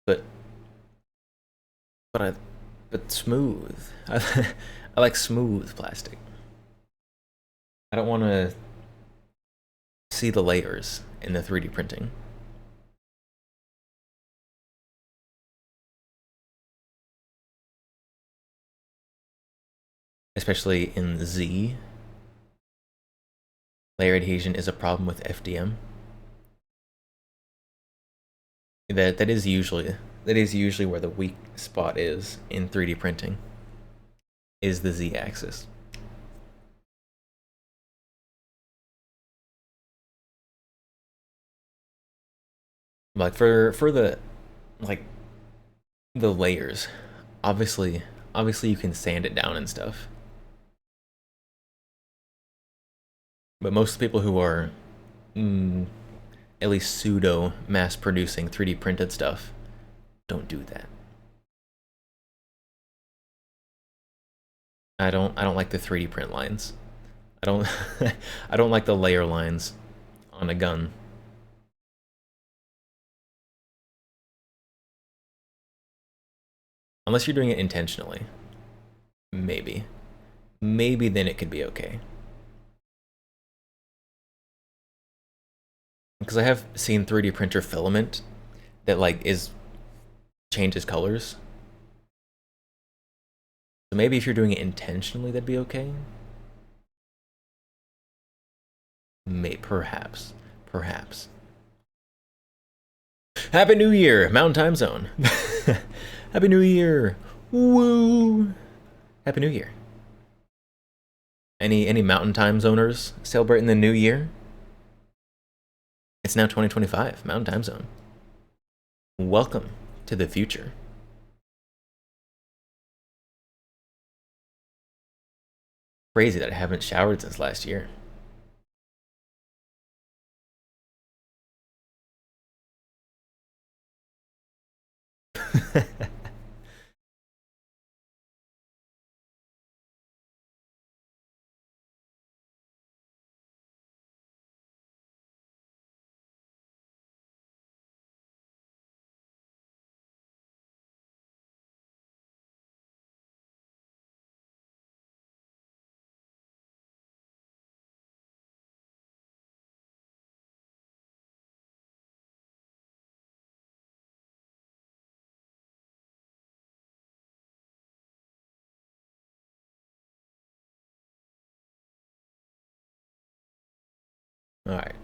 But smooth. I like smooth plastic. I don't want to see the layers in the 3D printing. Especially in Z. Layer adhesion is a problem with FDM. That is usually where the weak spot is in 3D printing, is the Z-axis. Like for the the layers, obviously you can sand it down and stuff. But most people who are at least pseudo mass producing 3D printed stuff don't do that. I don't like the 3D print lines. I don't I don't like the layer lines on a gun. Unless you're doing it intentionally. Maybe. Maybe then it could be okay. Because I have seen 3D printer filament that like changes colors. So maybe if you're doing it intentionally, that'd be okay. Perhaps. Happy New Year, Mountain Time Zone. Happy New Year. Woo. Happy New Year. Any Mountain Time Zoners celebrating the new year? It's now 2025, Mountain Time Zone. Welcome to the future. Crazy that I haven't showered since last year. All right.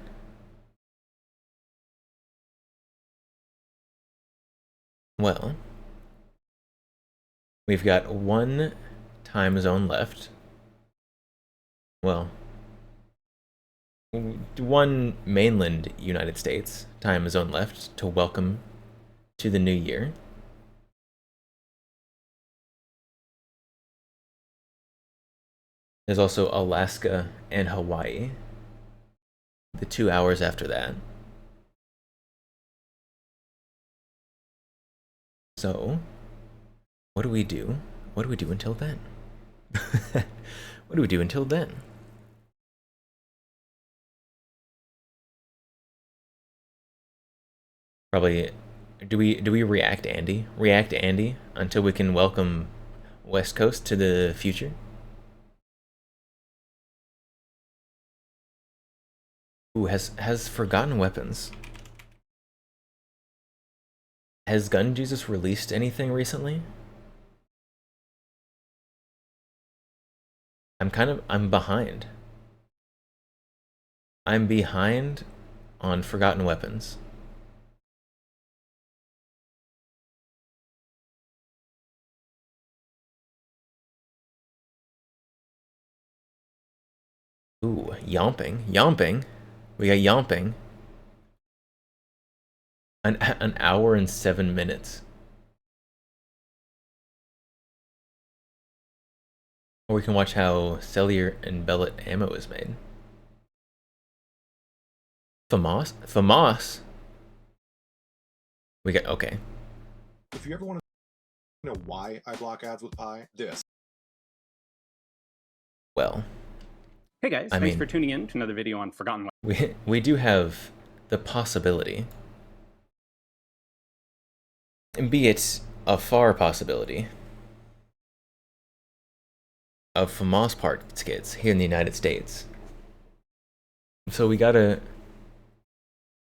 Well, we've got one time zone left. Well, one mainland United States time zone left to welcome to the new year. There's also Alaska and Hawaii, the 2 hours after that. So, what do we do? What do we do until then? What do we do until then? Probably, do we react Andy? React Andy until we can welcome West Coast to the future? Ooh, has Forgotten Weapons. Has Gun Jesus released anything recently? I'm behind. I'm behind on Forgotten Weapons. Ooh, Yomping. Yomping. We got Yomping. An hour and 7 minutes. Or we can watch how cellular and bellet ammo is made. FAMAS? FAMAS? We got, okay. If you ever want to know why I block ads with Pi, this. Well. Hey guys, thanks for tuning in to another video on Forgotten Weapons. We do have the possibility, and be it a far possibility, of FAMAS part skits here in the United States. So we gotta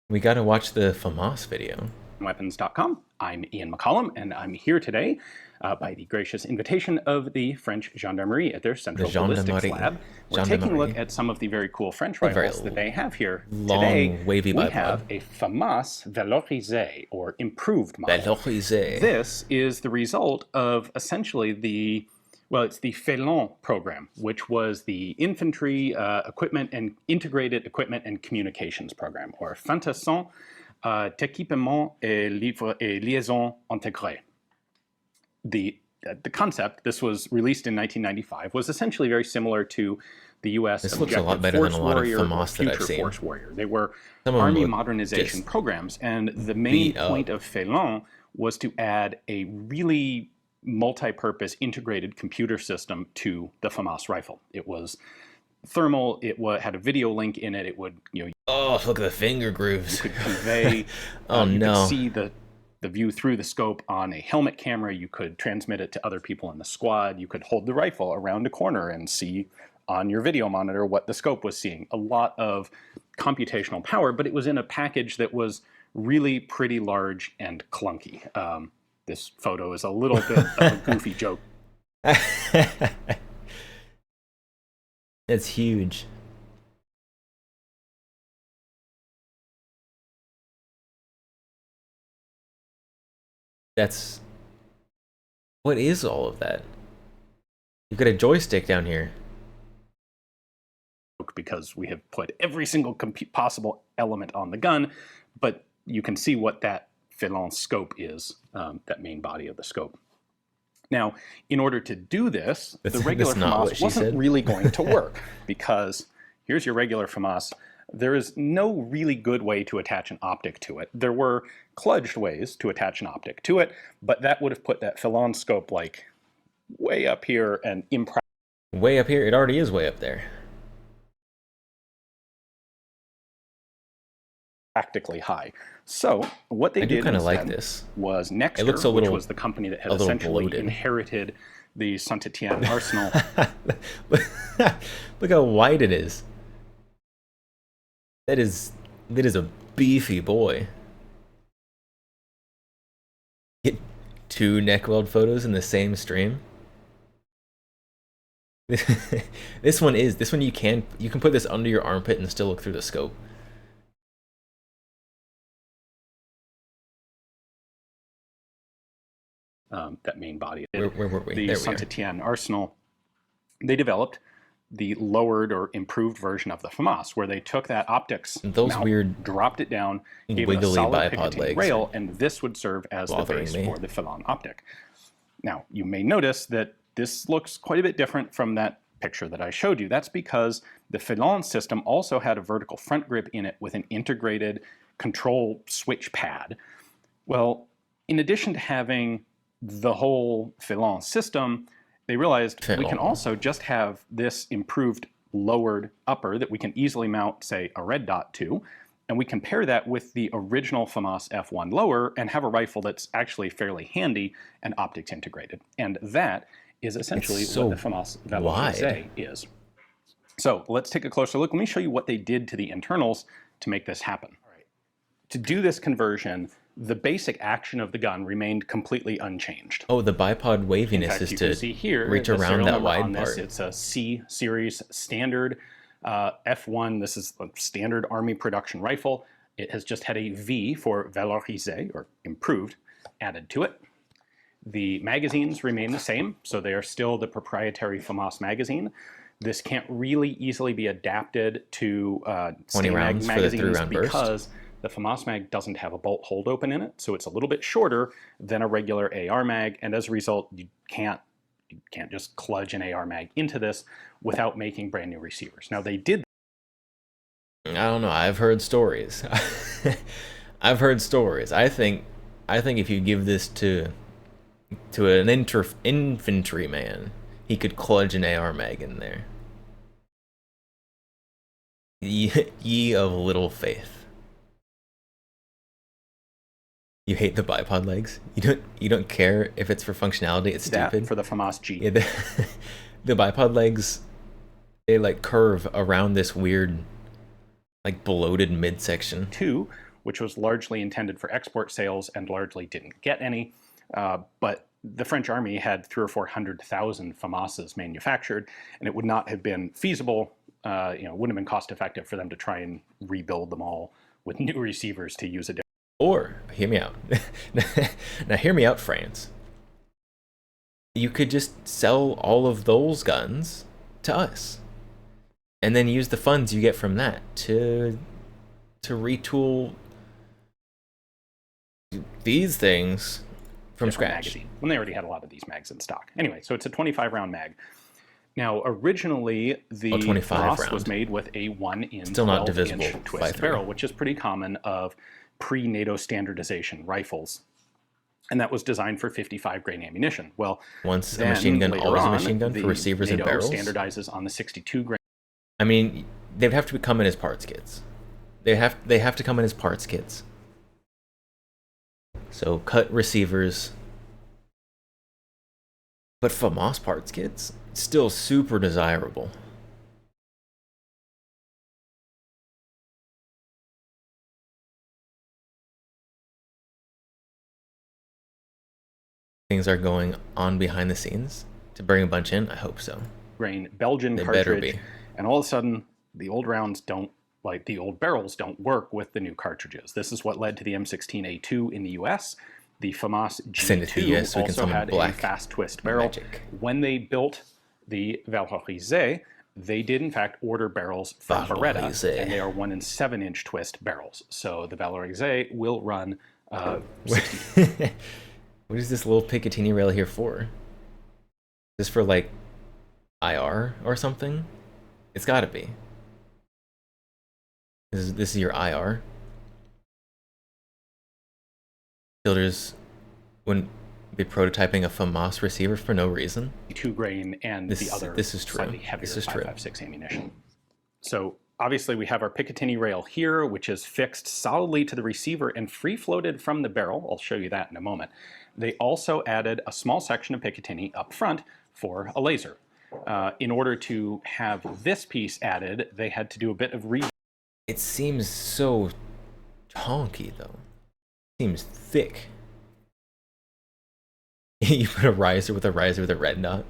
watch the FAMAS video. Weapons.com. I'm Ian McCollum, and I'm here today by the gracious invitation of the French Gendarmerie at their Central Ballistics Lab. We're taking a look at some of the very cool French rifles that they have here. Today, we have a FAMAS Valorisé, or improved model. Valorisé. This is the result of essentially it's the Felon program, which was the infantry equipment and integrated equipment and communications program, or Fantasson d'équipement et liaison intégrée. The concept, this was released in 1995, was essentially very similar to the U.S. This looks a lot better than a lot of FAMAS that I've seen. Force Warrior. They were army modernization programs, and the main point of Felon was to add a really multi-purpose integrated computer system to the FAMAS rifle. It was thermal, had a video link in it, it would, Oh, look at the finger grooves. you could convey, Oh, you no. could see the view through the scope on a helmet camera, you could transmit it to other people in the squad, you could hold the rifle around a corner and see on your video monitor what the scope was seeing. A lot of computational power, but it was in a package that was really pretty large and clunky. This photo is a little bit of a goofy joke. That's huge. What is all of that? You've got a joystick down here. Because we have put every single possible element on the gun, but you can see what that Felon scope is, that main body of the scope. Now, in order to do this, the regular FAMAS wasn't really going to work, because here's your regular FAMAS. There is no really good way to attach an optic to it. There were kludged ways to attach an optic to it, but that would have put that Felon scope like way up here and way up here? It already is way up there. Practically high. So what they did kind of like instead this. was Nexter, It looks a little, which was the company that had essentially inherited the Saint-Étienne arsenal. Look how wide it is. That is a beefy boy. Get 2 neck weld photos in the same stream. This one you can put this under your armpit and still look through the scope. That main body. Where were we? The Saint-Étienne arsenal. They developed the lowered or improved version of the FAMAS, where they took that optics mount, dropped it down, gave it a solid Picatinny rail, and this would serve as the base for the Felon optic. Now, you may notice that this looks quite a bit different from that picture that I showed you. That's because the Felon system also had a vertical front grip in it with an integrated control switch pad. Well, in addition to having the whole Felon system, they realized we can also just have this improved lowered upper that we can easily mount, say, a red dot to, and we can pair that with the original FAMAS F1 lower and have a rifle that's actually fairly handy and optics integrated. And that is essentially what the FAMAS Valorisé is. So let's take a closer look. Let me show you what they did to the internals to make this happen. All right. To do this conversion, the basic action of the gun remained completely unchanged. Oh, the bipod waviness is to reach around that wide part. It's a C series standard F1. This is a standard Army production rifle. It has just had a V for valorisé, or improved, added to it. The magazines remain the same, so they are still the proprietary FAMAS magazine. This can't really easily be adapted to 20 rounds for the 3-round burst, because the FAMAS mag doesn't have a bolt hold open in it, so it's a little bit shorter than a regular AR mag, and as a result, you can't just kludge an AR mag into this without making brand new receivers. Now they did. I don't know. I've heard stories. I've heard stories. I think if you give this to an infantryman, he could kludge an AR mag in there. Ye of little faith. You hate the bipod legs? You don't care if it's for functionality? It's stupid. For the FAMAS G. Yeah, the bipod legs, they like curve around this weird, like bloated midsection. 2, which was largely intended for export sales and largely didn't get any, but the French army had 300,000 or 400,000 FAMASs manufactured, and it would not have been feasible. Wouldn't have been cost effective for them to try and rebuild them all with new receivers to use a different. Or, hear me out. Now hear me out, France. You could just sell all of those guns to us, and then use the funds you get from that to retool these things from scratch. Magazine, when they already had a lot of these mags in stock. Anyway, so it's a 25-round mag. Now, originally, the FAMAS was made with a 1-in 12-inch twist barrel, which is pretty common of pre-NATO standardization rifles. and that was designed for 55 grain ammunition. Well, Once a then machine gun, later always a on, machine gun the for receivers and NATO barrels. standardizes on the 62 grain. I mean, they'd have to come in as parts kits. They have to come in as parts kits. So cut receivers. But FAMAS parts kits, still super desirable. Things are going on behind the scenes to bring a bunch in. I hope so. Grain Belgian They better cartridge, be. and all of a sudden the old rounds don't, like the old barrels don't work with the new cartridges. This is what led to the M16A2 in the US. The FAMAS Send it to the US G2 so we can also summon had a black fast twist barrel. magic. When they built the Valorisé, they did in fact order barrels from Beretta, Valorisé. and they are 1 7-inch twist barrels. So the Valorisé will run 60. What is this little Picatinny rail here for? Is this for like IR or something? It's gotta be. This is your IR. Builders wouldn't be prototyping a FAMAS receiver for no reason. 2 grain and the other This is true. slightly heavier This is true. 5.56 ammunition. So obviously we have our Picatinny rail here, which is fixed solidly to the receiver and free floated from the barrel. I'll show you that in a moment. They also added a small section of Picatinny up front for a laser. In order to have this piece added, they had to do a bit of It seems so chonky though. Seems thick. You put a riser with a red dot.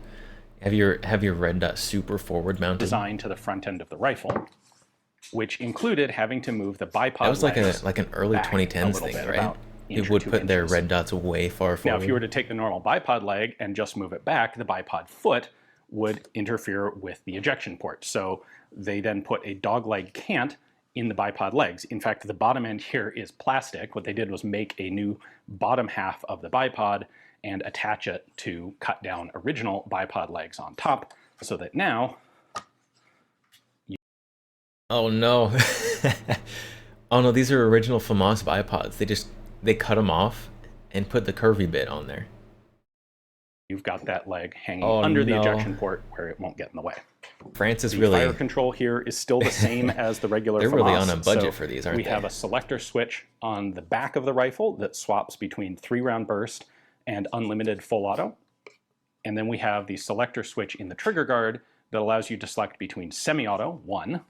Have your red dot super forward mounted. design to the front end of the rifle, which included having to move the bipod That was legs like an early back a 2010s little thing, bit, right? about They inch or would 2 put their inches. red dots way far forward. Now, if you were to take the normal bipod leg and just move it back, the bipod foot would interfere with the ejection port. So they then put a dogleg cant in the bipod legs. In fact, the bottom end here is plastic. What they did was make a new bottom half of the bipod and attach it to cut down original bipod legs on top, so that now Oh no. Oh no, these are original FAMAS bipods. They cut them off and put the curvy bit on there. you've got that leg hanging Oh, under the no. ejection port where it won't get in the way. France is The really fire control here is still the same as the regular They're really FAMAS. on a budget So for these, aren't we they? have a selector switch on the back of the rifle that swaps between 3-round burst and unlimited full auto. And then we have the selector switch in the trigger guard that allows you to select between semi-auto, 1,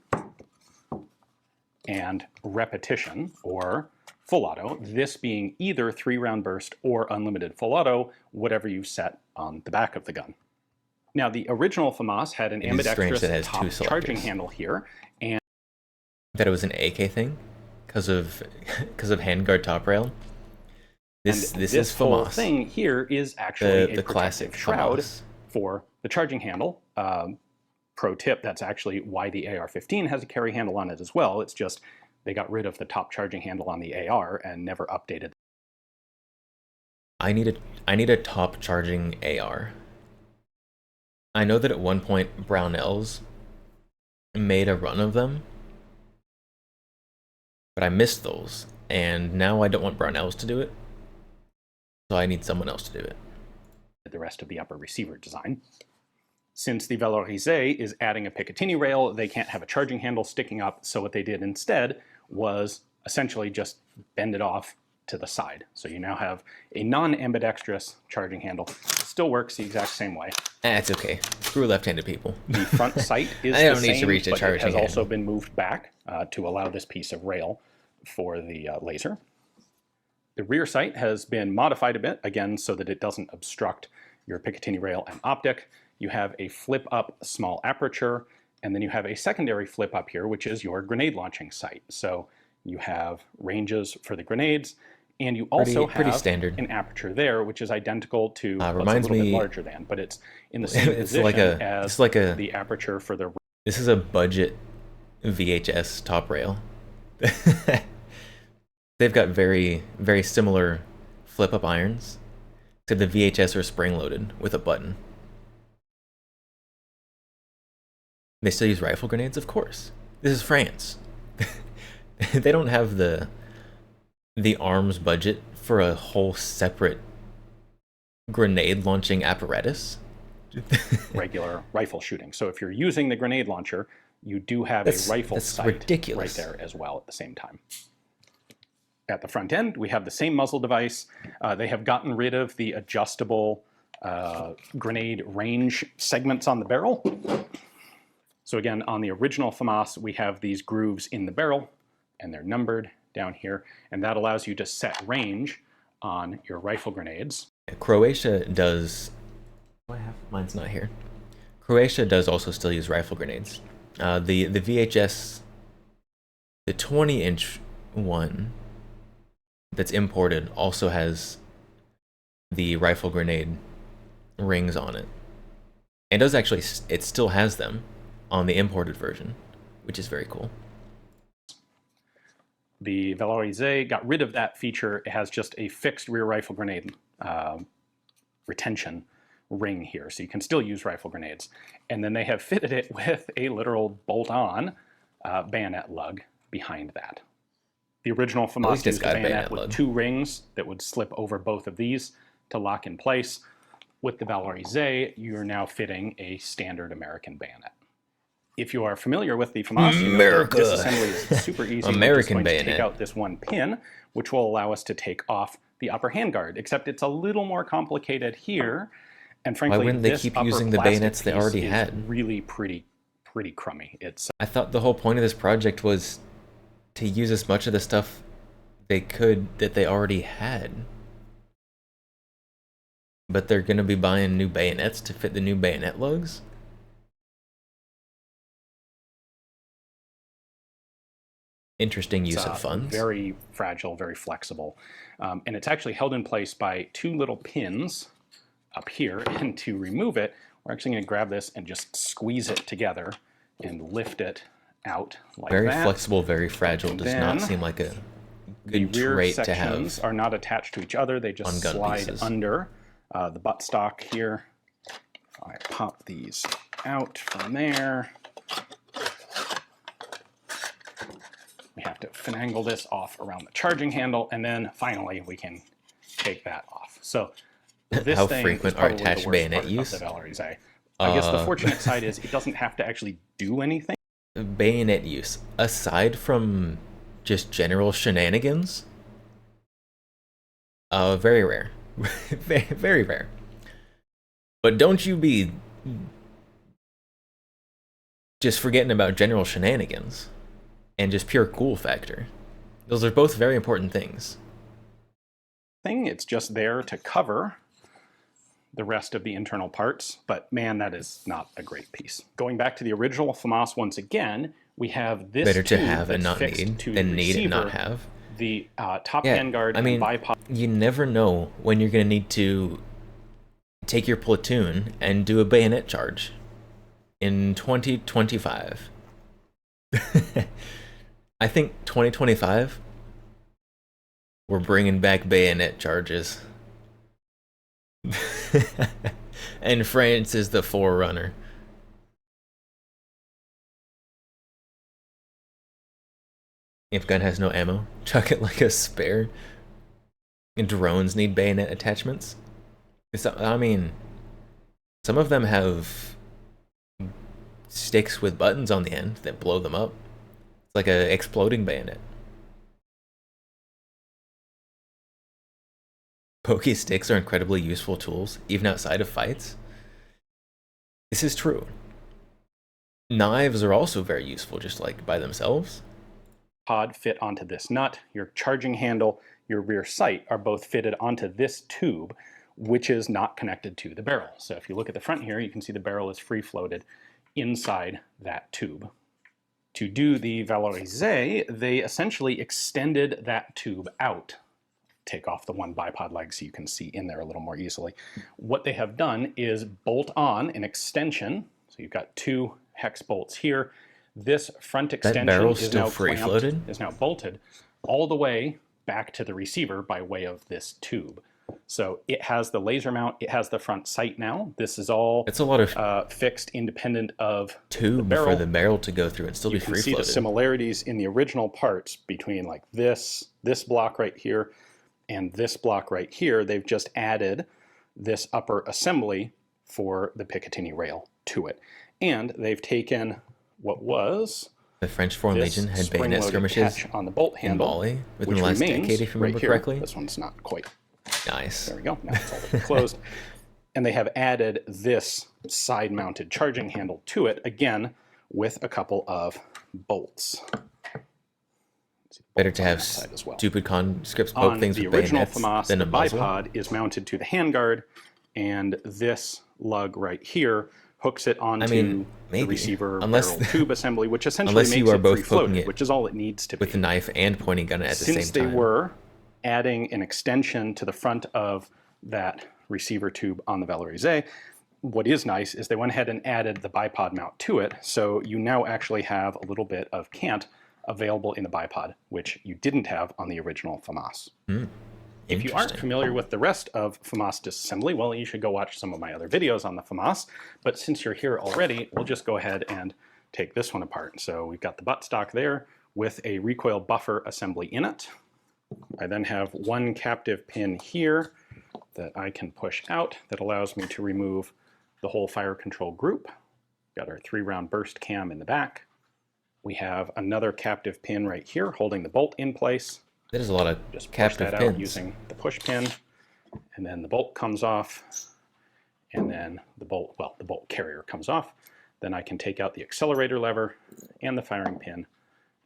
and repetition, or full auto, this being either 3-round burst or unlimited full auto, whatever you set on the back of the gun. Now, the original FAMAS had an It is strange that it has ambidextrous two top charging selectors. handle here, and that it was an AK thing because of handguard top rail. This is whole FAMAS. thing here is actually The a classic protective shroud FAMAS. for the charging handle. Pro tip, that's actually why the AR-15 has a carry handle on it as well. It's just they got rid of the top charging handle on the AR and never updated. I need a top charging AR. I know that at one point Brownells made a run of them, but I missed those, and now I don't want Brownells to do it, so I need someone else to do it. The rest of the upper receiver design. Since the Valorisé is adding a Picatinny rail, they can't have a charging handle sticking up, so what they did instead was essentially just bend it off to the side. So you now have a non-ambidextrous charging handle. Still works the exact same way. It's okay. Screw left-handed people. The front sight is I don't the need to same, reach the but it charging has also handle. been moved back to allow this piece of rail for the laser. The rear sight has been modified a bit, again, so that it doesn't obstruct your Picatinny rail and optic. You have a flip-up small aperture, and then you have a secondary flip-up here, which is your grenade launching sight. So you have ranges for the grenades, and you also Pretty have standard. an aperture there, which is identical to what's a reminds little bit me- larger than, but it's in the same It's position it's like a the aperture for the This is a budget VHS top rail. They've got very, very similar flip-up irons, except the VHS are spring-loaded with a button. They still use rifle grenades, of course. This is France. They don't have the arms budget for a whole separate grenade launching apparatus. regular rifle shooting. So if you're using the grenade launcher, you do have a rifle sight ridiculous. right there as well at the same time. At the front end, we have the same muzzle device. They have gotten rid of the adjustable grenade range segments on the barrel. So again, on the original FAMAS, we have these grooves in the barrel, and they're numbered down here, and that allows you to set range on your rifle grenades. Croatia does... Mine's not here. Croatia does also still use rifle grenades. The VHS, the 20-inch one that's imported also has the rifle grenade rings on it. And does actually, it still has them on the imported version, which is very cool. The Valorizé got rid of that feature. It has just a fixed rear rifle grenade retention ring here, so you can still use rifle grenades. And then they have fitted it with a literal bolt-on bayonet lug behind that. The original FAMAS used a bayonet with 2 rings that would slip over both of these to lock in place. With the Valorizé, you're now fitting a standard American bayonet. If you are familiar with the FAMAS, you know that disassembly is super easy. American We're just going bayonet. to take out this one pin, which will allow us to take off the upper handguard, except it's a little more complicated here. And frankly, why wouldn't they this keep upper using the plastic bayonets they piece already is had? Really pretty crummy. It's I thought the whole point of this project was to use as much of the stuff they could that they already had. But they're going to be buying new bayonets to fit the new bayonet lugs? Interesting use of funds. Very fragile, very flexible. And it's actually held in place by 2 little pins up here. And to remove it, we're actually going to grab this and just squeeze it together and lift it out like Very that. flexible, very fragile. Does not seem like a good trait to have. The rear sections are not attached to each other. They just slide pieces. under the buttstock here. I pop these out from there. We have to finagle this off around the charging handle, and then finally we can take that off. So this How thing frequent is are probably attached the worst bayonet part use? of the Valorizé. I guess the fortunate side is it doesn't have to actually do anything. Bayonet use, aside from just general shenanigans, very rare. Very rare. But don't you be just forgetting about general shenanigans and just pure cool factor. Those are both very important things. It's just there to cover the rest of the internal parts, but man, that is not a great piece. Going back to the original FAMAS once again, we have this Better to tube have and that's not fixed need to than the need and not receiver. have. The top Yeah, handguard I mean, and bipod. you never know when you're going to need to take your platoon and do a bayonet charge in 2025. I think 2025, we're bringing back bayonet charges. And France is the forerunner. If gun has no ammo, chuck it like a spare. And drones need bayonet attachments. I mean, some of them have sticks with buttons on the end that blow them up. It's like a exploding bayonet. Pokey sticks are incredibly useful tools, even outside of fights. This is true. Knives are also very useful, just like by themselves. Pod fit onto this nut. Your charging handle, your rear sight are both fitted onto this tube, which is not connected to the barrel. So if you look at the front here, you can see the barrel is free floated inside that tube. To do the Valorizé, they essentially extended that tube out. Take off the one bipod leg so you can see in there a little more easily. What they have done is bolt on an extension. So you've got 2 hex bolts here. This front extension barrel's is still now free-floated? is now bolted all the way back to the receiver by way of this tube. So it has the laser mount, it has the front sight now. This is all It's a lot of fixed independent of tube barrel. for the barrel to go through and still You be can free see the floated. similarities in the original parts between like this block right here and this block right here. They've just added this upper assembly for the Picatinny rail to it. And they've taken what was The French Foreign this Legion had bayonet spring-loaded skirmishes catch on the bolt in handle, Bali within which the last remains decade, if you right remember here. correctly. This one's not quite. Nice. There we go. Now it's all the way closed. And they have added this side-mounted charging handle to it, again, with a couple of bolts. Better to have side as well. stupid conscripts poke On things the with original bayonets FAMAS, than the a muzzle. bipod is mounted to the handguard, and this lug right here hooks it onto the maybe. receiver Unless barrel tube assembly, which essentially unless you makes are it both free-floating, poking it which is all it needs to with the be. knife and pointing gun at the Since same they time. were adding an extension to the front of that receiver tube on the Valorisé, what is nice is they went ahead and added the bipod mount to it, so you now actually have a little bit of cant available in the bipod, which you didn't have on the original FAMAS. If you aren't Interesting. familiar with the rest of FAMAS disassembly, well, you should go watch some of my other videos on the FAMAS, but since you're here already, we'll just go ahead and take this one apart. So we've got the buttstock there with a recoil buffer assembly in it. I then have one captive pin here that I can push out that allows me to remove the whole fire control group. Got our 3-round burst cam in the back. We have another captive pin right here holding the bolt in place. That is a lot of Just push captive that out pins. using the push pin, and then the bolt comes off, and then the bolt carrier comes off. Then I can take out the accelerator lever and the firing pin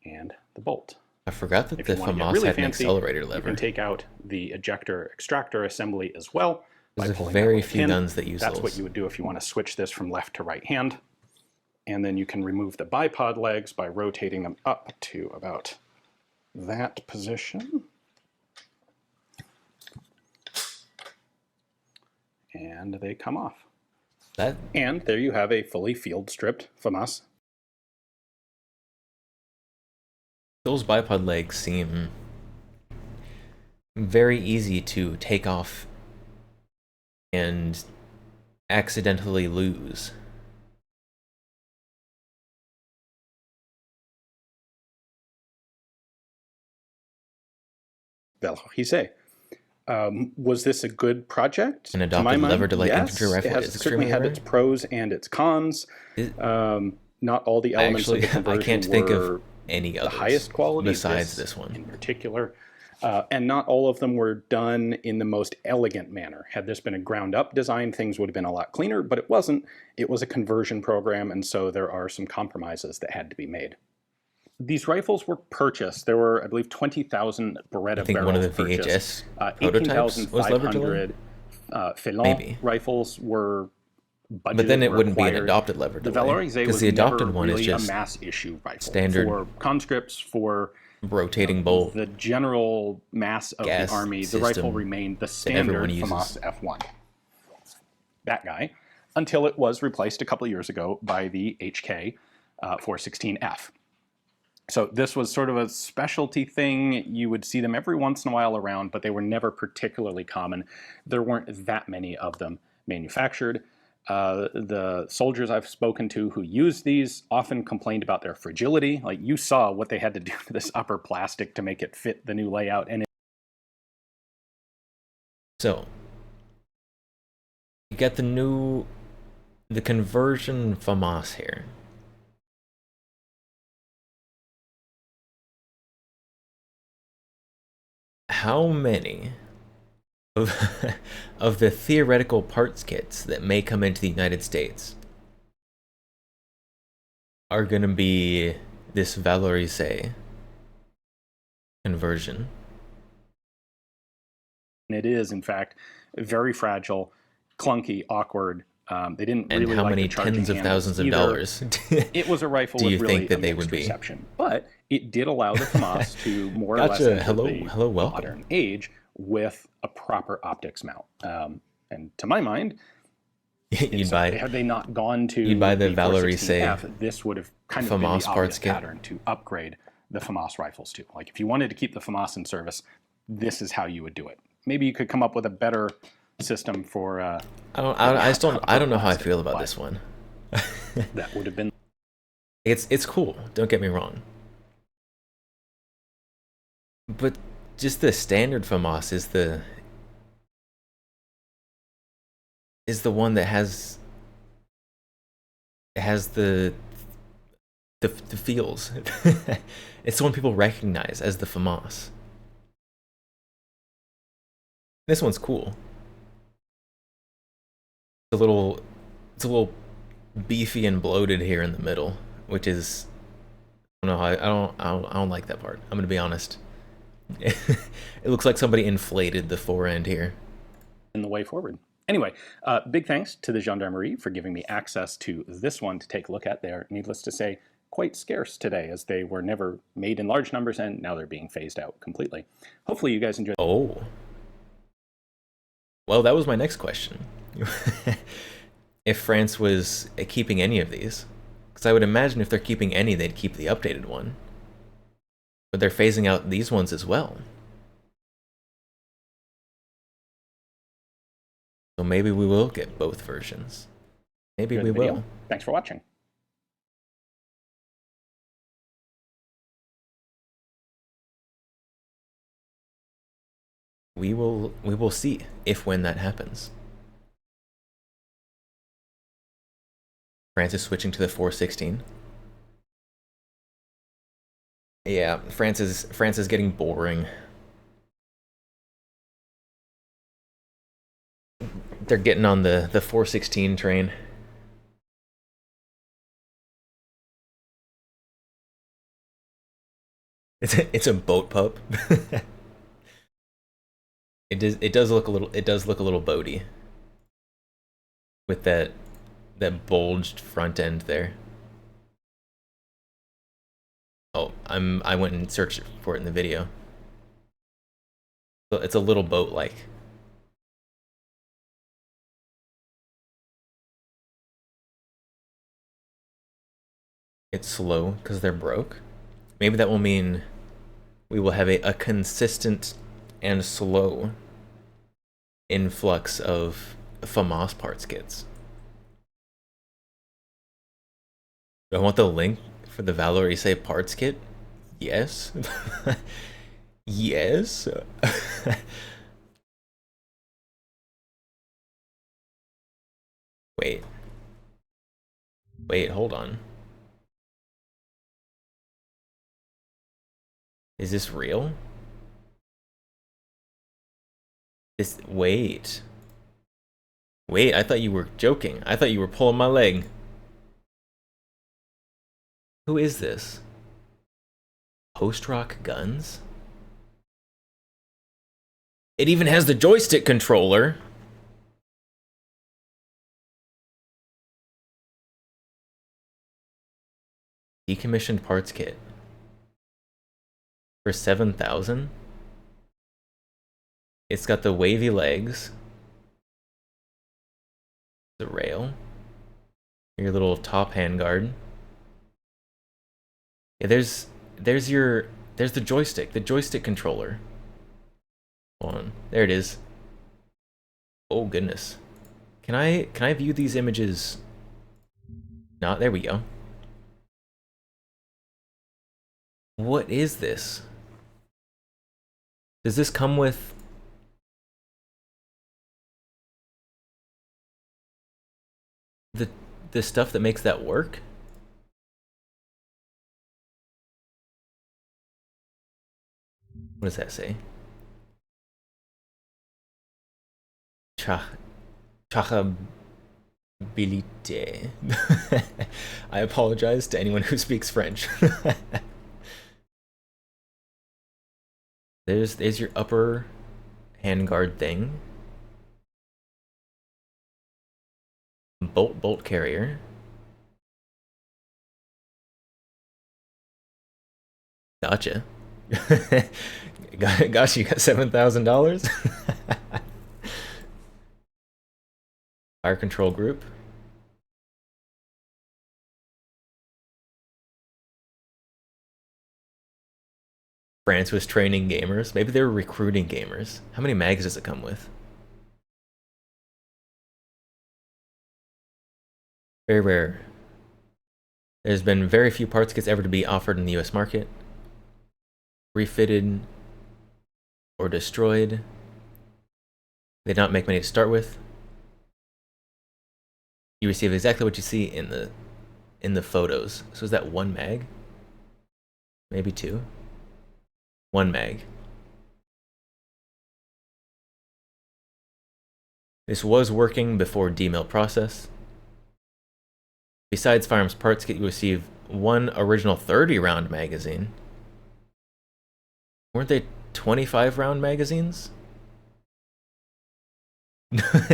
and the bolt. I forgot that If the you want to get FAMAS really had an fancy, accelerator you lever. can take out the ejector extractor assembly as well. by There's pulling that very little few pin. guns that use That's those. what you would do if you want to switch this from left to right hand. And then you can remove the bipod legs by rotating them up to about that position. And they come off. That And there you have a fully field stripped FAMAS. those bipod legs seem very easy to take off and accidentally lose. Valorisé. Was this a good project? An To adopted my mind, lever to light yes. infantry rifle It has is certainly extremely had rare. its pros and its cons. It- Not all the elements Actually, of the I conversion can't think were of any the others highest quality besides this one. in particular. And not all of them were done in the most elegant manner. Had this been a ground-up design, things would have been a lot cleaner, but it wasn't. It was a conversion program, and so there are some compromises that had to be made. These rifles were purchased. There were, I believe, 20,000 Beretta I think barrels one of the purchased. VHS prototypes was lever to lever. 18,500 Felon Maybe. rifles were budgeted. But then it wouldn't be an required. adopted lever The delay, Valorisé because was the adopted never one is really just a mass issue rifle standard for conscripts, for rotating bolt. the general mass of Gas the army. The system rifle remained the everyone standard uses. FAMAS F1. That guy, until it was replaced a couple of years ago by the HK 416F. So this was sort of a specialty thing. You would see them every once in a while around, but they were never particularly common. There weren't that many of them manufactured. The soldiers I've spoken to who used these often complained about their fragility. Like, you saw what they had to do to this upper plastic to make it fit the new layout. And So, you get the conversion FAMAS here. How many of, of the theoretical parts kits that may come into the United States are going to be this Valorisé conversion? it is, in fact, very fragile, clunky, awkward. They didn't And really how like many the charging tens of handles thousands of either. dollars It was a rifle do with you really think that a they mixed would be? reception, but it did allow the FAMAS to more or less Gotcha. enter Hello, the hello, welcome. modern age with a proper optics mount. And to my mind, You'd buy had they not gone to you'd buy the Valorisé, Valorisé this would have kind of been FAMAS the parts obvious kit. pattern to upgrade the FAMAS rifles to. Like, if you wanted to keep the FAMAS in service, this is how you would do it. Maybe you could come up with a better system for I don't know how I feel about this one. that would have been. It's cool, don't get me wrong. But just the standard FAMAS is is the one that has the feels. It's the one people recognize as the FAMAS. This one's cool. It's a little beefy and bloated here in the middle, which is, I don't know, I don't like that part. I'm gonna be honest. It looks like somebody inflated the fore end here. In the way forward. Anyway, big thanks to the Gendarmerie for giving me access to this one to take a look at. They are, needless to say, quite scarce today, as they were never made in large numbers and now they're being phased out completely. Hopefully you guys enjoyed. Oh. Well, that was my next question. If France was keeping any of these. Because I would imagine if they're keeping any, they'd keep the updated one. But they're phasing out these ones as well. So maybe we will get both versions. Maybe we will. Thanks for watching. We will see if when that happens. France is switching to the 416. Yeah, France is getting boring. They're getting on the 416 train. It's a boat pup. It does look a little boaty with that bulged front end there. Oh, I went and searched for it in the video. So it's a little boat-like. It's slow because they're broke. Maybe that will mean we will have a consistent and slow influx of FAMAS parts kits. Do I want the link for the Valorise parts kit? Yes. Yes. Wait, hold on. Is this real? Wait, I thought you were joking. I thought you were pulling my leg. Who is this? Post-rock guns? It even has the joystick controller. Decommissioned parts kit. For 7,000? It's got the wavy legs. The rail. Your little top handguard. Yeah, there's the joystick controller. Hold on. There it is. Oh goodness. Can I view these images? No, there we go. What is this? Does this come with the stuff that makes that work? What does that say? Chahabilité. I apologize to anyone who speaks French. There's your upper handguard thing. Bolt carrier. Gotcha. Gosh, you got $7,000. Fire control group. France was training gamers. Maybe they were recruiting gamers. How many mags does it come with? Very rare. There's been very few parts kits ever to be offered in the US market. Refitted or destroyed. They did not make many to start with. you receive exactly what you see in the photos. So is that 1 mag? Maybe 2? 1 mag. This was working before demill process. Besides Firearms Parts Kit, you receive 1 original 30-round magazine. Weren't they 25-round magazines?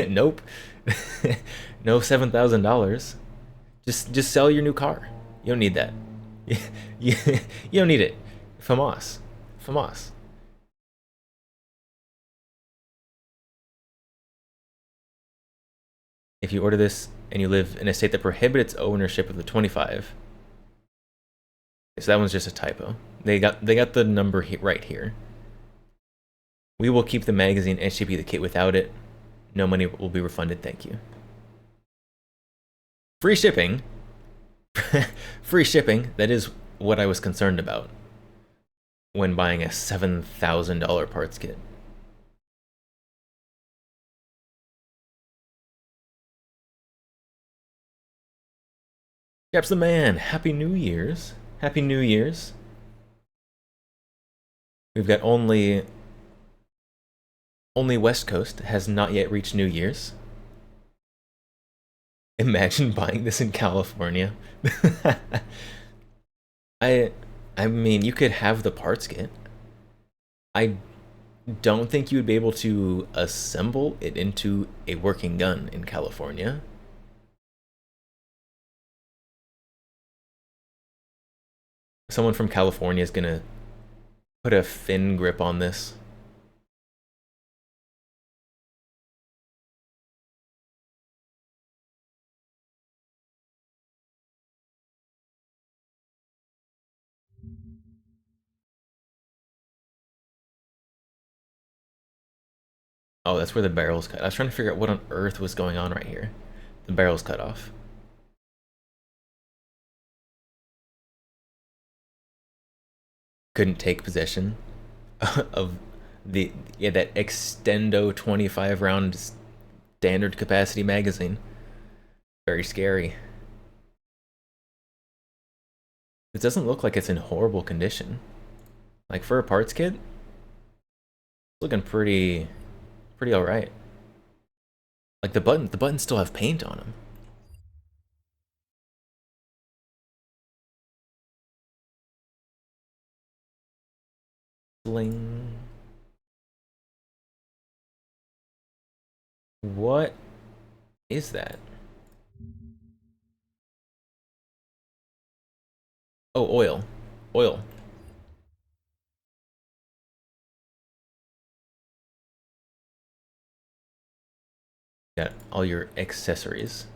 Nope. No $7,000. Just sell your new car. You don't need that. You don't need it. FAMAS. FAMAS. If you order this and you live in a state that prohibits ownership of the 25, so that one's just a typo. They got the number right here. We will keep the magazine and ship you the kit without it. No money will be refunded. Thank you. Free shipping. Free shipping. That is what I was concerned about when buying a $7,000 parts kit. Caps the man. Happy New Year's. Happy New Year's. We've got only West Coast has not yet reached New Year's. Imagine buying this in California. I mean, you could have the parts kit. I don't think you would be able to assemble it into a working gun in California. Someone from California is gonna put a fin grip on this. Oh, that's where the barrel's cut. I was trying to figure out what on earth was going on right here. The barrel's cut off. Couldn't take possession of that Extendo 25-round standard capacity magazine. Very scary. It doesn't look like it's in horrible condition. Like for a parts kit, it's looking pretty alright. Like the buttons still have paint on them. Bling. What is that? Oh, oil. Oil. Got all your accessories.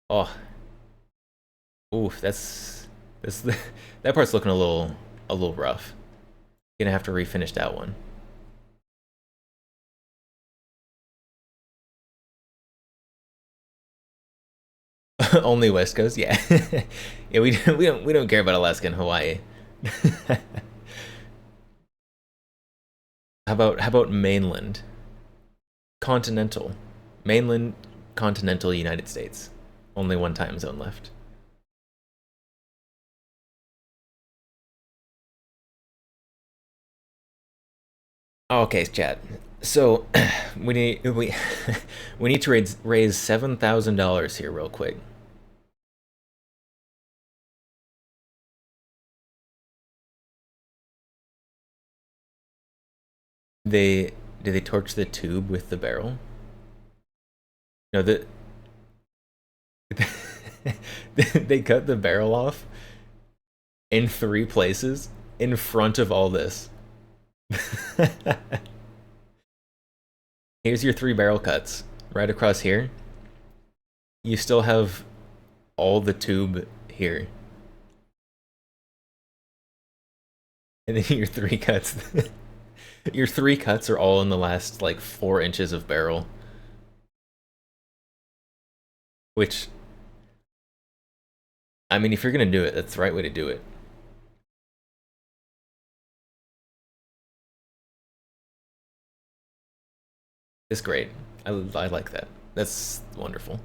Oh. Oof, that part's looking a little rough. Gonna have to refinish that one. Only West Coast, yeah. Yeah, we don't care about Alaska and Hawaii. How about mainland? Continental. Mainland continental United States. Only one time zone left. Okay, chat. So we need to raise $7,000 here real quick. Did they torch the tube with the barrel? No, they cut the barrel off in 3 places in front of all this. Here's your 3 barrel cuts right across here. You still have all the tube here. And then your 3 cuts. Your 3 cuts are all in the last like 4 inches of barrel. Which, I mean, if you're gonna do it, that's the right way to do it. It's great. I like that. That's wonderful.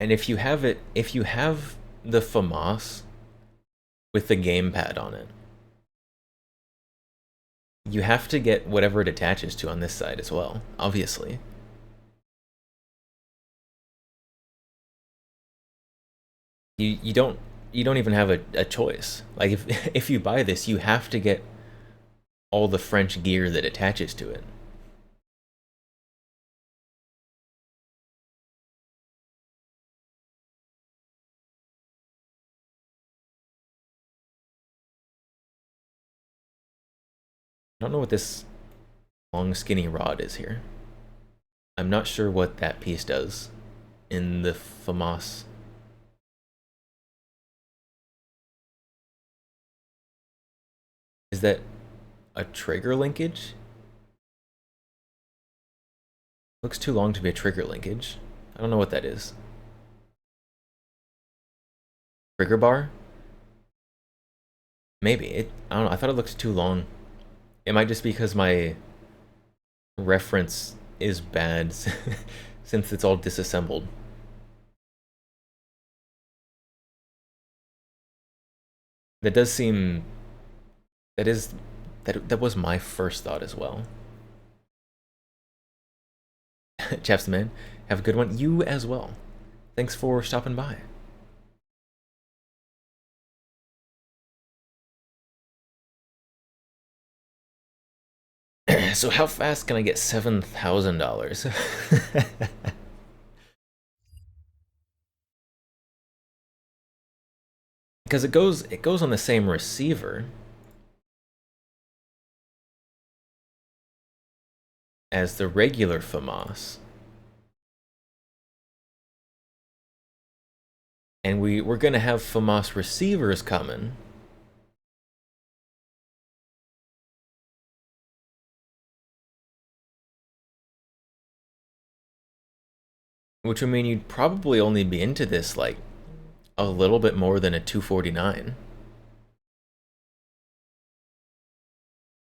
And if you have it, if you have the FAMAS with the gamepad on it, you have to get whatever it attaches to on this side as well, obviously. You don't even have a choice. Like if you buy this, you have to get all the French gear that attaches to it. I don't know what this long skinny rod is here. I'm not sure what that piece does in the FAMAS. Is that a trigger linkage? Looks too long to be a trigger linkage. I don't know what that is. Trigger bar? Maybe. I don't know. I thought it looked too long. It might just be because my reference is bad since it's all disassembled. That does seem... That was my first thought as well. Chaps the man, have a good one. You as well. Thanks for stopping by. So how fast can I get $7,000? Because it goes on the same receiver as the regular FAMAS. And we're gonna have FAMAS receivers coming. Which would mean you'd probably only be into this like a little bit more than a 249.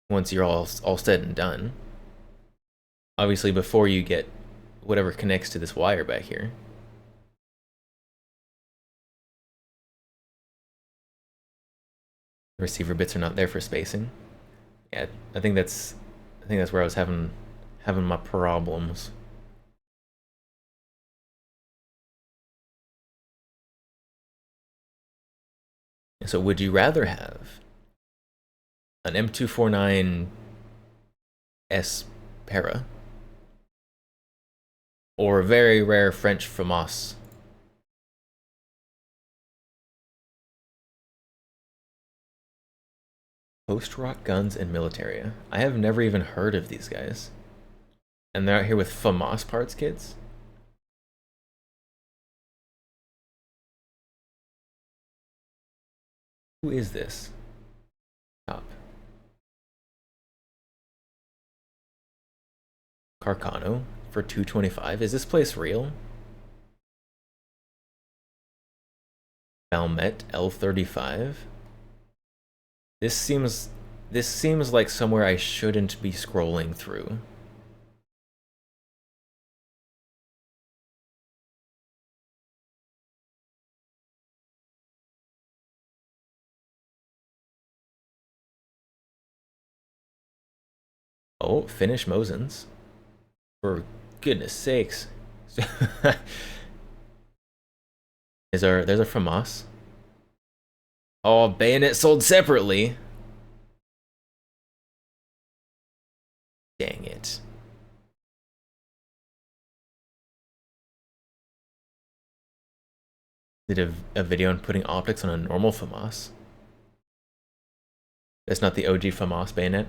Once you're all said and done. Obviously before you get whatever connects to this wire back here. The receiver bits are not there for spacing. Yeah, I think that's where I was having my problems. So would you rather have an M249 S Para or a very rare French FAMAS? Post-rock guns and militaria. I have never even heard of these guys. And they're out here with FAMAS parts kits? Who is this? Top. Carcano for $225. Is this place real? Valmet L35. This seems like somewhere I shouldn't be scrolling through. Oh, Finnish Mosins. For goodness sakes. There's a FAMAS. Oh, Bayonet sold separately. Dang it. Did a video on putting optics on a normal FAMAS. That's not the OG FAMAS bayonet.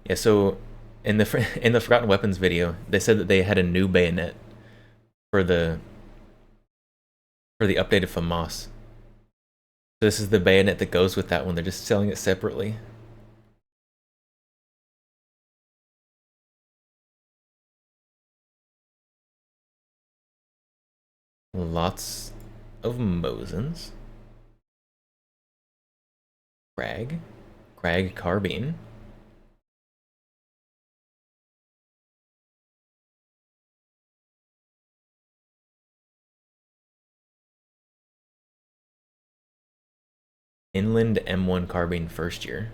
Yeah, so in the Forgotten Weapons video, they said that they had a new bayonet for the updated FAMAS. So this is the bayonet that goes with that one. They're just selling it separately. Lots of Mosins. Krag carbine. Inland M1 carbine first year.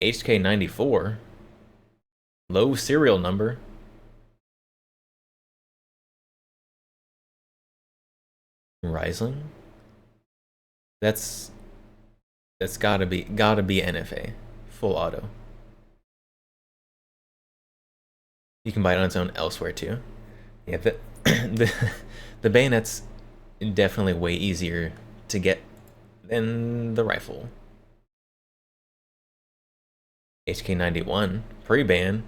HK94. Low serial number. Riesling. That's gotta be NFA. Full auto. You can buy it on its own elsewhere too. Yeah, the bayonet's definitely way easier to get than the rifle. HK91 pre-ban.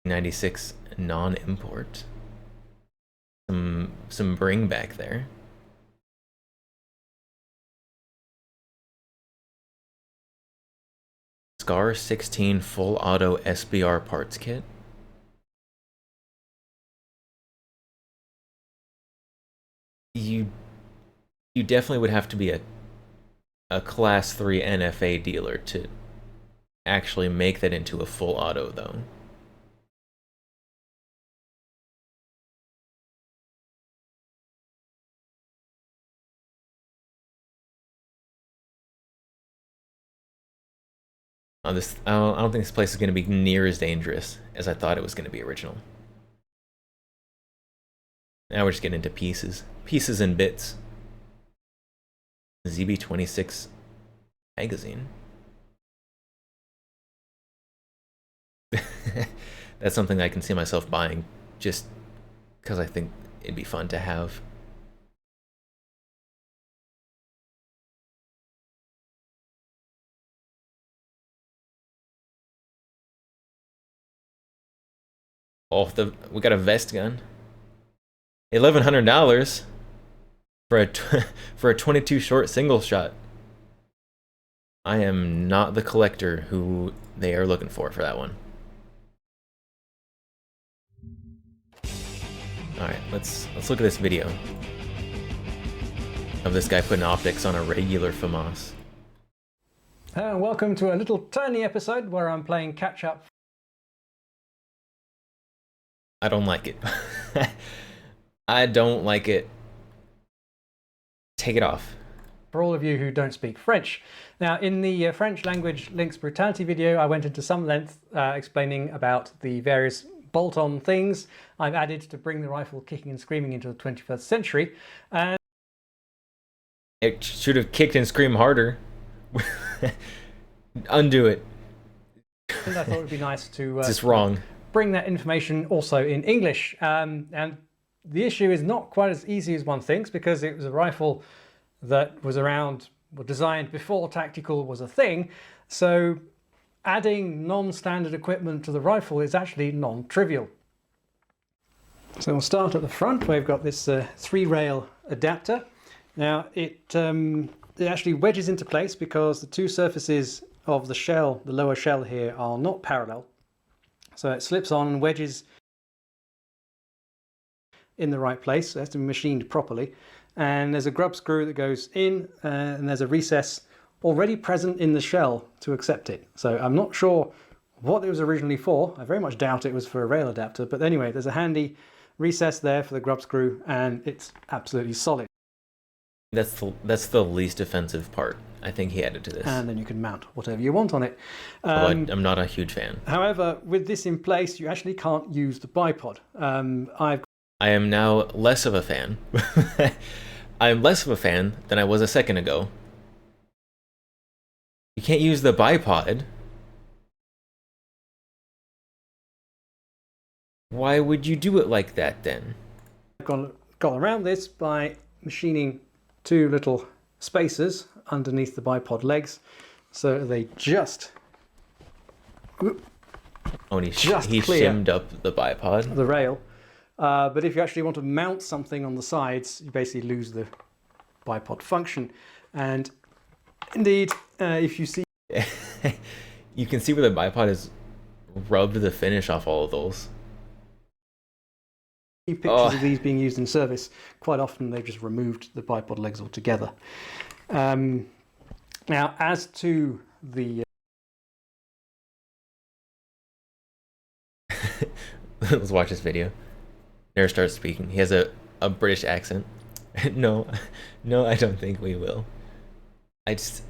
96 non-import. Some bring back there. Scar 16 full auto SBR parts kit. You definitely would have to be a class 3 NFA dealer to actually make that into a full auto though. I don't think this place is going to be near as dangerous as I thought it was going to be original. Now we're just getting into pieces and bits. ZB26 magazine. That's something I can see myself buying just because I think it'd be fun to have. Oh, we got a vest gun. $1,100 for a 22 short single shot. I am not the collector who they are looking for that one. All right, let's look at this video of this guy putting optics on a regular FAMAS. And welcome to a little tiny episode where I'm playing catch up. I don't like it. I don't like it. Take it off. For all of you who don't speak French. Now, in the French language Link's Brutality video, I went into some length explaining about the various bolt-on things I've added to bring the rifle kicking and screaming into the 21st century. And it should have kicked and screamed harder. Undo it. I thought it would be nice to it's just wrong. Bring that information also in English. And the issue is not quite as easy as one thinks, because it was a rifle that was around, or designed before tactical was a thing. So adding non-standard equipment to the rifle is actually non-trivial. So we'll start at the front where we've got this 3-rail adapter. Now it actually wedges into place because the two surfaces of the shell, the lower shell here, are not parallel. So it slips on and wedges in the right place. So it has to be machined properly. And there's a grub screw that goes in, and there's a recess already present in the shell to accept it. So I'm not sure what it was originally for. I very much doubt it was for a rail adapter. But anyway, there's a handy recess there for the grub screw, and it's absolutely solid. That's the least offensive part I think he added to this. And then you can mount whatever you want on it. I'm not a huge fan. However, with this in place, you actually can't use the bipod. I am now less of a fan. I am less of a fan than I was a second ago. You can't use the bipod. Why would you do it like that then? I've gone around this by machining two little spacers underneath the bipod legs, so they just he clear shimmed up the bipod. the rail. But if you actually want to mount something on the sides, you basically lose the bipod function. And indeed, if you see You can see where the bipod has rubbed the finish off all of those. Pictures of these being used in service. Quite often they've just removed the bipod legs altogether. Now, as to the Let's watch this video. Never starts speaking. He has a British accent. No, I don't think we will. It's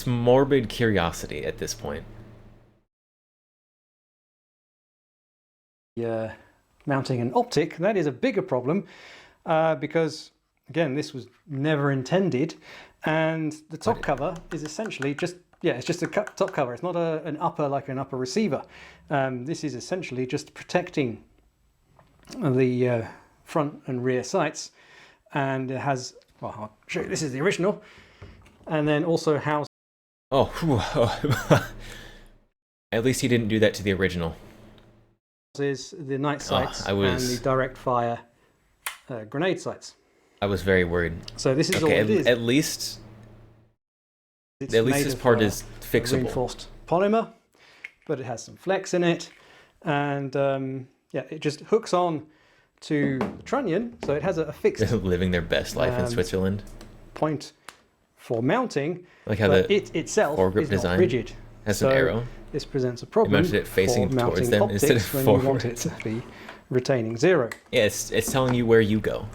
morbid curiosity at this point. mounting an optic, that is a bigger problem because, again, this was never intended, and the top cover is essentially just, it's just a top cover. It's not an upper like an upper receiver. This is essentially just protecting the front and rear sights, and it has, well, I'll show you, this is the original, and then also house. At least he didn't do that to the original. Is the night sights and the direct fire grenade sights. I was very worried. So this is all it is. At least this part is fixable. Reinforced polymer, but it has some flex in it, and it just hooks on to the trunnion, so it has a fixed living their best life in Switzerland point for mounting. Like how it itself foregrip is design not rigid. has an arrow. This presents a problem It facing for towards mounting them optics instead of when forward. you want it to be retaining zero. Yeah, it's telling you where you go.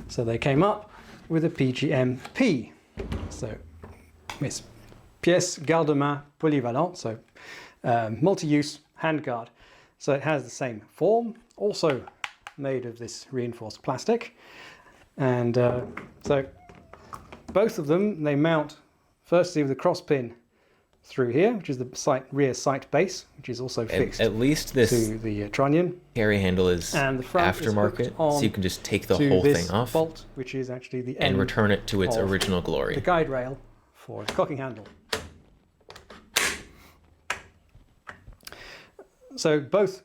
So they came up with a PGM-P. So it's pièce garde-main polyvalente, so multi-use handguard. So it has the same form, also made of this reinforced plastic. And so both of them, they mount firstly with a cross pin through here, which is the rear sight base, which is also fixed at least this to the trunnion. Carry handle is and the front aftermarket, so you can just take the to whole this thing off bolt, which is actually the and end return it to its of original glory. the guide rail for the cocking handle. So both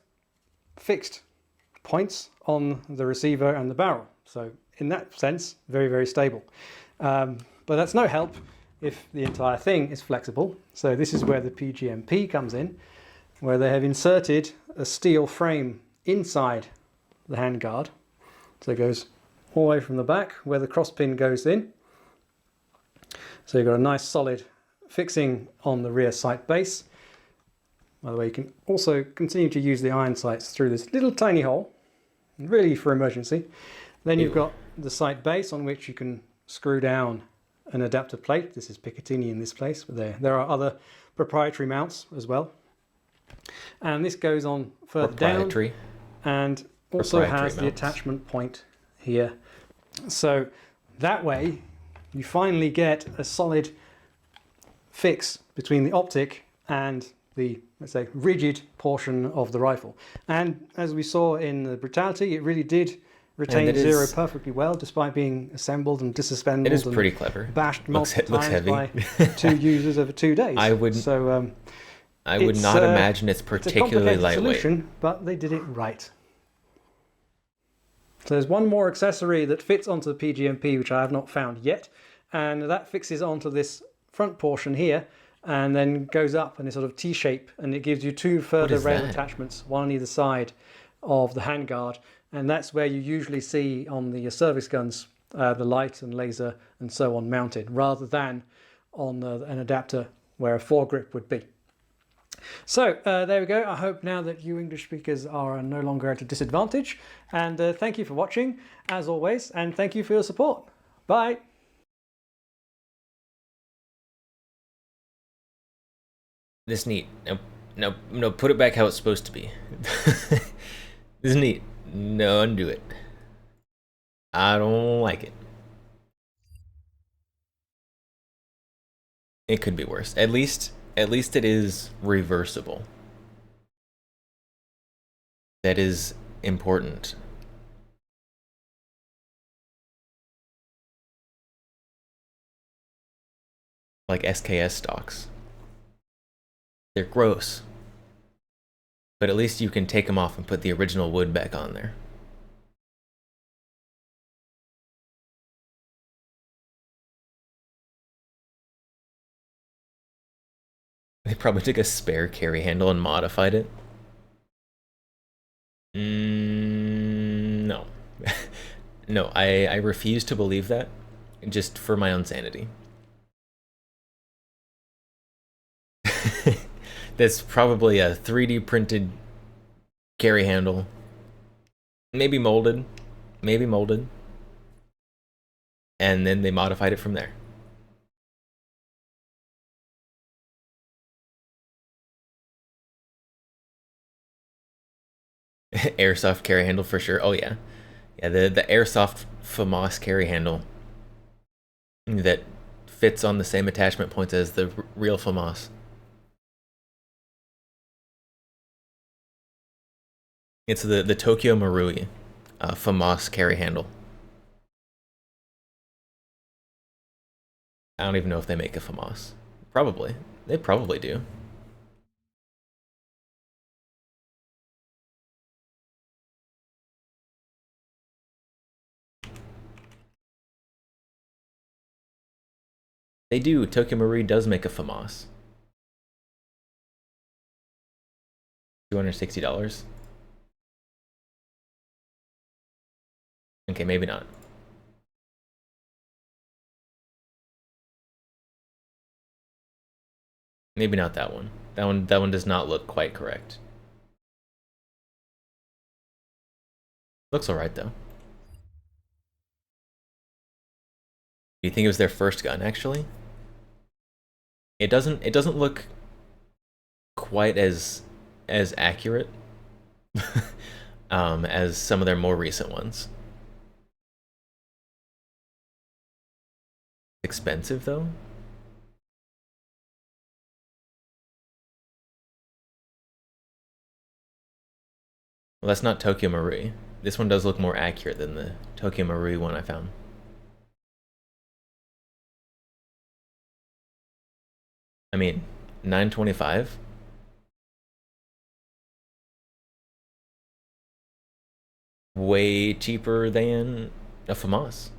fixed points on the receiver and the barrel. So in that sense, very, very stable. But that's no help if the entire thing is flexible. So this is where the PGM-P comes in, where they have inserted a steel frame inside the handguard. So it goes all the way from the back where the cross pin goes in. So you've got a nice solid fixing on the rear sight base. By the way, you can also continue to use the iron sights through this little tiny hole, really for emergency. Then you've got the sight base on which you can screw down an adapter plate. This is Picatinny in this place, but there are other proprietary mounts as well. And this goes on further down and also has the attachment point here. So that way you finally get a solid fix between the optic and the, let's say, rigid portion of the rifle. And as we saw in the Brutality, it really did retain zero perfectly well, despite being assembled and disassembled. It is pretty clever. Bashed multiple looks times heavy. by 2 users over 2 days. I would not imagine it's particularly it's a lightweight. Solution, but they did it right. So there's one more accessory that fits onto the PGM-P, which I have not found yet, and that fixes onto this front portion here, and then goes up in a sort of T-shape, and it gives you 2 further rail attachments, one on either side of the handguard, and that's where you usually see on the service guns the light and laser and so on mounted, rather than on an adapter where a foregrip would be. So there we go. I hope now that you English speakers are no longer at a disadvantage, and thank you for watching as always, and thank you for your support. Bye. This is neat. No, put it back how it's supposed to be. This is neat. No, undo it. I don't like it. It could be worse. At least it is reversible. That is important. Like SKS stocks. They're gross. But at least you can take them off and put the original wood back on there. They probably took a spare carry handle and modified it. No. No, I refuse to believe that, just for my own sanity. That's probably a 3D printed carry handle. Maybe molded. Maybe molded. And then they modified it from there. Airsoft carry handle for sure. Oh yeah. Yeah, the Airsoft FAMAS carry handle that fits on the same attachment points as the real FAMAS. It's the Tokyo Marui FAMAS carry handle. I don't even know if they make a FAMAS. Probably. They probably do. They do. Tokyo Marui does make a FAMAS. $260. Okay, maybe not. Maybe not that one. That one does not look quite correct. Looks alright though. Do you think it was their first gun actually? It doesn't look quite as accurate as some of their more recent ones. Expensive though? Well, that's not Tokyo Marui. This one does look more accurate than the Tokyo Marui one I found. I mean, $925? Way cheaper than a FAMAS.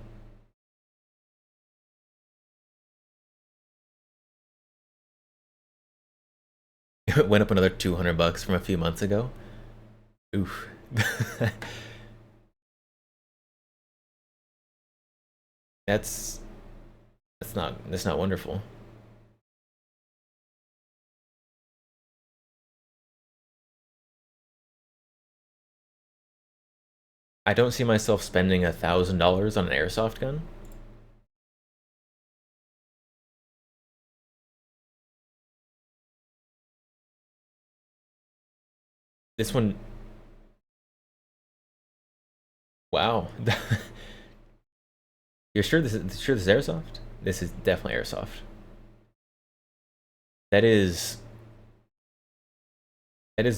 It went up another $200 from a few months ago. Oof. That's not wonderful. I don't see myself spending $1,000 on an airsoft gun. This one. Wow. You're sure this is airsoft? This is definitely airsoft. That is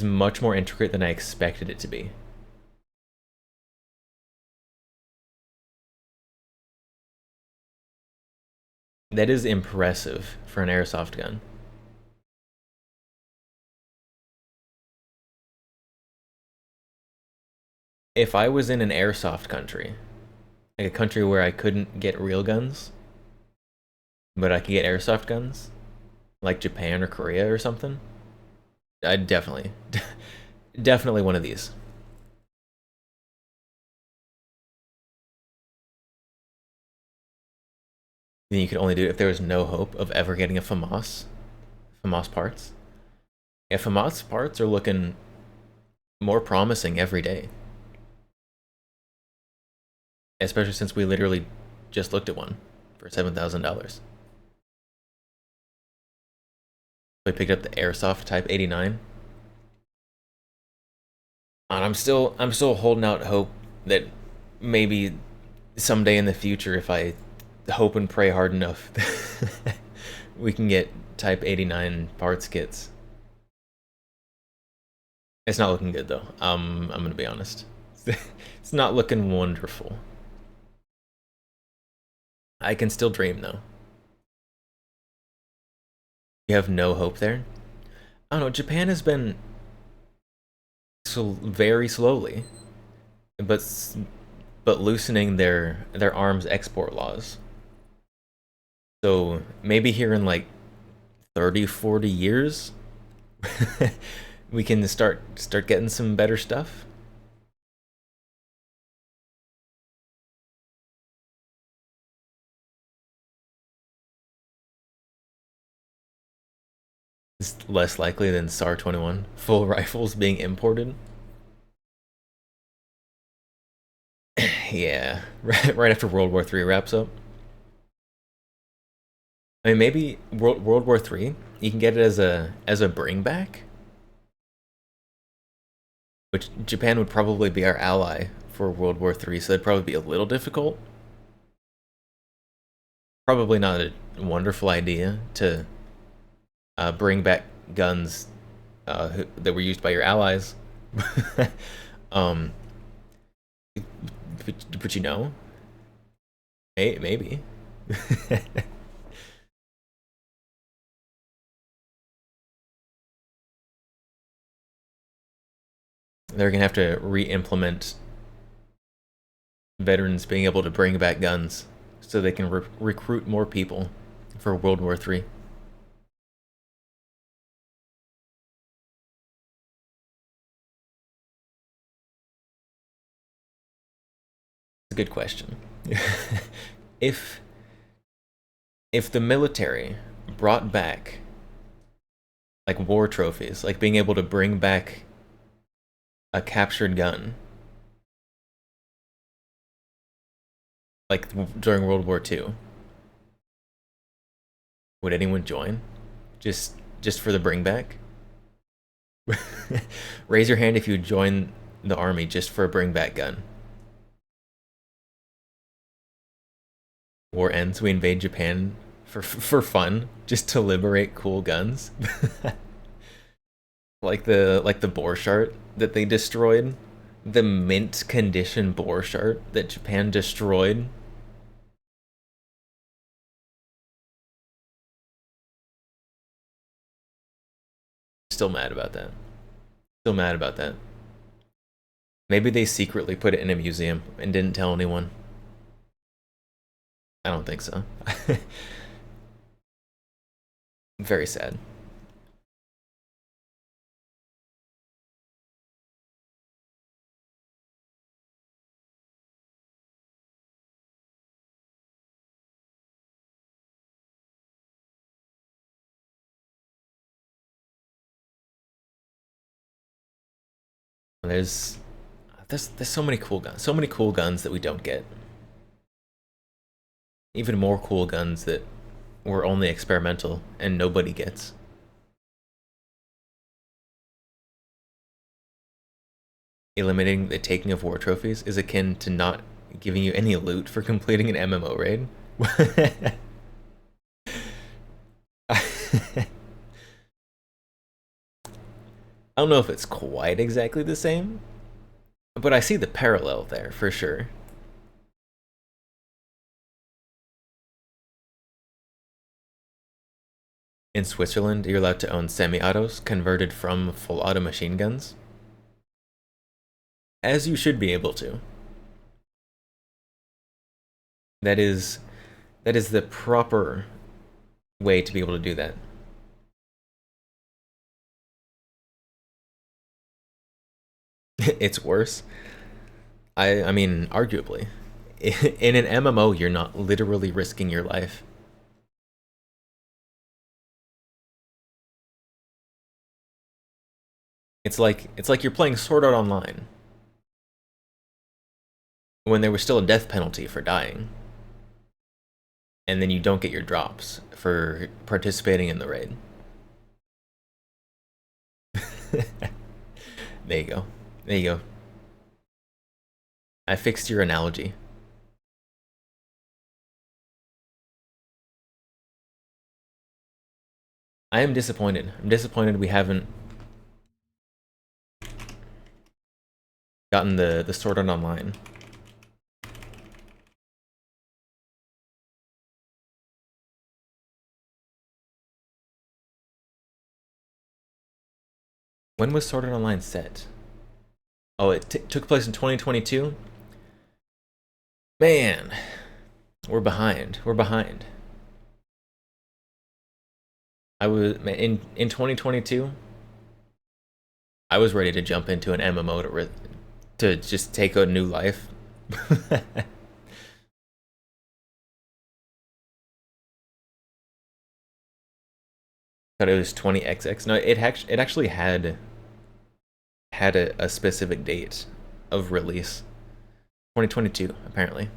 much more intricate than I expected it to be. That is impressive for an airsoft gun. If I was in an airsoft country, like a country where I couldn't get real guns, but I could get airsoft guns, like Japan or Korea or something, I'd definitely one of these. Then you could only do it if there was no hope of ever getting a FAMAS parts. Yeah, FAMAS parts are looking more promising every day. Especially since we literally just looked at one for $7,000. We picked up the Airsoft Type 89. And I'm still holding out hope that maybe someday in the future, if I hope and pray hard enough, we can get Type 89 parts kits. It's not looking good though. I'm gonna be honest. It's not looking wonderful. I can still dream though. You have no hope there? I don't know, Japan has been very slowly, but loosening their arms export laws. So maybe here in like 30, 40 years, we can start getting some better stuff. It's less likely than SAR-21 full rifles being imported. Yeah, right after World War III wraps up. I mean, maybe World War III, you can get it as a bring back, which Japan would probably be our ally for World War III, so that'd probably be a little difficult. Probably not a wonderful idea to bring back guns that were used by your allies. But you know, maybe. They're gonna have to re-implement veterans being able to bring back guns so they can recruit more people for World War III. Good question. if the military brought back like war trophies, like being able to bring back a captured gun, like during World War II, would anyone join? Just for the bring back? Raise your hand if you join the army just for a bring back gun. War ends, we invade Japan for fun, just to liberate cool guns. like the Borchardt that they destroyed, the mint condition Borchardt that Japan destroyed. Still mad about that. Still mad about that. Maybe they secretly put it in a museum and didn't tell anyone. I don't think so. Very sad. There's so many cool guns. So many cool guns that we don't get. Even more cool guns that were only experimental and nobody gets. Eliminating the taking of war trophies is akin to not giving you any loot for completing an MMO raid. I don't know if it's quite exactly the same, but I see the parallel there for sure. In Switzerland, you're allowed to own semi-autos converted from full-auto machine guns. As you should be able to. That is the proper way to be able to do that. It's worse. I mean, arguably. In an MMO, you're not literally risking your life. It's like you're playing Sword Art Online when there was still a death penalty for dying, and then you don't get your drops for participating in the raid. There you go. There you go. I fixed your analogy. I am disappointed. I'm disappointed we haven't gotten the Sword Art Online. When was Sword Art Online set? Oh, it took place in 2022? Man, we're behind. We're behind. I was in 2022. I was ready to jump into an MMO to just take a new life. Thought it was 20XX. No, it actually had a specific date of release. 2022, apparently.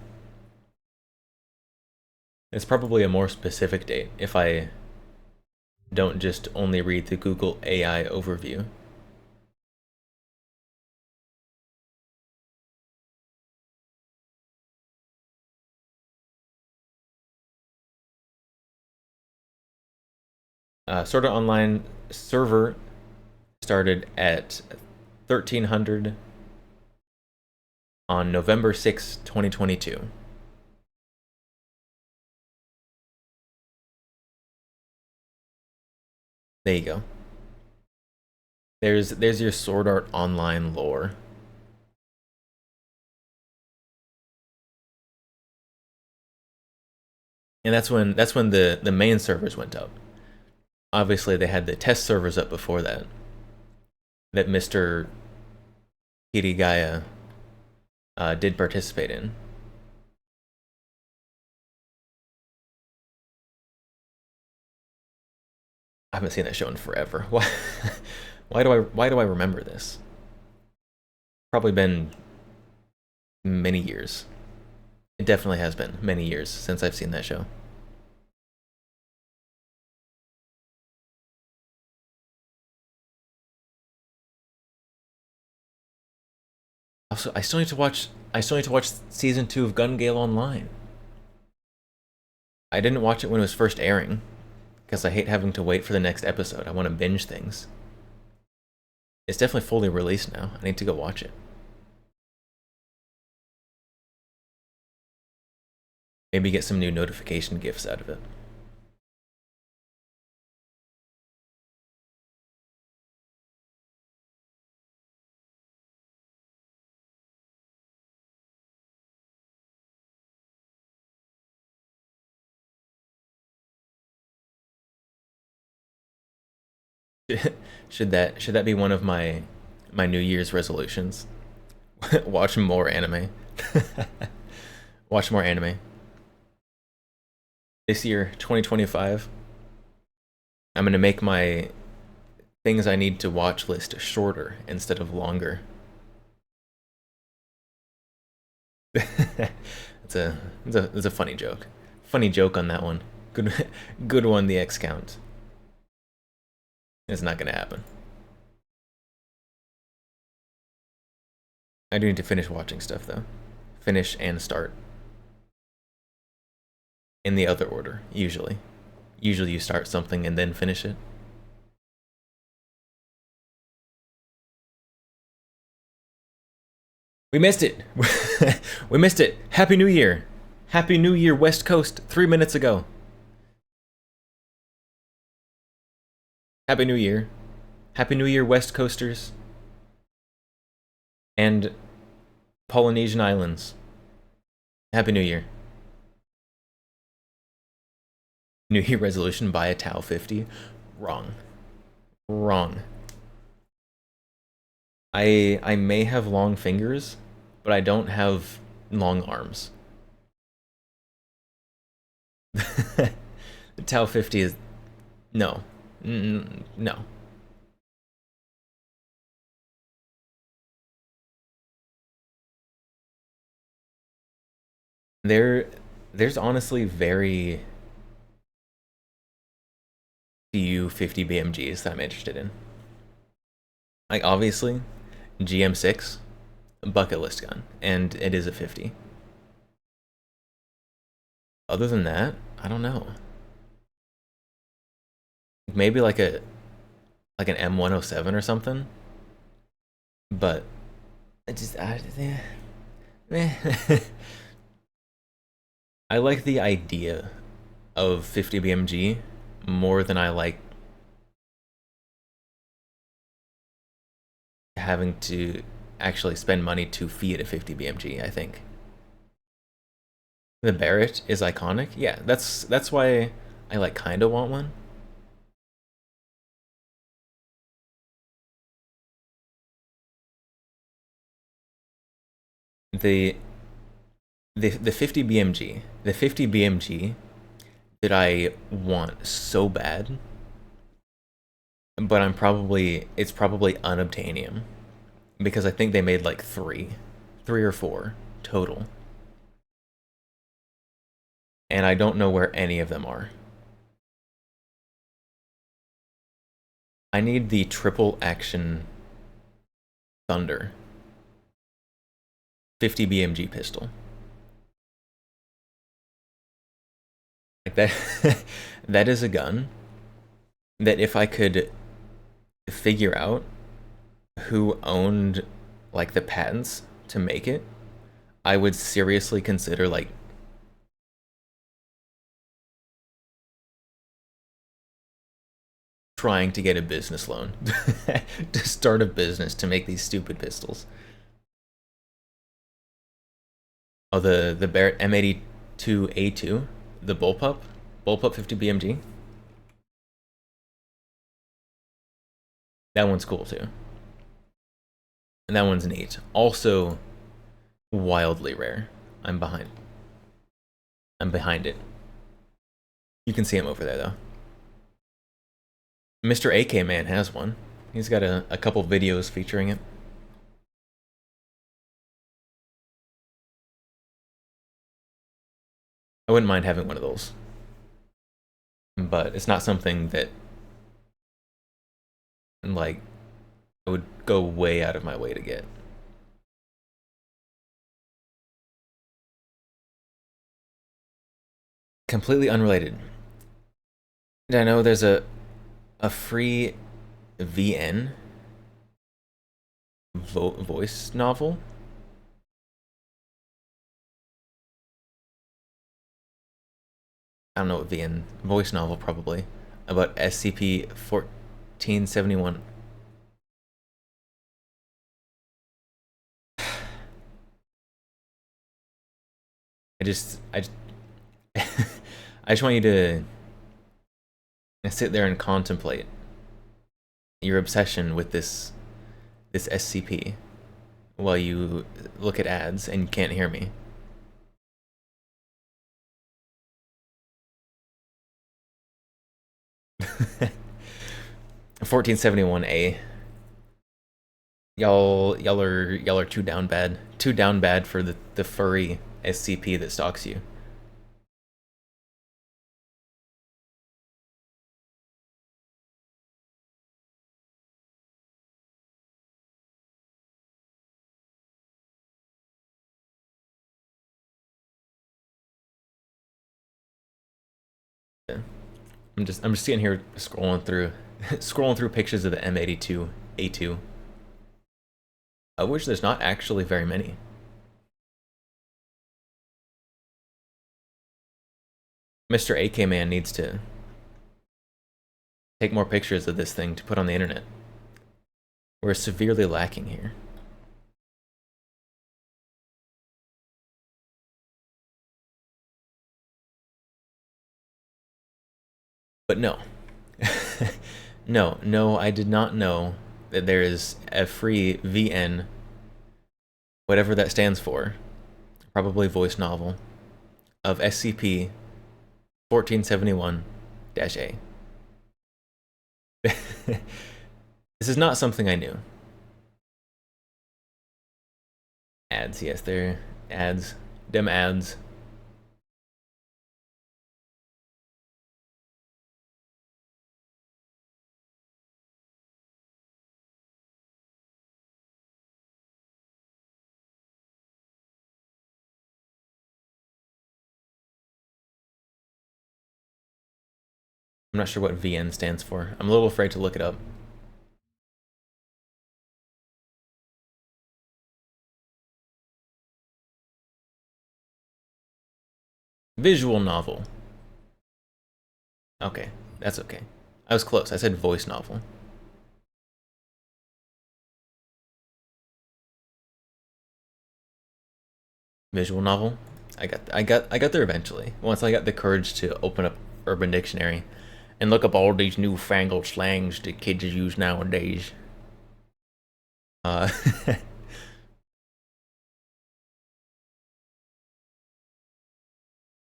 It's probably a more specific date if I don't just only read the Google AI overview. Sword Art Online server started at 1300 on November 6, 2022. There you go. There's your Sword Art Online lore. And that's when the main servers went up. Obviously, they had the test servers up before that Mr. Kirigaya did participate in. I haven't seen that show in forever. Why do I remember this? Probably been many years. It definitely has been many years since I've seen that show. Also, I still need to watch season 2 of Gun Gale Online. I didn't watch it when it was first airing because I hate having to wait for the next episode. I want to binge things. It's definitely fully released now. I need to go watch it. Maybe get some new notification gifts out of it. Should that be one of my New Year's resolutions? Watch more anime. Watch more anime. This year, 2025, I'm gonna make my things I need to watch list shorter instead of longer. It's a funny joke. Funny joke on that one. Good one, the X count. It's not gonna happen. I do need to finish watching stuff though. Finish and start. In the other order, usually. Usually you start something and then finish it. We missed it! We missed it! Happy New Year! Happy New Year, West Coast, 3 minutes ago. Happy New Year. Happy New Year, West Coasters. And Polynesian Islands. Happy New Year. New Year resolution, buy a Tau 50. Wrong. Wrong. I may have long fingers, but I don't have long arms. The Tau 50 is... No. No. There's honestly very few 50 BMGs that I'm interested in. Like, obviously, GM6, bucket list gun, and it is a 50. Other than that, I don't know. Maybe like an M107 or something. But I like the idea of 50 BMG more than I like having to actually spend money to feed a 50 BMG, I think. The Barrett is iconic. Yeah, that's why I like kinda want one. the 50 BMG, the 50 BMG that I want so bad, but it's probably unobtainium, because I think they made like three or four total, and I don't know where any of them are. I need the triple action Thunder 50 BMG pistol. Like that that is a gun that if I could figure out who owned like the patents to make it, I would seriously consider like trying to get a business loan to start a business to make these stupid pistols. Oh, the Barrett M82A2, the Bullpup 50 BMG. That one's cool too. And that one's neat. Also wildly rare. I'm behind it. You can see him over there though. Mr. AK Man has one. He's got a couple videos featuring it. I wouldn't mind having one of those. But it's not something that like I would go way out of my way to get. Completely unrelated. I know there's a free VN voice novel. I don't know what VN voice novel probably about SCP-1471. I just want you to sit there and contemplate your obsession with this SCP while you look at ads and you can't hear me. (1471A). Y'all are too down bad for the furry SCP that stalks you. I'm just sitting here scrolling through pictures of the M82A2, of which there's not actually very many. Mr. AK Man needs to take more pictures of this thing to put on the internet. We're severely lacking here. But no. No, I did not know that there is a free VN, whatever that stands for, probably voice novel, of SCP-1471-A. This is not something I knew. Ads, yes, they're ads. Dem ads. I'm not sure what VN stands for. I'm a little afraid to look it up. Visual novel. Okay, that's okay. I was close. I said voice novel. Visual novel. I got there eventually. Once I got the courage to open up Urban Dictionary and look up all these newfangled slangs that kids use nowadays.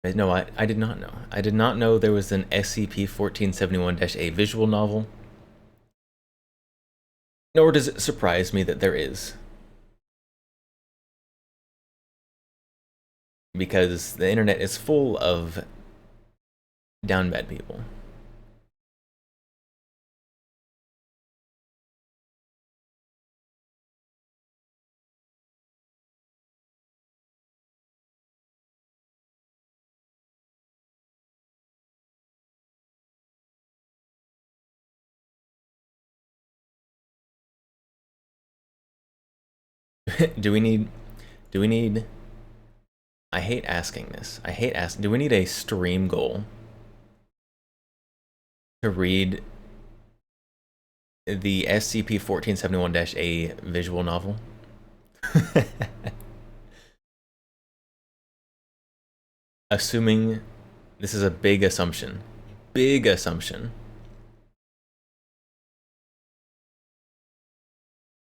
No, I did not know. I did not know there was an SCP-1471-A visual novel. Nor does it surprise me that there is. Because the internet is full of down bad people. Do we need I hate asking this. Do we need a stream goal to read the SCP-1471-A visual novel? Assuming this is a big assumption. Big assumption.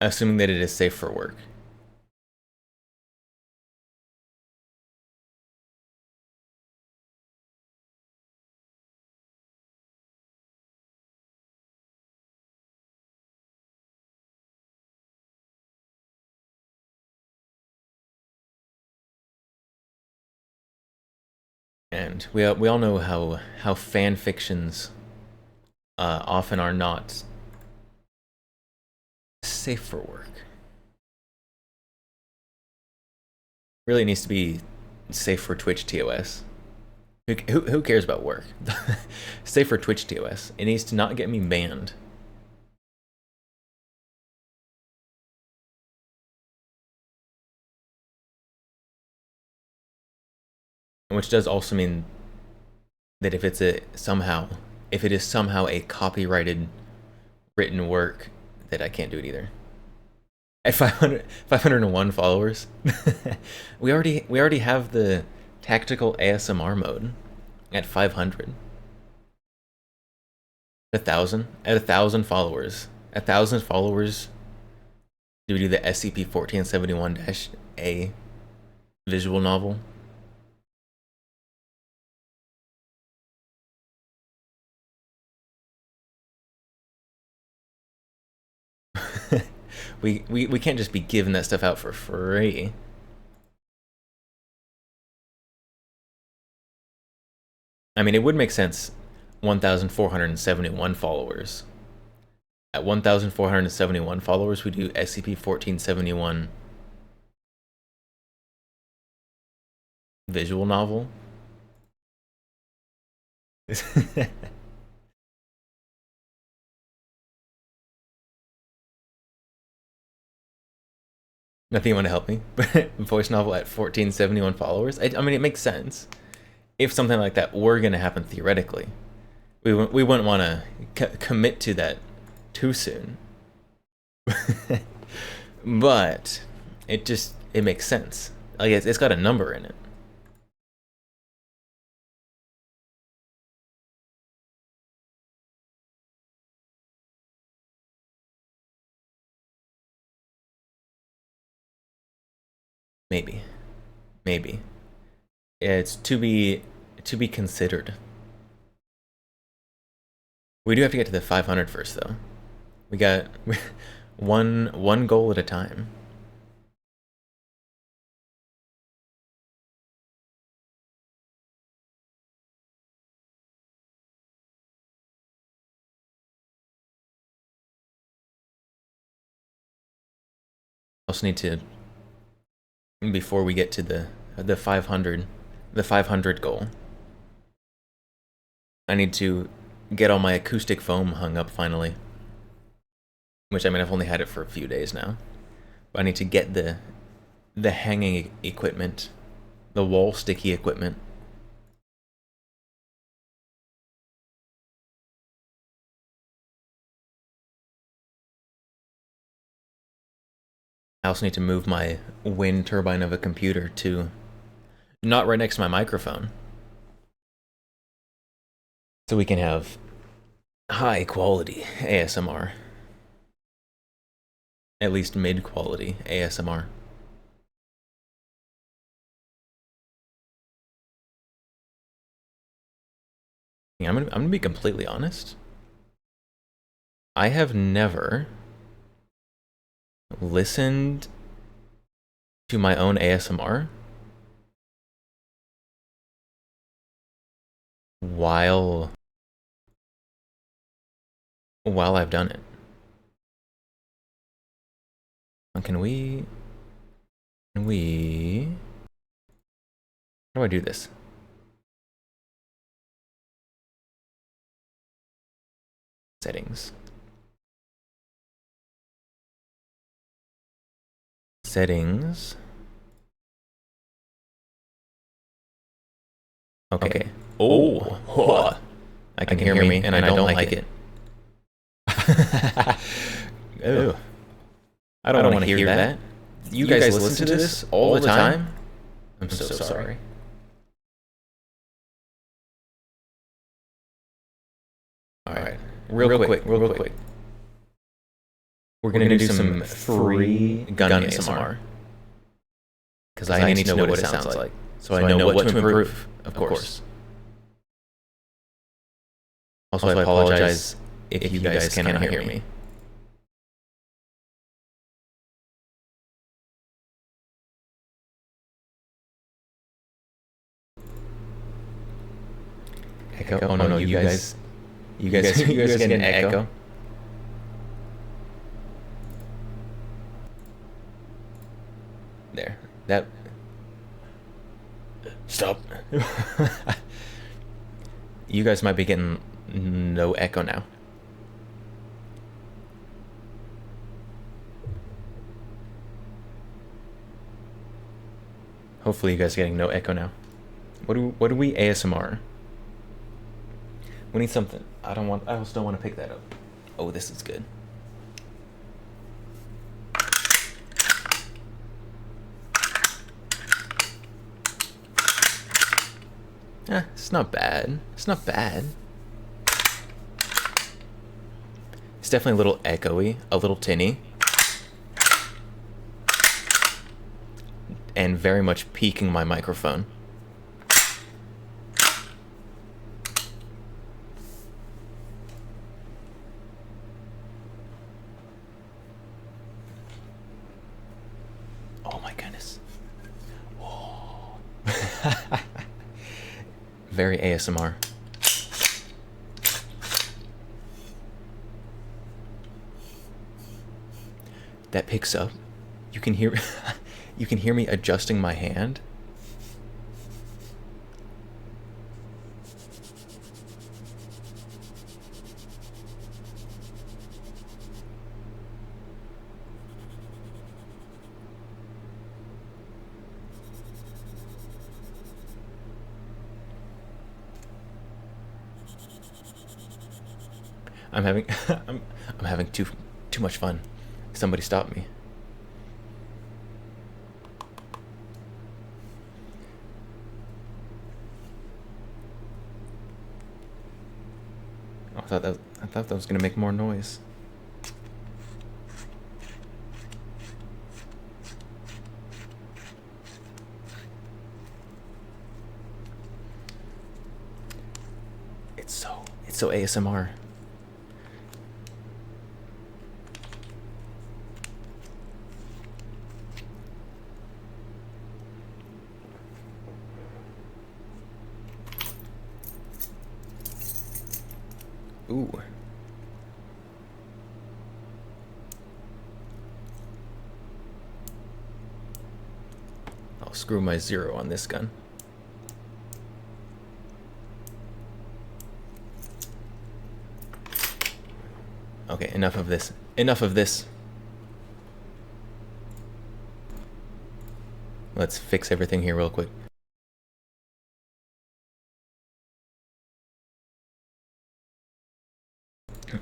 Assuming that it is safe for work. And we all know how fan fictions often are not safe for work. Really needs to be safe for Twitch TOS. Who cares about work? Safe for Twitch TOS. It needs to not get me banned. Which does also mean that if it is somehow a copyrighted written work, that I can't do it either. At 501 followers, we already have the tactical ASMR mode at 500. 1,000 at 1,000 followers. 1,000 followers. Do we do the SCP-1471-A visual novel? We can't just be giving that stuff out for free. I mean, it would make sense. 1,471 followers. At 1,471 followers, we do SCP-1471 visual novel. Nothing you want to help me? Voice novel at 1471 followers? I mean, it makes sense. If something like that were going to happen theoretically, we wouldn't want to commit to that too soon. But it makes sense. Like, it's got a number in it. Maybe. It's to be considered. We do have to get to the 500 first, though. We got one goal at a time. Also need to, before we get to the 500 goal, I need to get all my acoustic foam hung up finally. Which, I mean, I've only had it for a few days now. But I need to get the hanging equipment, the wall sticky equipment. I also need to move my wind turbine of a computer to not right next to my microphone, so we can have high quality ASMR. At least mid quality ASMR. I'm gonna be completely honest. I have never listened to my own ASMR while I've done it. Can we how do I do this? Settings. Okay. Oh, I can hear me, and I don't like it. Ew. I don't want to hear that. You guys listen to this all the time? I'm so sorry. All right, real quick. We're gonna do some free gun ASMR. Because I need to know what it sounds like. So I know what to improve, of course. Also, I apologize if you guys cannot hear me. Echo? Oh no, you guys get an echo? There. That... Stop. You guys might be getting no echo now. Hopefully you guys are getting no echo now. What do we ASMR? We need something. I also don't want to pick that up. Oh, this is good. It's not bad. It's not bad. It's definitely a little echoey, a little tinny. And very much peaking my microphone. Oh my goodness. Whoa. Very ASMR. That picks up. You can hear you can hear me adjusting my hand. I'm having I'm having too much fun. Somebody stop me. I thought that was gonna make more noise. It's so ASMR. Ooh. I'll screw my 0 on this gun. Okay, enough of this. Enough of this. Let's fix everything here real quick.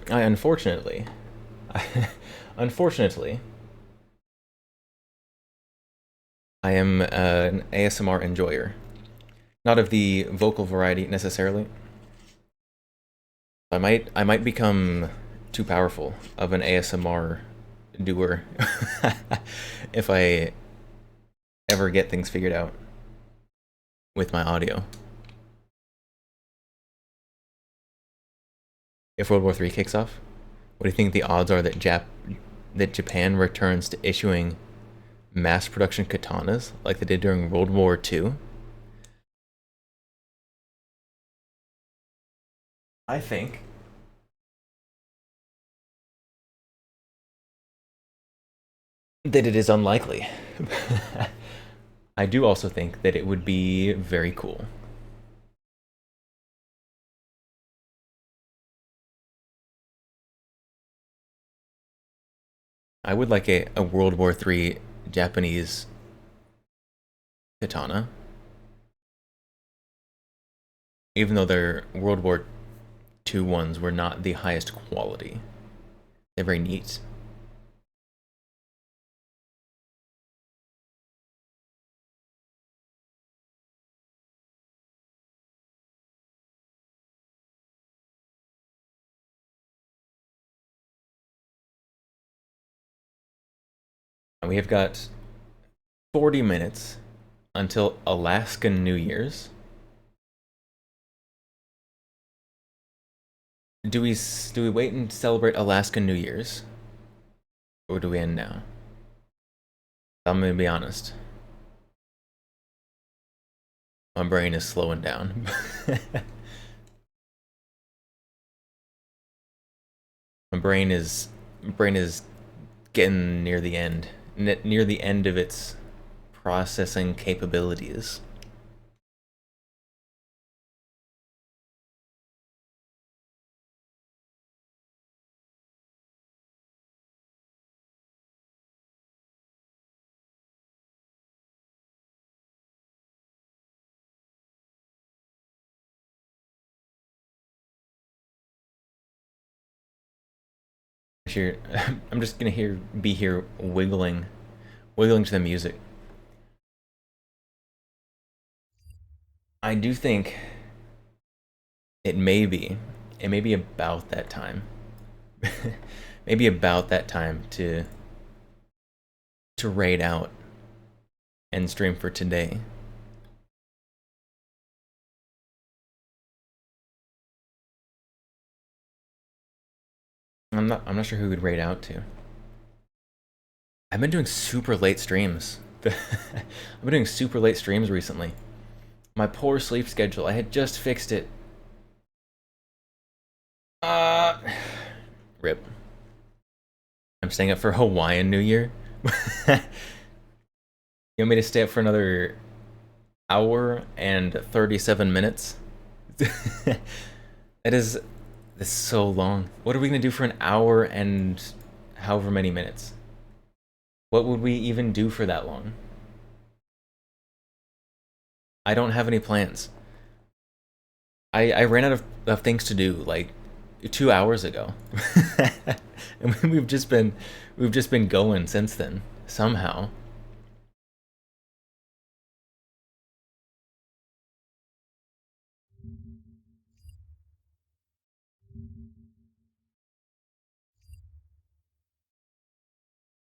Unfortunately, I am an ASMR enjoyer. Not of the vocal variety necessarily. I might become too powerful of an ASMR doer if I ever get things figured out with my audio. if World War III kicks off, what do you think the odds are that Japan returns to issuing mass production katanas like they did during World War II? I think that it is unlikely. I do also think that it would be very cool. I would like a World War III Japanese katana. Even though their World War II ones were not the highest quality. They're very neat. And we have got 40 minutes until Alaskan New Year's. Do we wait and celebrate Alaskan New Year's? Or do we end now? I'm gonna be honest. My brain is slowing down. My brain is getting near the end. Near the end of its processing capabilities. Here, I'm just gonna be here wiggling to the music. I do think it may be about that time. Maybe about that time to raid out and stream for today. I'm not sure who would raid out to. I've been doing super late streams. I've been doing super late streams recently. My poor sleep schedule, I had just fixed it. Rip. I'm staying up for Hawaiian New Year. You want me to stay up for another hour and 37 minutes? That's so long. What are we gonna do for an hour and however many minutes? What would we even do for that long? I don't have any plans. I ran out of things to do like 2 hours ago. And we've just been going since then, somehow.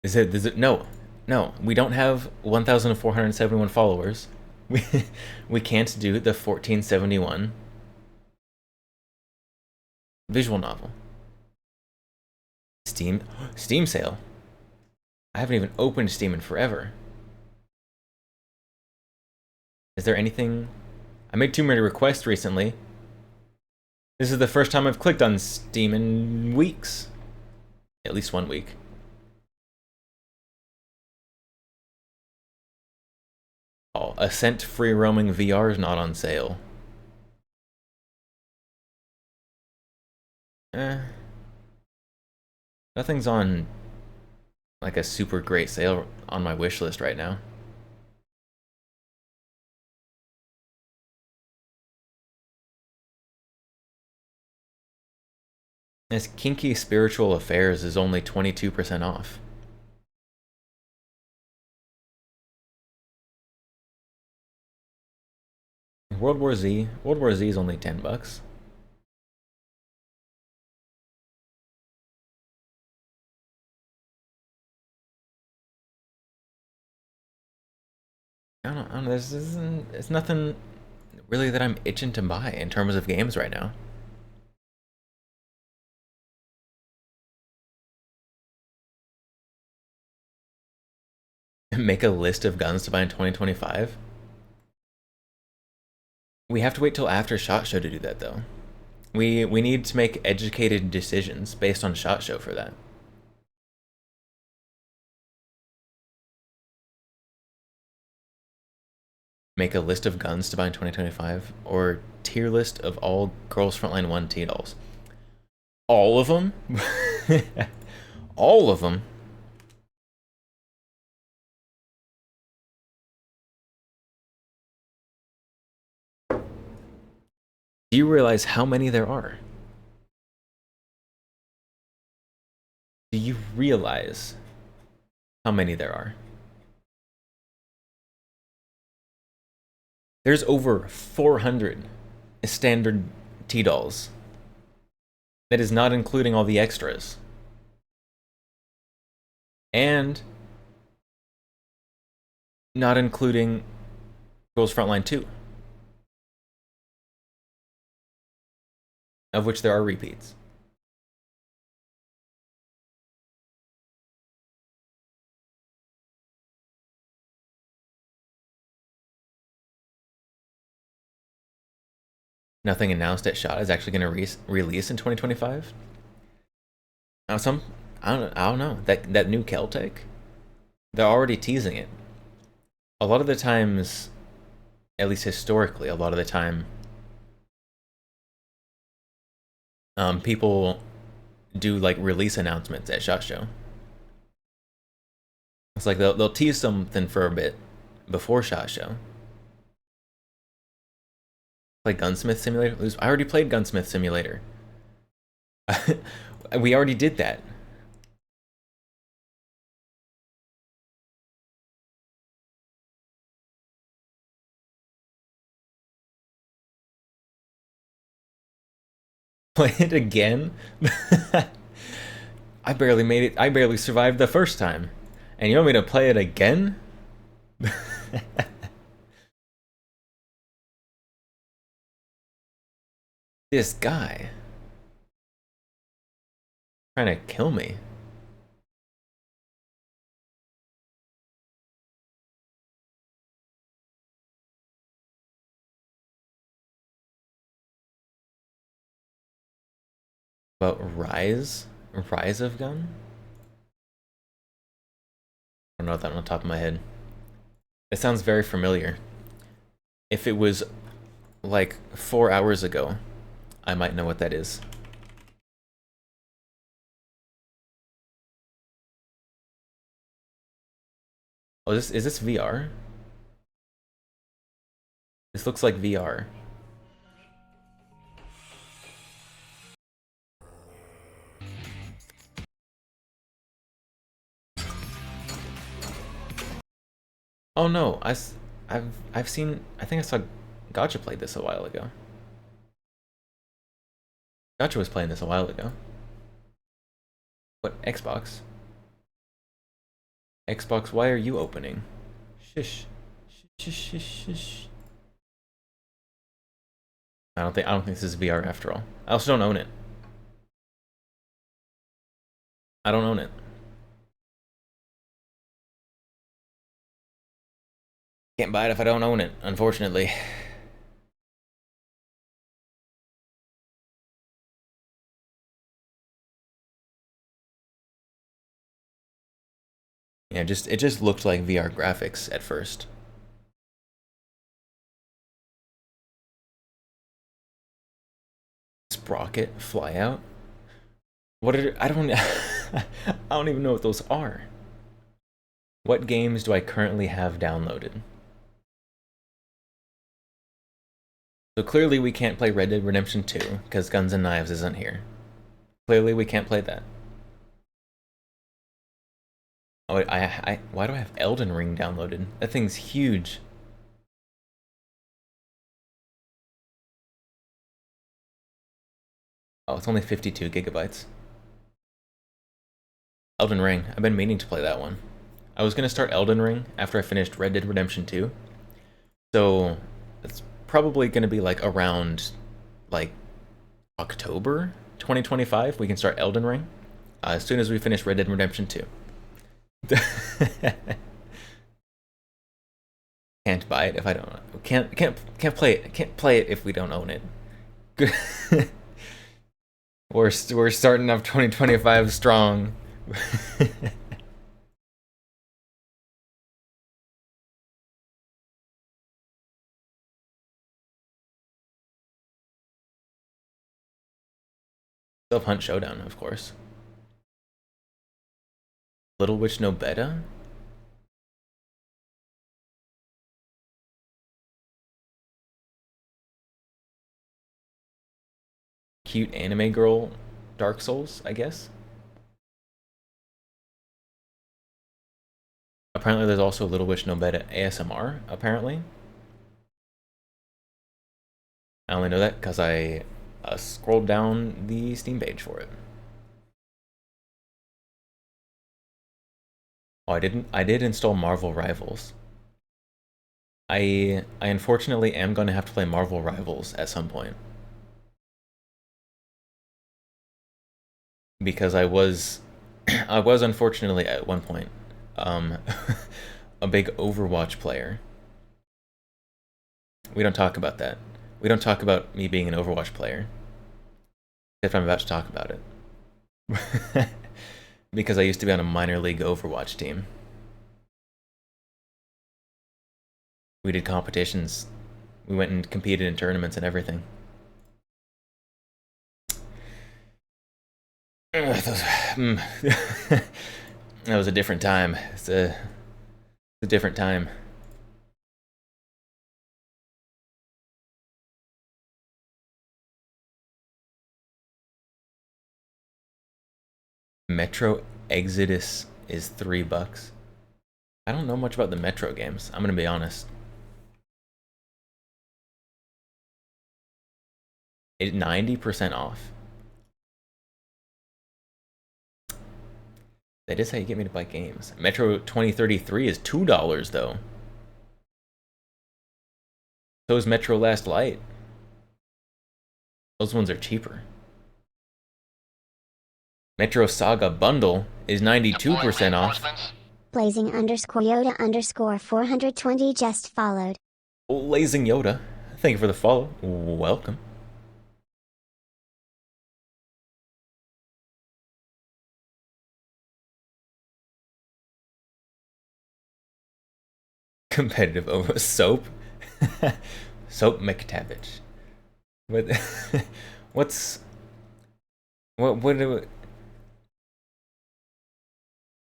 Is it no, we don't have 1,471 followers. We can't do the 1471 visual novel. Steam sale. I haven't even opened Steam in forever. Is there anything? I made too many requests recently. This is the first time I've clicked on Steam in weeks. At least 1 week. Oh, Ascent Free Roaming VR is not on sale. Nothing's on like a super great sale on my wish list right now. This Kinky Spiritual Affairs is only 22% off. World War Z is only $10. I don't know. It's nothing really that I'm itching to buy in terms of games right now. Make a list of guns to buy in 2025? We have to wait till after SHOT Show to do that, though. We need to make educated decisions based on SHOT Show for that. Make a list of guns to buy in 2025, or tier list of all Girls Frontline 1 T-dolls. All of them? All of them? Do you realize how many there are? Do you realize how many there are? There's over 400 standard T-dolls. That is not including all the extras. And not including Girls Frontline 2. Of which there are repeats. Nothing announced at SHOT is actually going to release in 2025. Now I don't know. That new Keltec, they're already teasing it. A lot of the times, at least historically, a lot of the time, people do like release announcements at SHOT Show. It's like they'll tease something for a bit before SHOT Show. Like Gunsmith Simulator. I already played Gunsmith Simulator. We already did that. Play it again? I barely made it. I barely survived the first time. And you want me to play it again? This guy. Trying to kill me. About Rise of Gun? I don't know that on the top of my head. It sounds very familiar. If it was like 4 hours ago, I might know what that is. Oh, is this VR? This looks like VR. Oh no, I've seen, I think I saw Gotcha played this a while ago. Gotcha was playing this a while ago. What, Xbox? Xbox, why are you opening? Shush. Shush, shush, shush. I don't think this is VR after all. I also don't own it. I don't own it. Can't buy it if I don't own it, unfortunately. Yeah, it just looked like VR graphics at first. Sprocket, Flyout. What are I don't I don't even know what those are. What games do I currently have downloaded? So clearly we can't play Red Dead Redemption 2 because Guns and Knives isn't here. Clearly we can't play that. Oh, why do I have Elden Ring downloaded? That thing's huge. Oh, it's only 52 gigabytes. Elden Ring. I've been meaning to play that one. I was going to start Elden Ring after I finished Red Dead Redemption 2. So, it's probably going to be like around like October 2025 we can start Elden Ring as soon as we finish Red Dead Redemption 2. Can't buy it if I don't. Can't play it. Can't play it if we don't own it. Good. we're starting off 2025 strong. Self Hunt Showdown, of course. Little Witch No Beta? Cute anime girl Dark Souls, I guess. Apparently there's also Little Witch No Beta ASMR, apparently. I only know that because I scrolled down the Steam page for it. Oh, I did install Marvel Rivals. I unfortunately am going to have to play Marvel Rivals at some point. Because I was unfortunately at one point a big Overwatch player. We don't talk about that. We don't talk about me being an Overwatch player. If I'm about to talk about it. Because I used to be on a minor league Overwatch team. We did competitions. We went and competed in tournaments and everything. That was a different time. It's a different time. Metro Exodus is $3. I don't know much about the Metro games. I'm gonna be honest. 90% off. That is how you get me to buy games. Metro 2033 is $2 though. So is Metro Last Light. Those ones are cheaper. Metro Saga Bundle is 92% off. Blazing_Yoda_ 420 just followed. Blazing Yoda, thank you for the follow. Welcome. Competitive over Soap. Soap McTavish. What do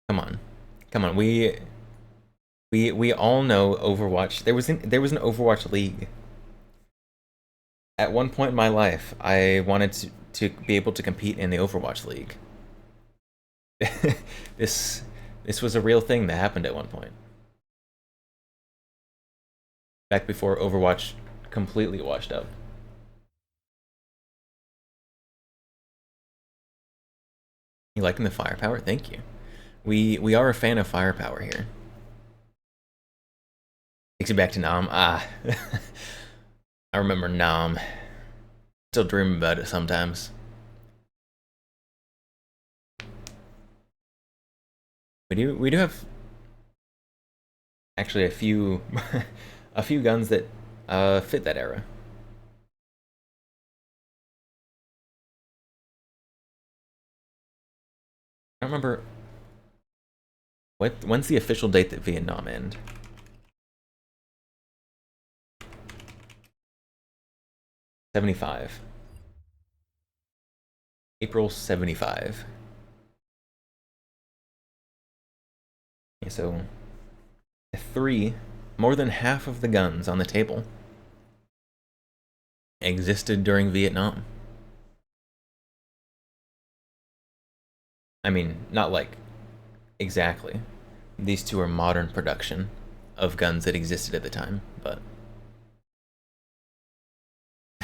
Come on. We all know Overwatch. There was an Overwatch League. At one point in my life, I wanted to be able to compete in the Overwatch League. This was a real thing that happened at one point. Back before Overwatch completely washed up. You liking the firepower? Thank you. We are a fan of firepower here. Takes you back to Nam. I remember Nam. Still dream about it sometimes. We do have actually a few a few guns that fit that era. I don't remember when's the official date that Vietnam end? '75. April '75. Okay, so more than half of the guns on the table existed during Vietnam. I mean, not like exactly. These two are modern production of guns that existed at the time, but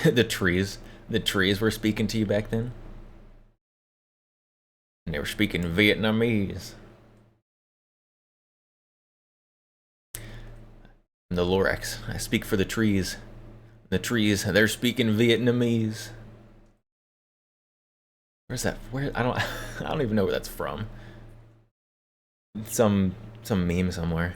the trees were speaking to you back then. And they were speaking Vietnamese. I'm the Lorax. I speak for the trees. The trees, they're speaking Vietnamese. Where's that? I don't even know where that's from. Some meme somewhere.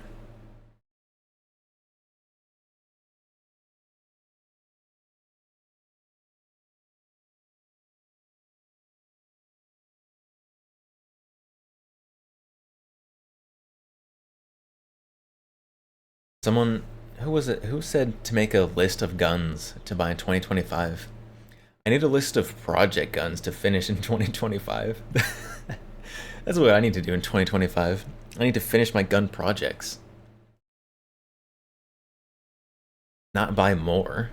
Someone, who was it, who said to make a list of guns to buy in 2025? I need a list of project guns to finish in 2025. That's what I need to do in 2025. I need to finish my gun projects. Not buy more.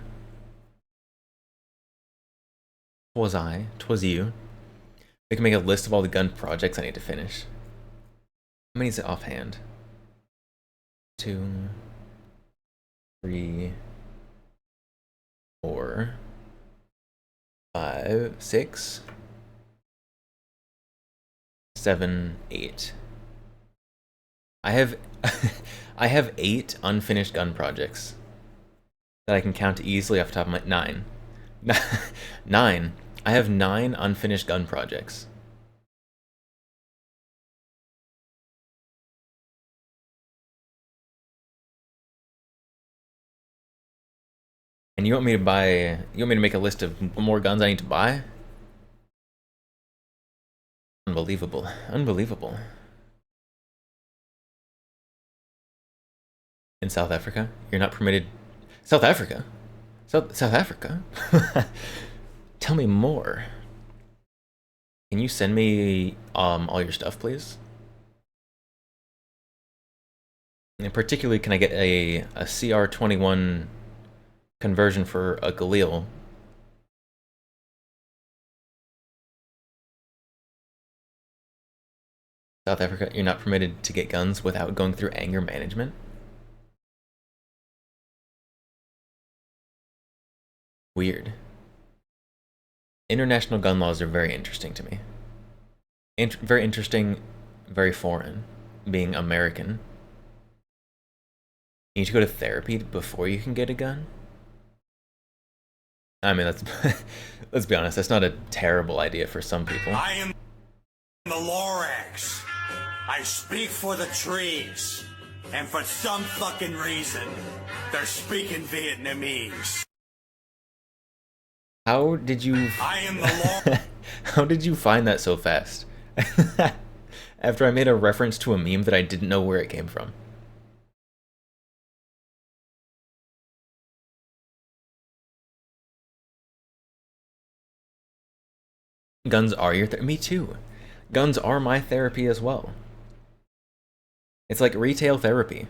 'Twas you. We can make a list of all the gun projects I need to finish. How many is it offhand? 2, 3, 4, 5, 6, 7, 8. I have I have 8 unfinished gun projects that I can count easily off the top of my 9. 9. I have 9 unfinished gun projects. And you want me to make a list of more guns I need to buy? Unbelievable. Unbelievable. In South Africa? You're not permitted... South Africa? South Africa? Tell me more. Can you send me all your stuff, please? And particularly, can I get a CR21 conversion for a Galil? South Africa, you're not permitted to get guns without going through anger management? Weird. International gun laws are very interesting to me. Very interesting, very foreign, being American. You need to go to therapy before you can get a gun? I mean, let's be honest, that's not a terrible idea for some people. I am the Lorax. I speak for the trees. And for some fucking reason, they're speaking Vietnamese. How did you... I am the Lord. How did you find that so fast? After I made a reference to a meme that I didn't know where it came from. Guns are your me too. Guns are my therapy as well. It's like retail therapy.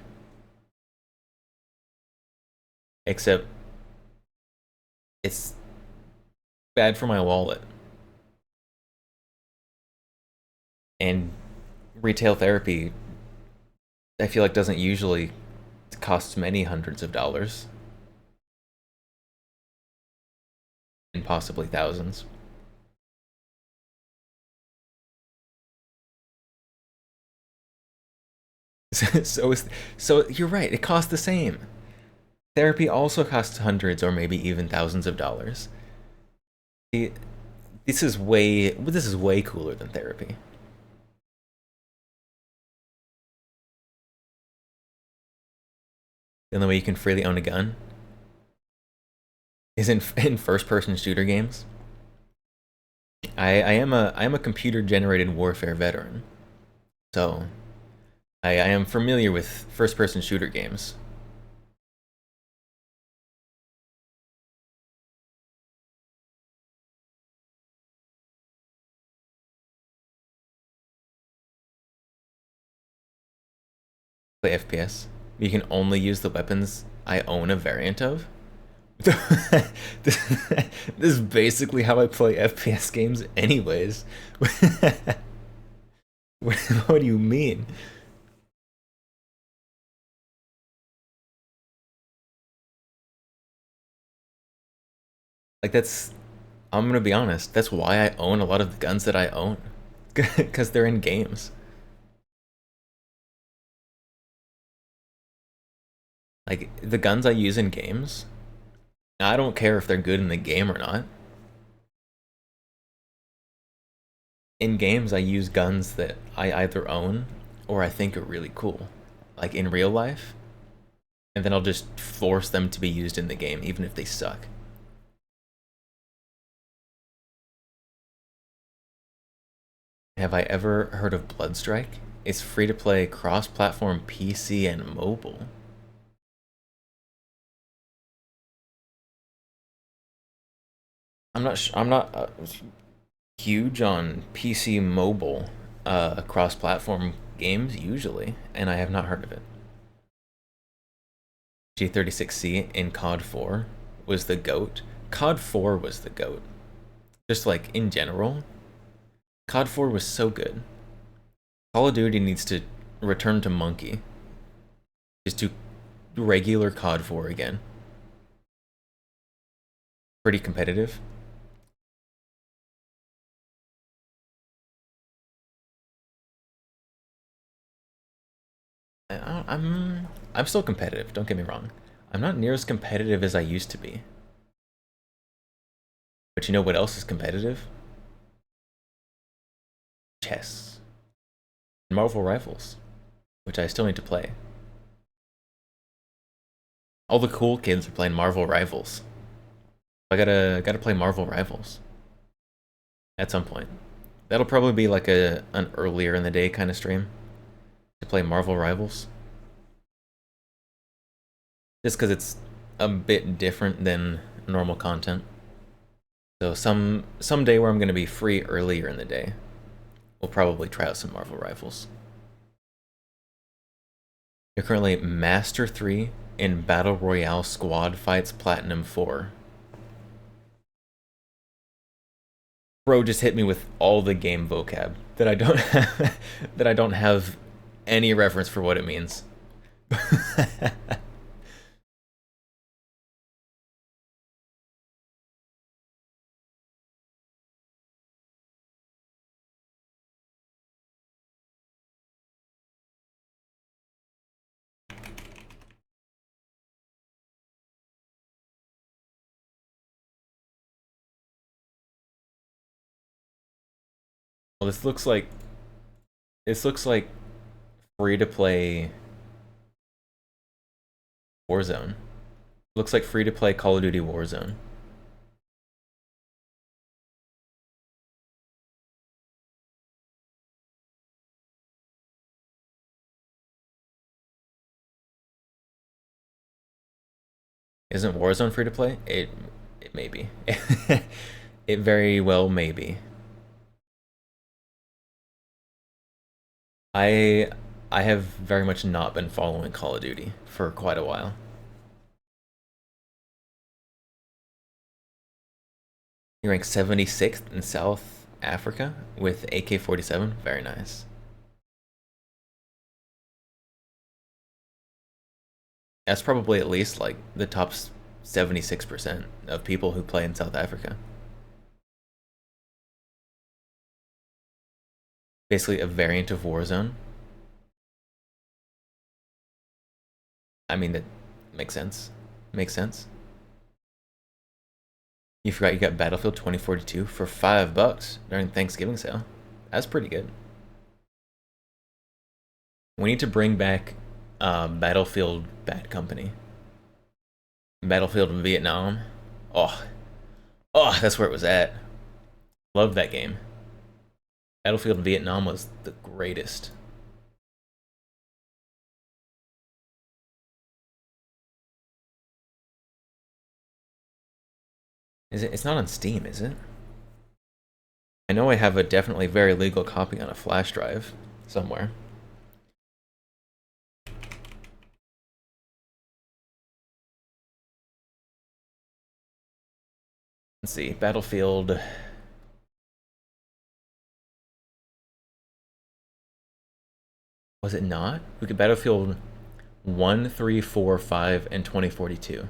Except it's bad for my wallet. And retail therapy, I feel like, doesn't usually cost many hundreds of dollars. And possibly thousands. So you're right, it costs the same. Therapy also costs hundreds or maybe even thousands of dollars. See, this is way cooler than therapy. The only way you can freely own a gun is in first-person shooter games. I am a computer-generated warfare veteran, so I am familiar with first-person shooter games. Play FPS. You can only use the weapons I own a variant of. This is basically how I play FPS games anyways. What do you mean? Like, I'm gonna be honest, that's why I own a lot of the guns that I own. Because they're in games. Like, the guns I use in games, I don't care if they're good in the game or not. In games, I use guns that I either own or I think are really cool. Like in real life. And then I'll just force them to be used in the game, even if they suck. Have I ever heard of Bloodstrike? It's free to play cross-platform PC and mobile. I'm not huge on PC mobile cross-platform games usually, and I have not heard of it. G36C in COD 4 was the GOAT. COD 4 was the GOAT. Just like in general, COD 4 was so good. Call of Duty needs to return to Monkey. Just do regular COD 4 again. Pretty competitive. I'm still competitive, don't get me wrong. I'm not near as competitive as I used to be. But you know what else is competitive? Chess. Marvel Rivals, which I still need to play. All the cool kids are playing Marvel Rivals. I gotta play Marvel Rivals at some point. That'll probably be like an earlier in the day kind of stream to play Marvel Rivals. Just because it's a bit different than normal content. So someday where I'm gonna be free earlier in the day, we'll probably try out some Marvel Rivals. You're currently Master 3 in Battle Royale Squad Fights Platinum 4. Bro just hit me with all the game vocab that I don't have, that I don't have any reference for what it means. Well, this looks like free to play Warzone. Looks like free to play Call of Duty Warzone. Isn't Warzone free to play? It may be. It very well may be. I have very much not been following Call of Duty for quite a while. You rank 76th in South Africa with AK-47. Very nice. That's probably at least like the top 76% of people who play in South Africa. Basically a variant of Warzone. I mean, that makes sense. Makes sense. You forgot you got Battlefield 2042 for $5 during Thanksgiving sale. That's pretty good. We need to bring back Battlefield Bad Company. Battlefield Vietnam. Oh, that's where it was at. Love that game. Battlefield Vietnam was the greatest. Is it? It's not on Steam, is it? I know I have a definitely very legal copy on a flash drive somewhere. Let's see, Battlefield. Was it not? We could Battlefield 1, 3, 4, 5, and 2042.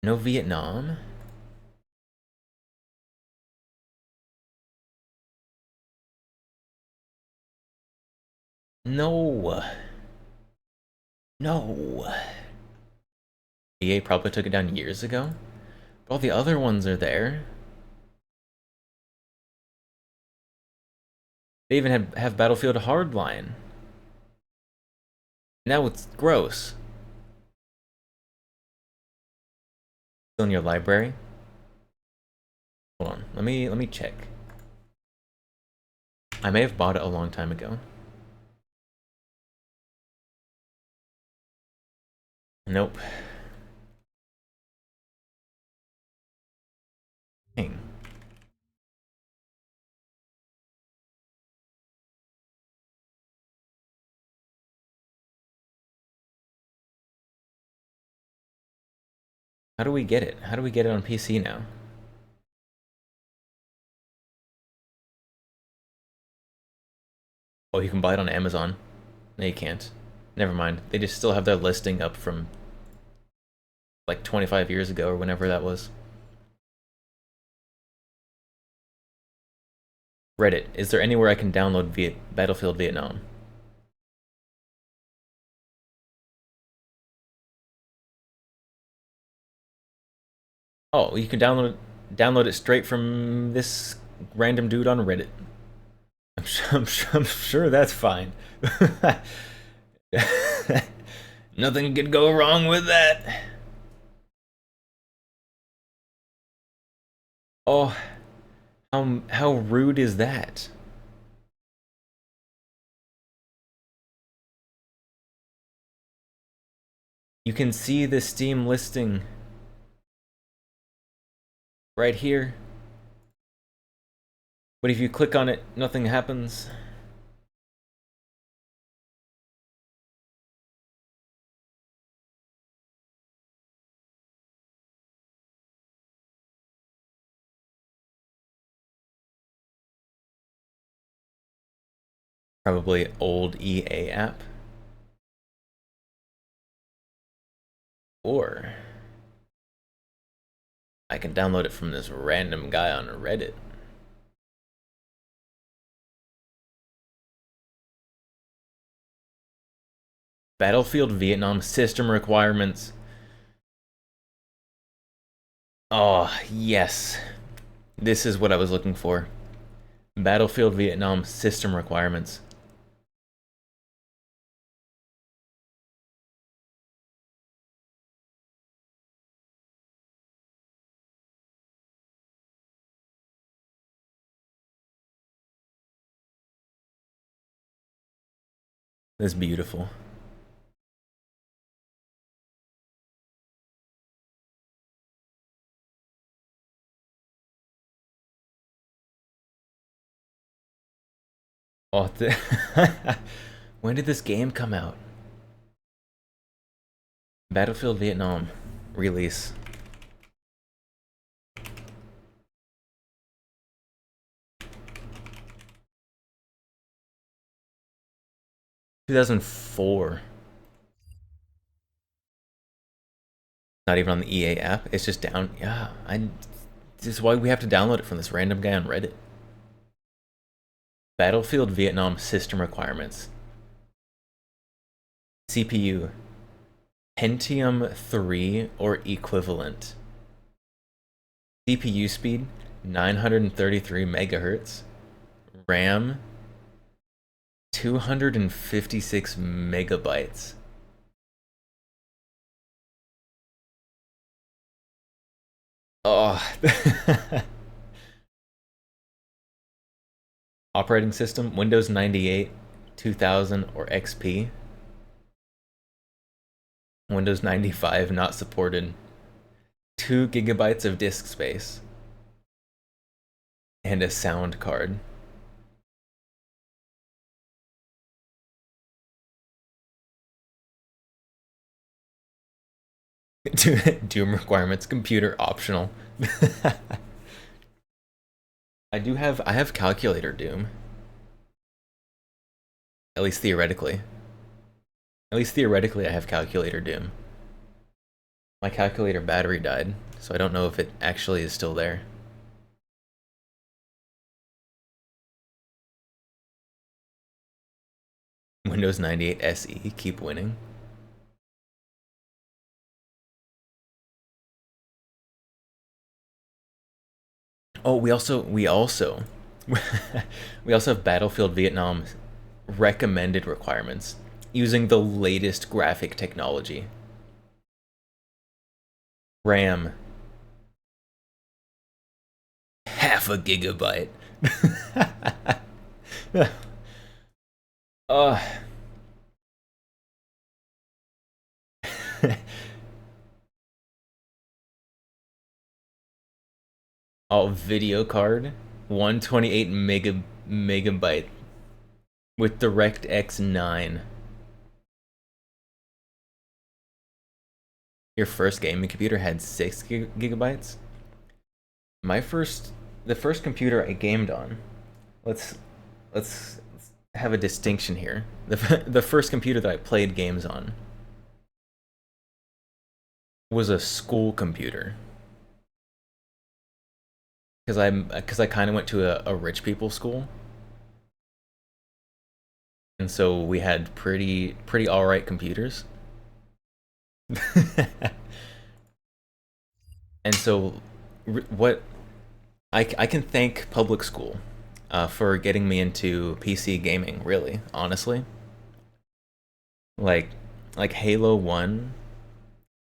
No Vietnam? No. No. EA probably took it down years ago. But all the other ones are there. They even have Battlefield Hardline. Now it's gross. Still in your library? Hold on, let me check. I may have bought it a long time ago. Nope. Dang. How do we get it? How do we get it on PC now? Oh, you can buy it on Amazon. No, you can't. Never mind. They just still have their listing up from like 25 years ago or whenever that was. Reddit. Is there anywhere I can download Battlefield Vietnam? Oh, you can download it straight from this random dude on Reddit. I'm sure that's fine. Nothing could go wrong with that. Oh, how rude is that? You can see the Steam listing right here. But if you click on it, nothing happens. Probably old EA app. Or I can download it from this random guy on Reddit. Battlefield Vietnam system requirements. Oh, yes. This is what I was looking for. Battlefield Vietnam system requirements. That's beautiful. Oh, when did this game come out? Battlefield Vietnam release. $2004. Not even on the EA app. It's just down. Yeah, this is why we have to download it from this random guy on Reddit. Battlefield Vietnam system requirements. CPU. Pentium 3 or equivalent. CPU speed 933 megahertz. RAM 256 megabytes. Oh. Operating system Windows 98, 2000 or XP. Windows 95 not supported. 2 gigabytes of disk space. And a sound card. Doom requirements, computer optional. I have calculator Doom. At least theoretically. At least theoretically I have calculator Doom. My calculator battery died, so I don't know if it actually is still there. Windows 98 SE, keep winning. Oh, we also we also have Battlefield Vietnam recommended requirements using the latest graphic technology. RAM 0.5 gigabyte. uh Oh, video card, 128 megabyte with DirectX 9. Your first gaming computer had 6 gigabytes? The first computer I gamed on. Let's have a distinction here. The first computer that I played games on was a school computer. Because I kind of went to a rich people school, and so we had pretty all right computers. And so, what I can thank public school for getting me into PC gaming. Really, honestly, like Halo 1,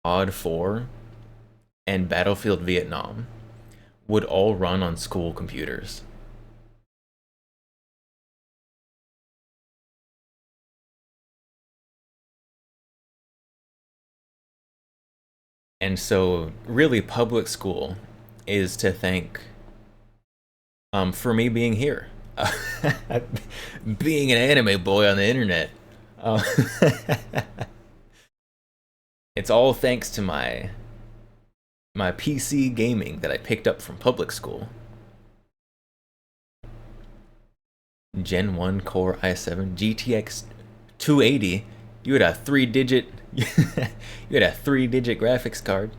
COD 4, and Battlefield Vietnam would all run on school computers. And so, really, public school is to thank for me being here, being an anime boy on the internet. Uh, it's all thanks to my PC gaming that I picked up from public school. Gen 1 Core i7 GTX 280. You had a 3-digit you had a 3-digit graphics card.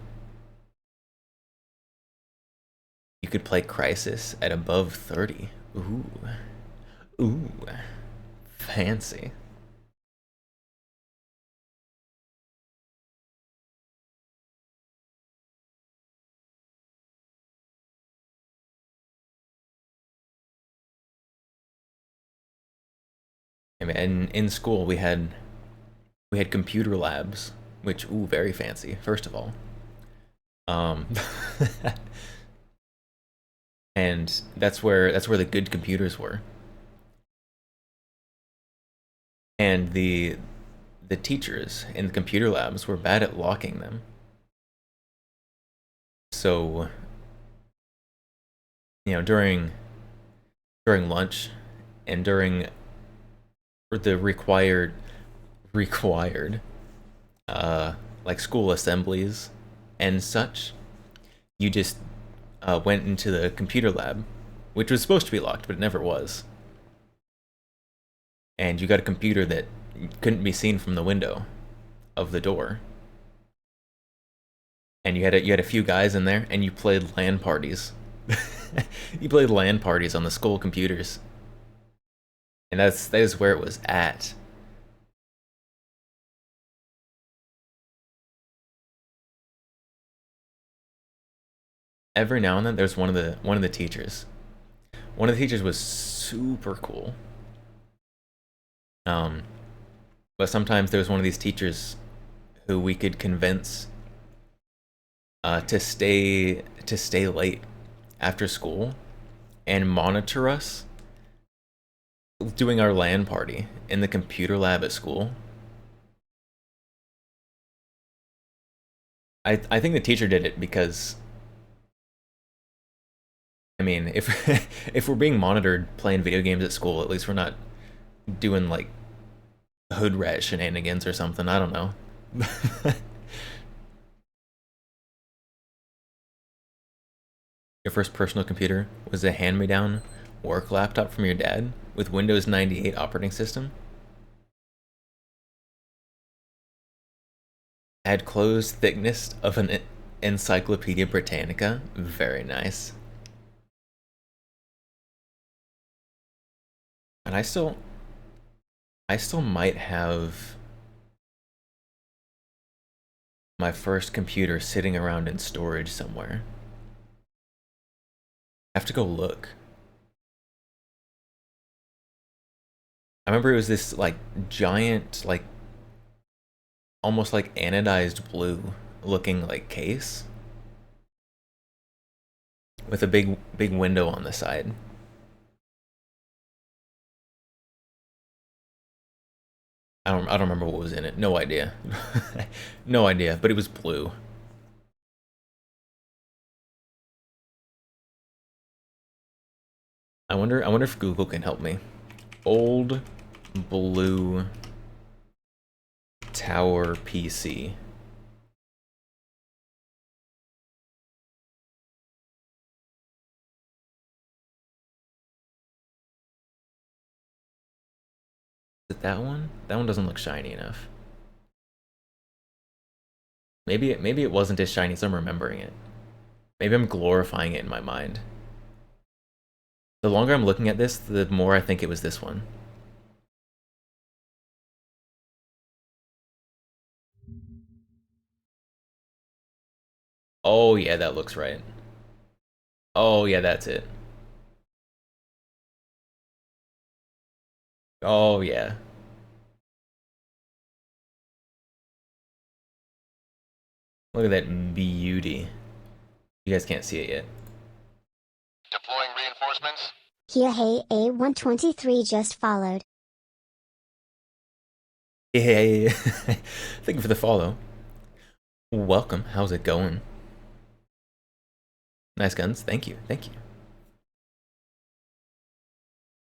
You could play Crysis at above 30. Ooh. Fancy. And in school we had computer labs, which very fancy. First of all, and that's where the good computers were, and the teachers in the computer labs were bad at locking them. So, during lunch and during the required like school assemblies and such, you just went into the computer lab, which was supposed to be locked, but it never was. And you got a computer that couldn't be seen from the window of the door. And you had a few guys in there, and you played LAN parties. You played LAN parties on the school computers. And that is where it was at. Every now and then there's one of the teachers. One of the teachers was super cool. But sometimes there was one of these teachers who we could convince to stay late after school and monitor us doing our LAN party in the computer lab at school. I think the teacher did it because, I mean, if if we're being monitored playing video games at school, at least we're not doing like hood rat shenanigans or something. I don't know. Your first personal computer was a hand-me-down work laptop from your dad with Windows 98 operating system? Had closed thickness of an Encyclopedia Britannica. Very nice. And I still might have my first computer sitting around in storage somewhere. I have to go look. I remember it was this like giant, like almost like anodized blue looking like case with a big window on the side. I don't remember what was in it. No idea. No idea, but it was blue. I wonder if Google can help me. Old blue tower PC. Is it that one? That one doesn't look shiny enough. Maybe it wasn't as shiny as I'm remembering it. Maybe I'm glorifying it in my mind. The longer I'm looking at this, the more I think it was this one. Oh yeah, that looks right. Oh yeah, that's it. Oh yeah. Look at that beauty. You guys can't see it yet. Deploying reinforcements. Here, hey, A123 just followed. Hey, thank you for the follow. Welcome. How's it going? Nice guns. Thank you. Thank you.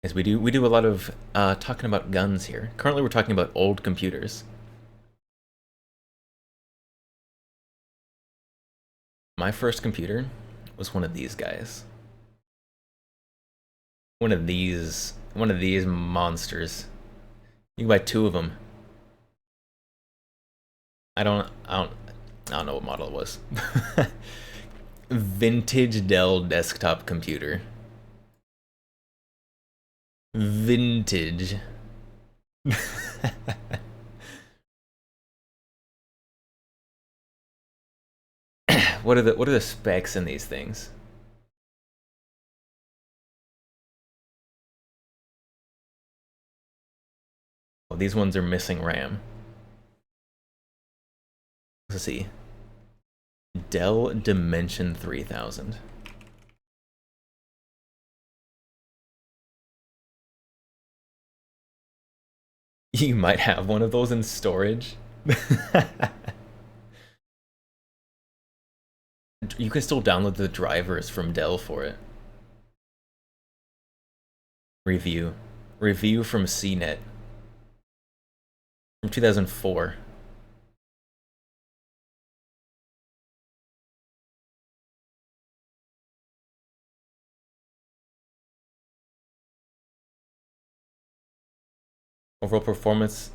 Yes, we do a lot of talking about guns here. Currently, we're talking about old computers. My first computer was one of these guys. One of these monsters. You can buy 2 of them. I don't know what model it was. Vintage Dell desktop computer. Vintage. What are the specs in these things? Oh, these ones are missing RAM. Let's see. Dell Dimension 3000. You might have one of those in storage. You can still download the drivers from Dell for it. Review from CNET from 2004. Overall performance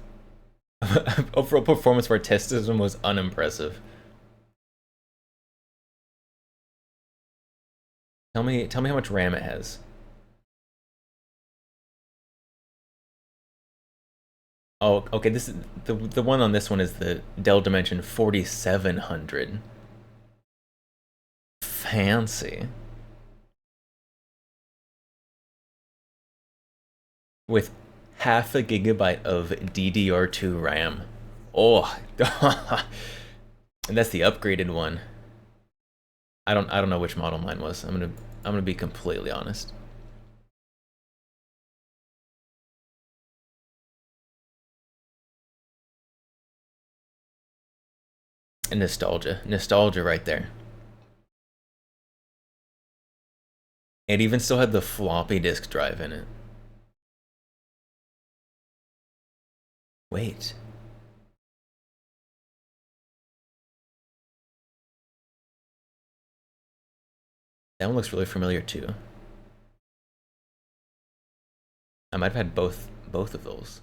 for a test system was unimpressive. Tell me how much RAM it has. Oh, okay, this is the one on this one is the Dell Dimension 4700. Fancy. With half a gigabyte of DDR2 RAM. Oh, and that's the upgraded one. I don't know which model mine was. I'm gonna be completely honest. And nostalgia right there. It even still had the floppy disk drive in it. Wait. That one looks really familiar too. I might have had both of those.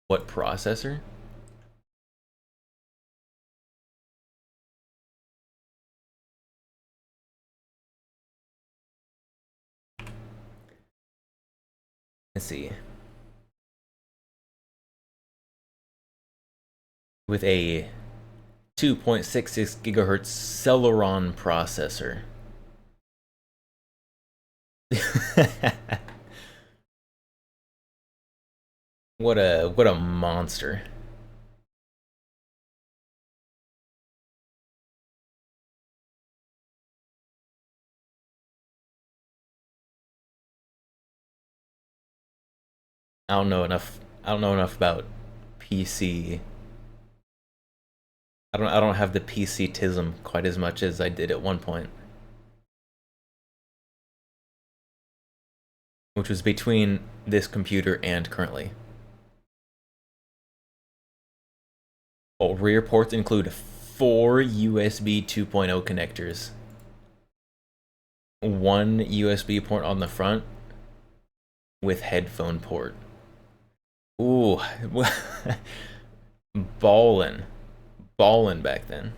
What processor? Let's see. With a 2.66 gigahertz Celeron processor. What a monster. I don't know enough. I don't know enough about PC. I don't have the PC-tism quite as much as I did at one point. Which was between this computer and currently. Oh, rear ports include 4 USB 2.0 connectors. 1 USB port on the front with headphone port. Ooh, ballin'. Ballin' back then.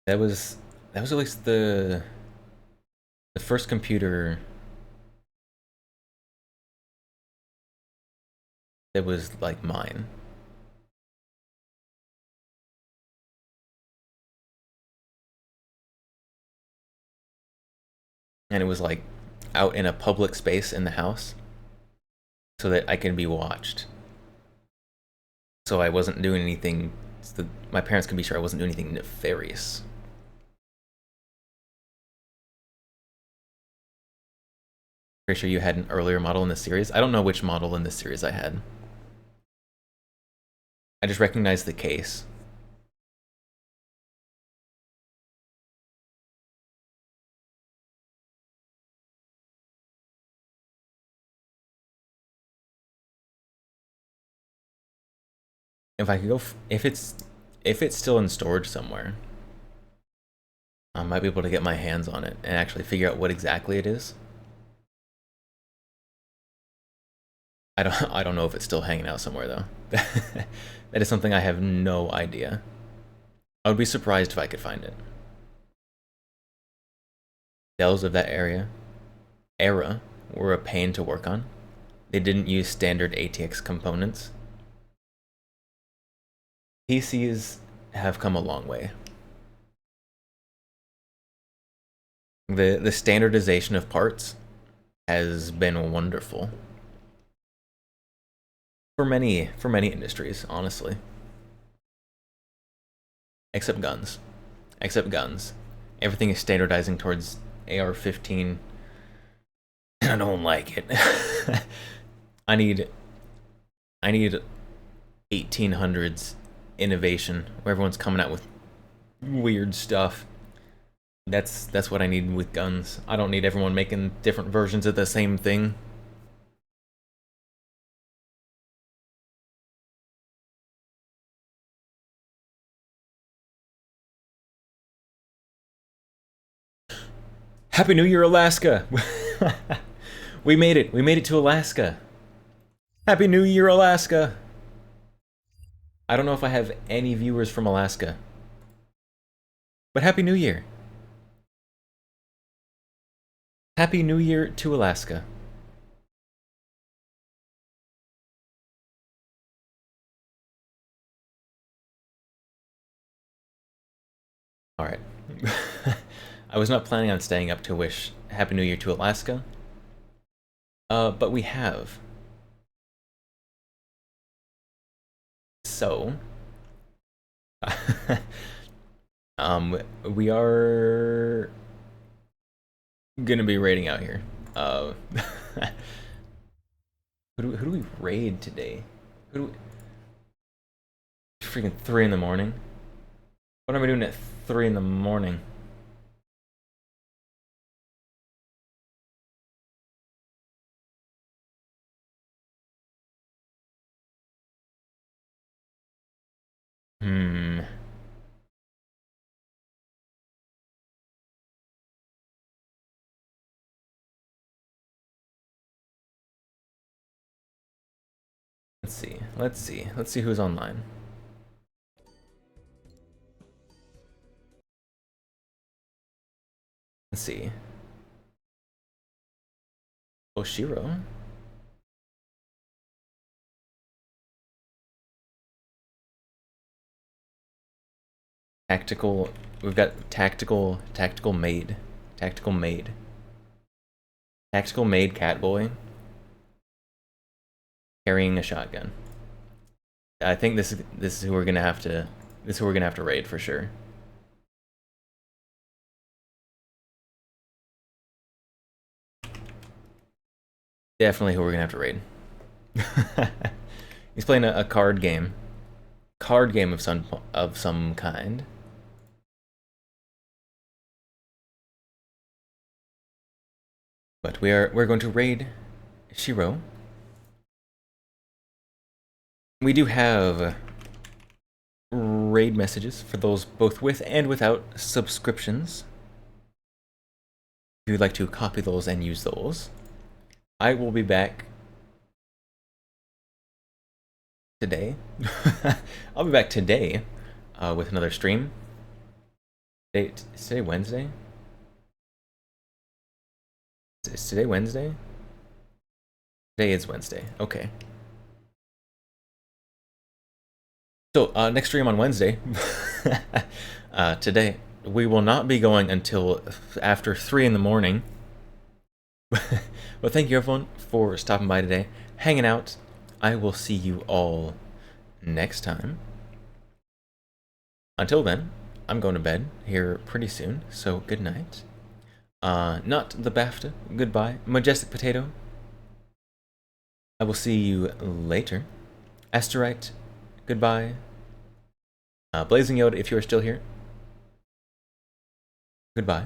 That was at least the first computer that was like mine. And it was like out in a public space in the house so that I can be watched. So I wasn't doing anything, so my parents can be sure I wasn't doing anything nefarious. Pretty sure you had an earlier model in this series. I don't know which model in this series I had. I just recognized the case. If I could go, if it's still in storage somewhere, I might be able to get my hands on it and actually figure out what exactly it is. I don't know if it's still hanging out somewhere though. That is something I have no idea. I would be surprised if I could find it. Dells of that era were a pain to work on. They didn't use standard ATX components. PCs have come a long way. The standardization of parts has been wonderful. For many industries, honestly. Except guns. Everything is standardizing towards AR-15. I don't like it. I need 1800s innovation where everyone's coming out with weird stuff. That's what I need with guns. I don't need everyone making different versions of the same thing. Happy New Year, Alaska! We made it. We made it to Alaska. Happy New Year, Alaska! I don't know if I have any viewers from Alaska. But Happy New Year. Happy New Year to Alaska. Alright. I was not planning on staying up to wish Happy New Year to Alaska. But we have. So, we are gonna be raiding out here. Who do we raid today? Freaking 3 in the morning. What am I doing at 3 in the morning? Let's see who's online. Let's see. Oshiro? Tactical. We've got tactical maid. Tactical maid Catboy carrying a shotgun. I think this is who we're gonna have to raid for sure. Definitely who we're gonna have to raid. He's playing a card game. Card game of some kind. But we're going to raid Shiro. We do have raid messages for those both with and without subscriptions. If you'd like to copy those and use those, I will be back today. I'll be back today with another stream. Is today Wednesday? Is today Wednesday? Today is Wednesday. Okay. So, next stream on Wednesday. Today, we will not be going until after 3 in the morning. But thank you everyone for stopping by today, hanging out. I will see you all next time. Until then, I'm going to bed here pretty soon, so good night. Not the BAFTA, goodbye. Majestic Potato, I will see you later. Asterite, goodbye. Blazing Yoda, if you are still here, goodbye.